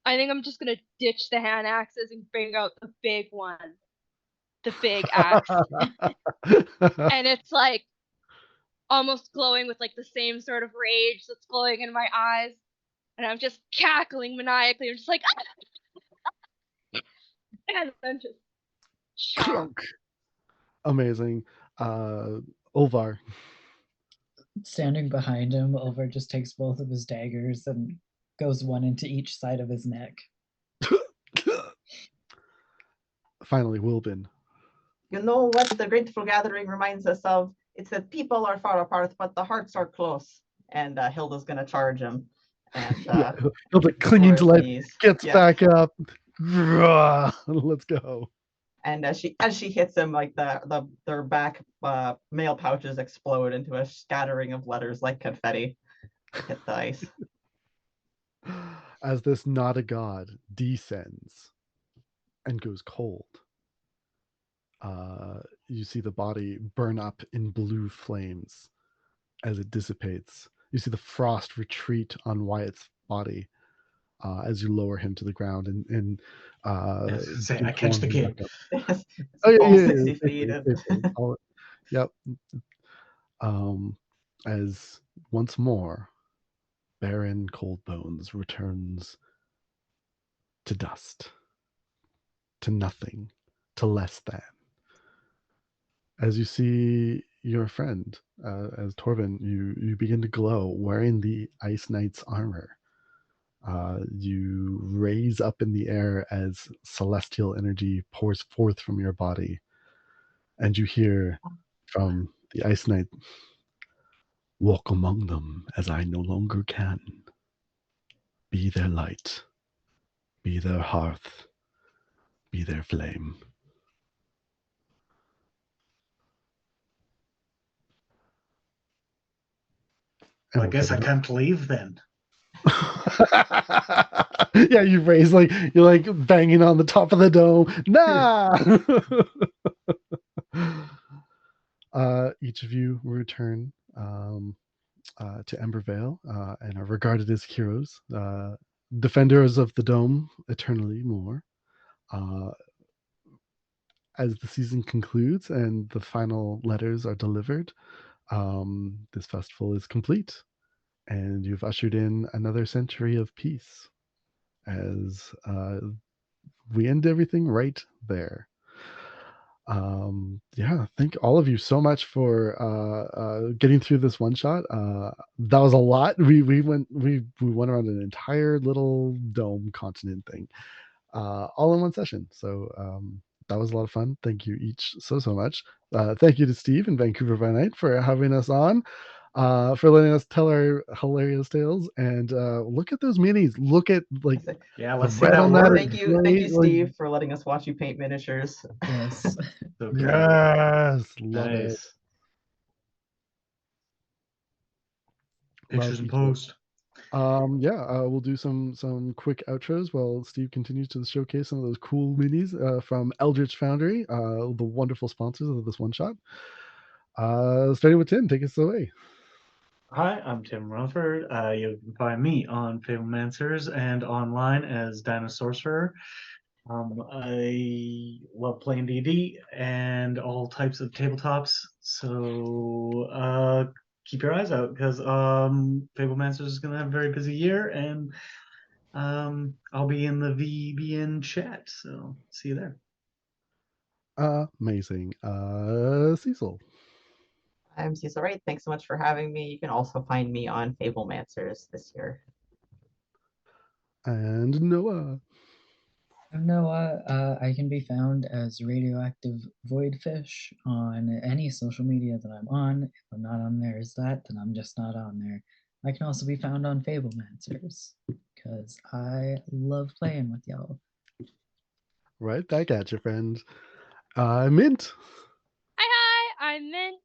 I think I'm just gonna ditch the hand axes and bring out the big one, the big axe, and it's like almost glowing with like the same sort of rage that's glowing in my eyes, and I'm just cackling maniacally. I'm just like, ah! And then just chomp. Crunk. Amazing. Ulvar. Standing behind him, Over just takes both of his daggers and goes one into each side of his neck. Finally, Wilbin. You know what the Grateful Gathering reminds us of? It's that people are far apart, but the hearts are close. And Hilda's gonna charge him. And Yeah, he'll be clinging to life, gets back up. Let's go. And as she hits him, like their back mail pouches explode into a scattering of letters like confetti. Hit the ice. As this not a god descends and goes cold, you see the body burn up in blue flames as it dissipates. You see the frost retreat on Wyatt's body as you lower him to the ground and Say, I catch the kid. Oh yeah, All yeah, 60 yeah. feet. Yep. As once more, Baron Coldbones returns to dust, to nothing, to less than. As you see your friend, as Torvin, you begin to glow wearing the Ice Knight's armor. You raise up in the air as celestial energy pours forth from your body, and you hear from the Ice Knight, "Walk among them as I no longer can. Be their light, be their hearth, be their flame." Well, I guess I can't leave then. Yeah, you raise like you're like banging on the top of the dome. Nah. Each of you return to Ember Vale and are regarded as heroes, defenders of the dome eternally more. Uh, as the season concludes and the final letters are delivered, this festival is complete, and you've ushered in another century of peace. As we end everything right there. Yeah, thank all of you so much for getting through this one shot. That was a lot. We went around an entire little dome continent thing, all in one session. So that was a lot of fun. Thank you each so much. Thank you to Steve in Vancouver by Night for having us on, for letting us tell our hilarious tales. And look at those minis. Look at like Yeah, the let's see red that on that. word. Thank you, Great. Like, Steve, for letting us watch you paint miniatures. Yes. So good. yes, love it. Nice. Love Pictures in each of them. post. Yeah, we'll do some quick outros while Steve continues to showcase some of those cool minis from Eldritch Foundry, the wonderful sponsors of this one shot. Starting with Tim, take us away. Hi, I'm Tim Rutherford. You can find me on Fablemancer's and online as Dinosaurcerer. I love playing D&D and all types of tabletops, so keep your eyes out, because Fablemancer's is going to have a very busy year, and I'll be in the VBN chat, so see you there. Amazing. Cecil. I'm Cecil Wright. Thanks so much for having me. You can also find me on Fablemancers this year. And Noah. Noah, I can be found as Radioactive Voidfish on any social media that I'm on. If I'm not on there as that, then I'm just not on there. I can also be found on Fablemancers because I love playing with y'all. Right back at you, friends. Mint. Hi, I'm Mint.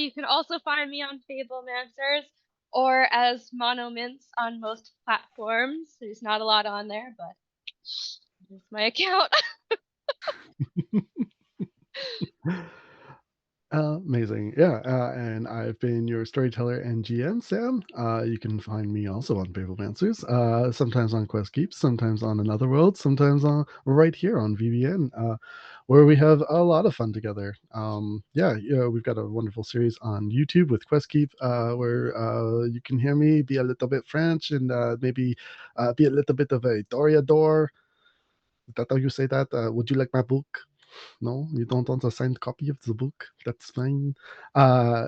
You can also find me on Fablemancers or as Mono Mints on most platforms. There's not a lot on there, but it's my account. Amazing. Yeah. And I've been your storyteller and GM, Sam. You can find me also on Fablemancers, sometimes on Quest Keeps, sometimes on Another World, sometimes right here on VBN, where we have a lot of fun together. Yeah, we've got a wonderful series on YouTube with Quest Keep, where you can hear me be a little bit French and maybe be a little bit of a Doriador. Is that how you say that? Would you like my book? No, you don't want a signed copy of the book. That's fine. Uh,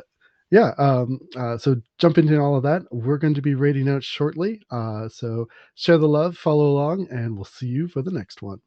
so jump into all of that. We're going to be rating out shortly. So share the love, follow along, and we'll see you for the next one.